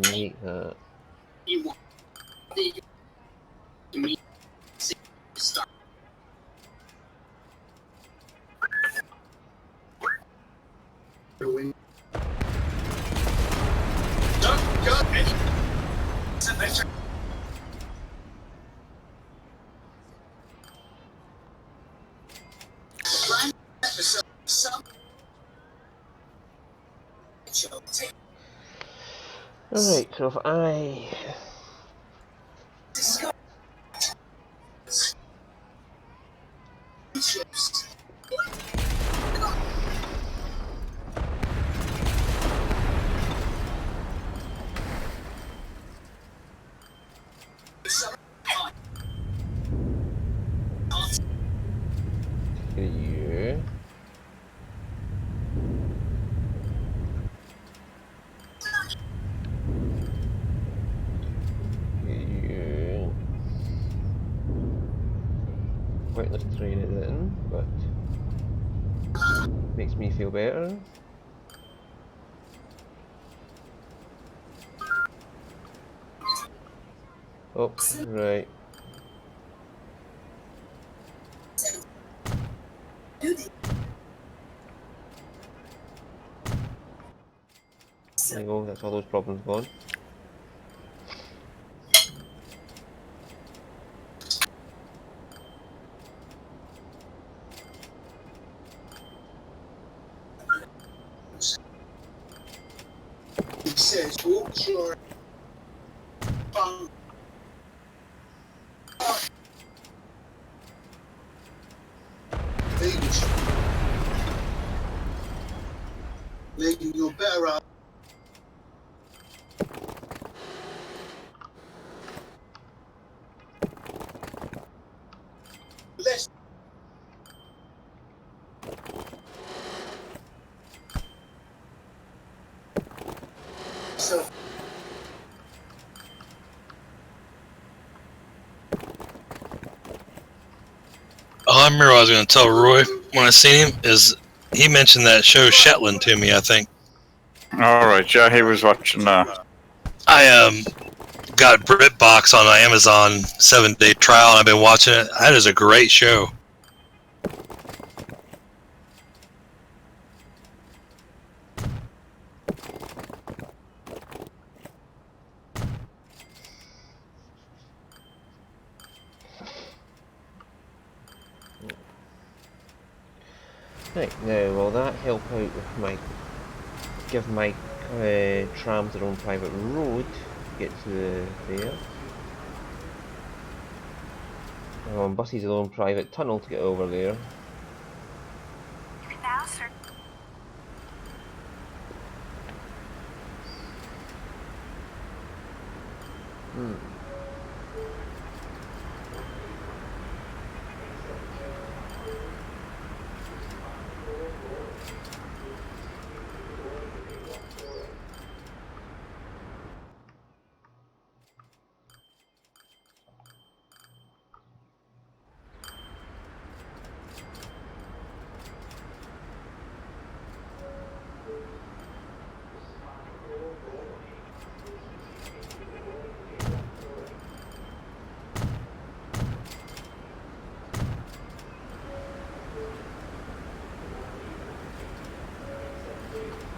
Make that. Alright, so if I get you. Get train it in, but makes me feel better. Oh, right. There you go, that's all those problems gone. It says, walk your lady, you're better out. Less. So. Oh, I remember what I was going to tell Roy when I seen him is he mentioned that show Shetland to me. I think Alright, yeah, he was watching I got BritBox on Amazon 7-day trial, and I've been watching it. That is a great show. Right, now will that help out with my... give my trams their own private road to get to there? And buses their own private tunnel to get over there. Hmm.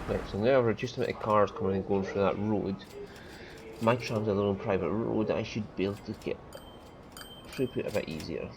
Right, so now I've reduced the amount of cars coming and going through that road. My trams are their own private road, I should be able to get throughput a bit easier.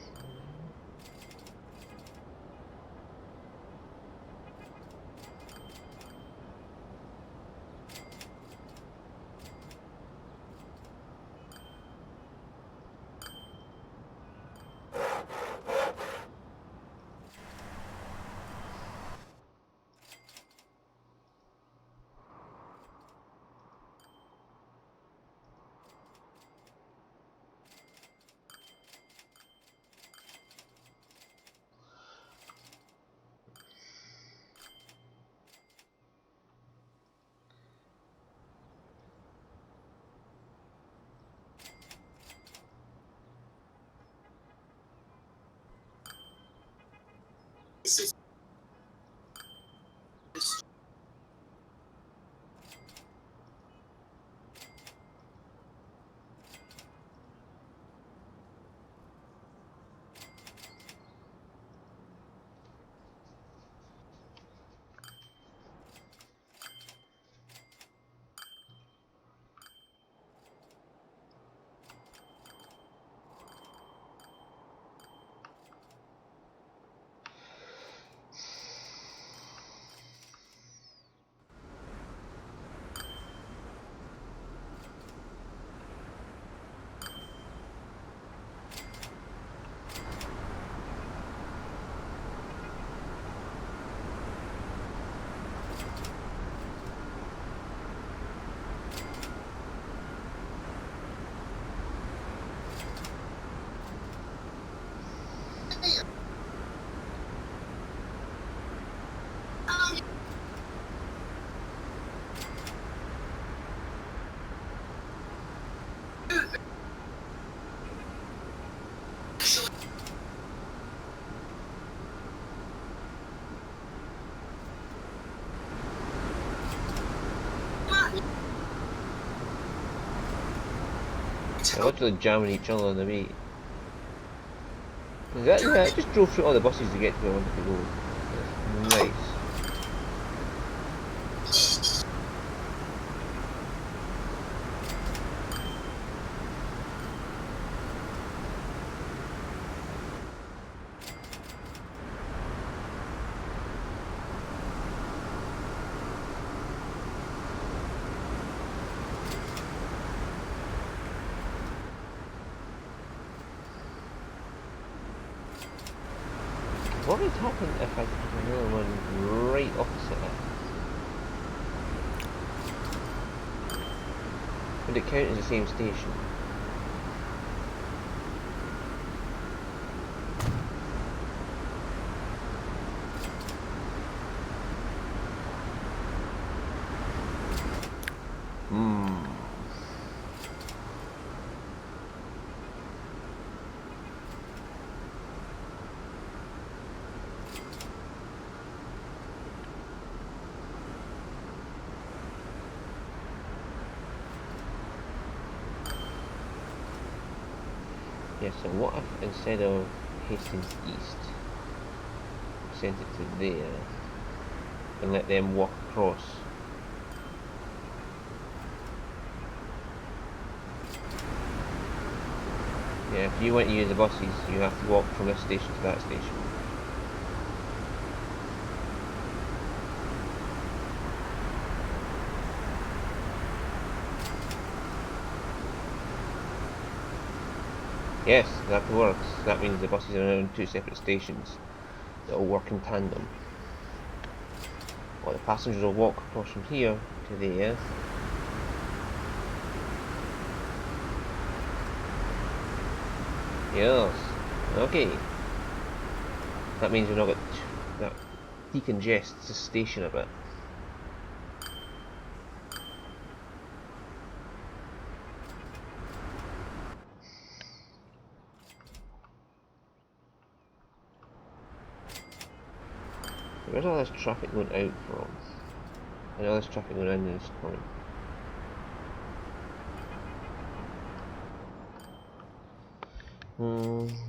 They're literally jamming each other on the way. Yeah, I just drove through all the buses to get to where I wanted to go. That's nice. What would happen if I put another one right opposite it? Would it count as the same station? Yeah, so what if instead of Hastings East, we sent it to there and let them walk across? Yeah, if you want to use the buses, you have to walk from this station to that station. Yes, that works. That means the buses are now on two separate stations that will work in tandem. Or the passengers will walk across from here to there. Yes. Okay. That means we've not got that decongests the station a bit. Where's all this traffic going out from? I know there's traffic going in this point.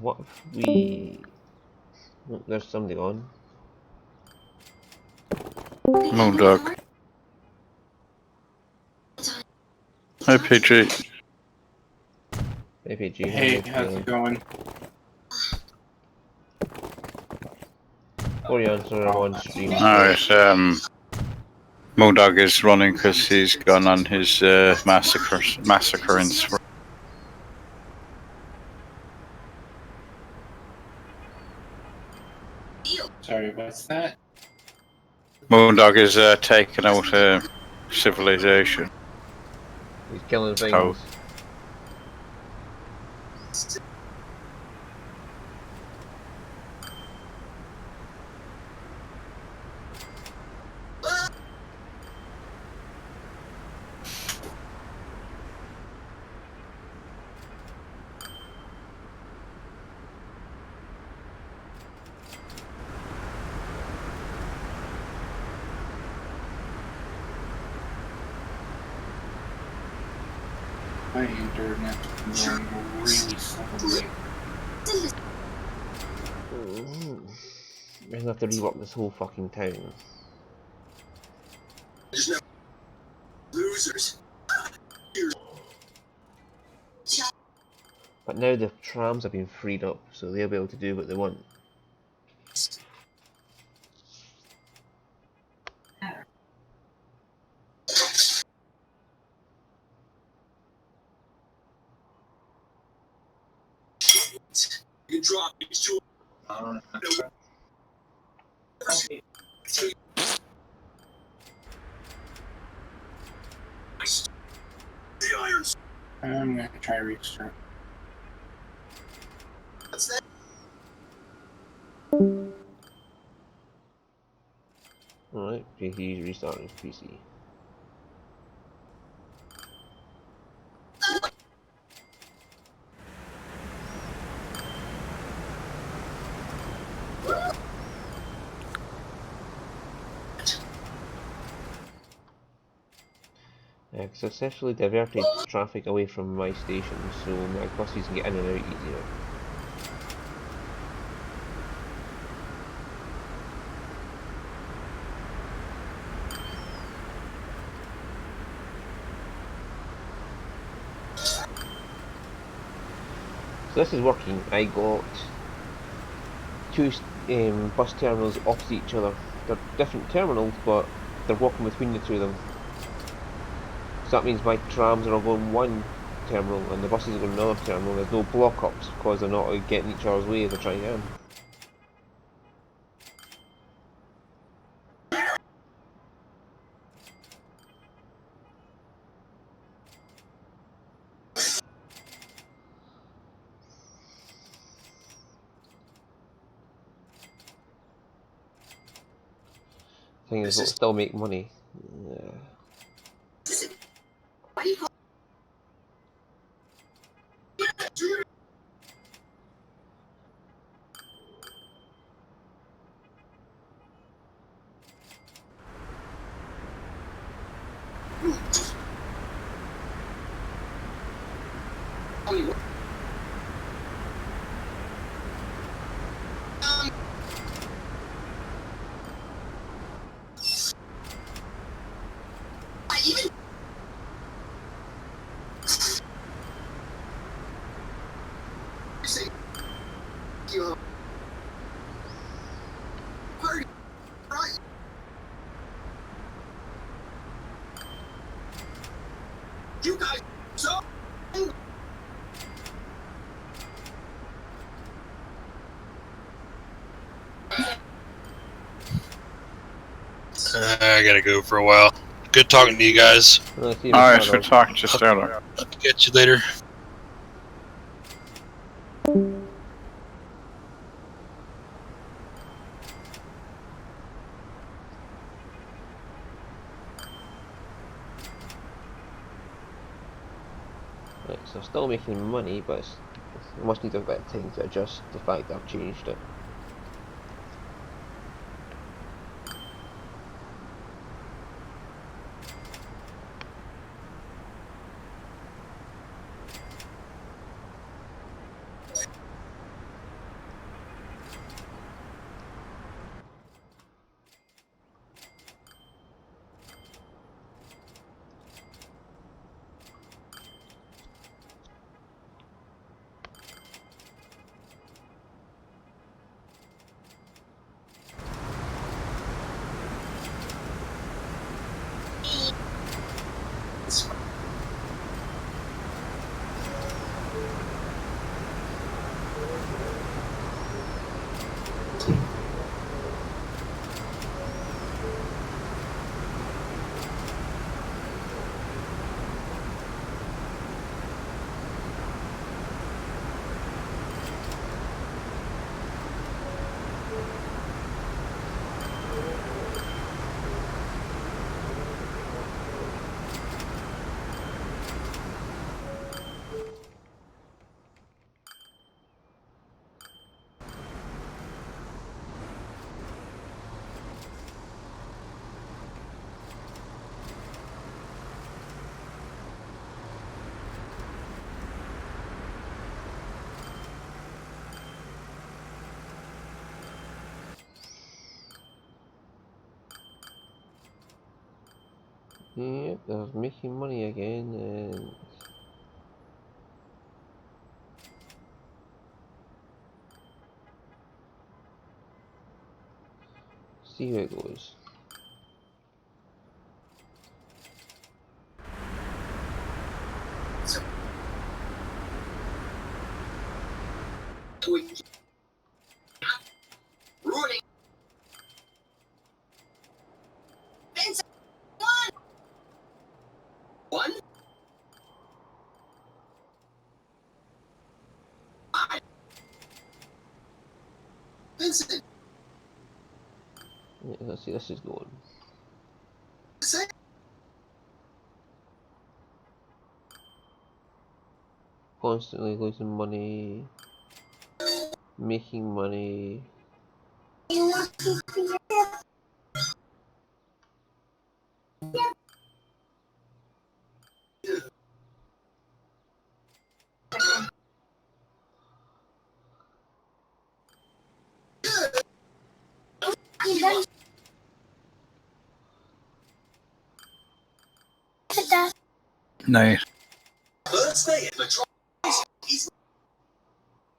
What if we... Look, there's somebody on. Moondog. Hi, PG. Hey PG, Hey, how's it going? Or you answer on stream. Alright, Moondog is running because he's gone on his massacre in Sweden. Sorry, what's that? Moondog is taking out civilization. He's killing things. Oh. My internet is going really slowly. We're gonna have to rework this whole fucking town. Losers. But now the trams have been freed up, so they'll be able to do what they want. You drop these two. The irons. I'm gonna try to restart. What's that? Alright, he's restarting his PC. Successfully diverted traffic away from my station, so my buses can get in and out easier. So this is working. I got two bus terminals opposite each other. They're different terminals, but they're walking between the two of them. So that means my trams are all going one terminal and the buses are going another terminal. There's no block-ups because they're not getting each other's way as they're trying in. Thing is, it'll still make money. Yeah. You guys so I gotta go for a while. Good talking to you guys. Alright, good talking to you, Sterling. Catch you later. Right, so still making money, but I must need a bit of time to adjust the fact that I've changed it. Yep, I was making money again, and see how it goes. ruining. Vincent, one. Vincent. Yeah, let's see, this is going. Constantly losing money, making money. Night. Birthday at Metropolis is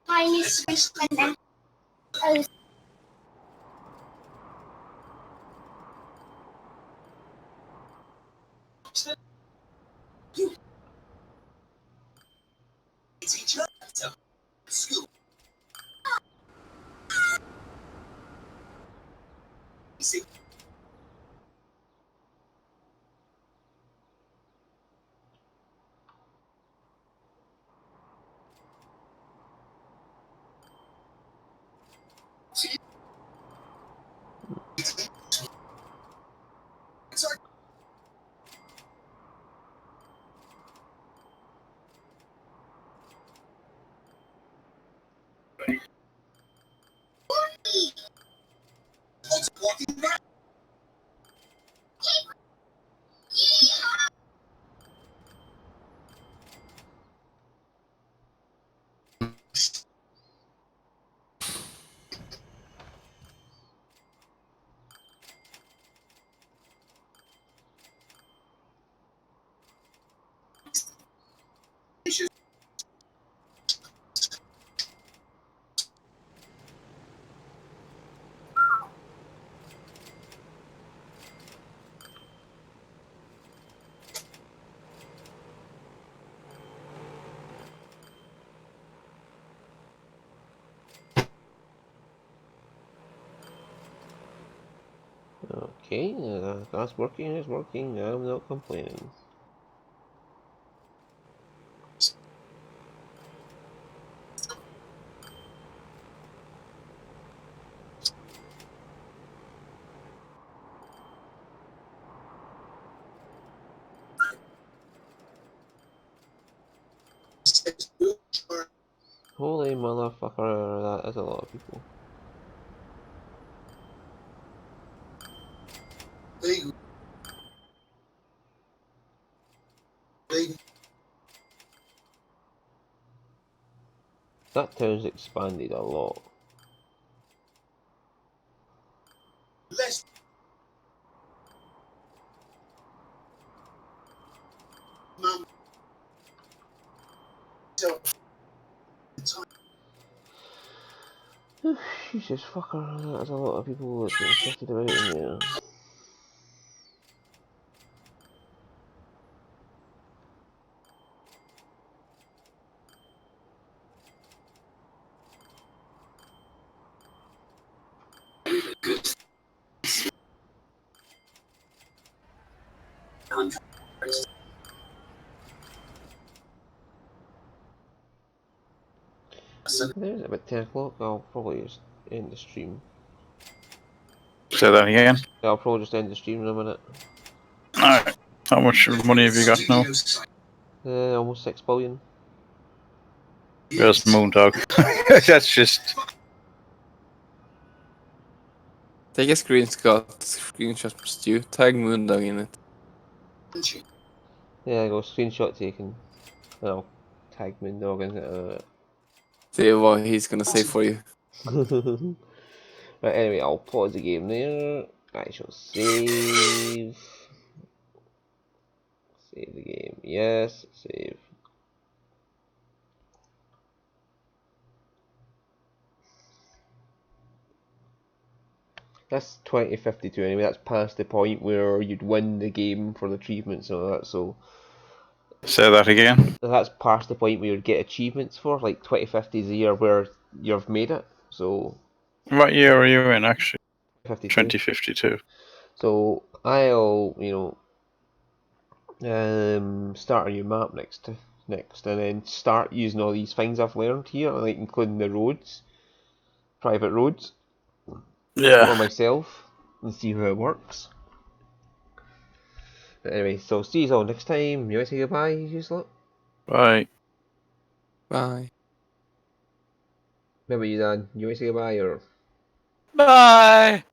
Mine is and oh, teacher. School. See, walking back. Okay, that's working, it's working, I'm not complaining. Holy motherfucker, that is a lot of people. That town's expanded a lot. Less. Mum. So. Jesus fucker, that's a lot of people that's getting shifted about in there. There's about 10 o'clock, I'll probably just end the stream. Say that again. I'll probably just end the stream in a minute. Alright. How much money have you got now? Almost 6 billion. Where's Moondog? That's just... Take a screenshot from Stu, tag Moondog in it. Yeah, I go screenshot taken. And I'll tag Moondog in it. See what he's gonna say for you. Right, anyway, I'll pause the game there. I shall save. Save the game. Yes, save. That's 2052 anyway, that's past the point where you'd win the game for the achievements and all that, so... Say that again. That's past the point where you'd get achievements for, like 2050 is the year where you've made it, so... What year are you in, actually? 52. 2052. So, I'll, start a new map next, and then start using all these things I've learned here, like including the roads, private roads, for Yeah. myself, and see how it works. But anyway, so see you all next time. You want to say goodbye, you lot? Bye. Bye. Maybe you, Dan. You want to say goodbye, or? Bye.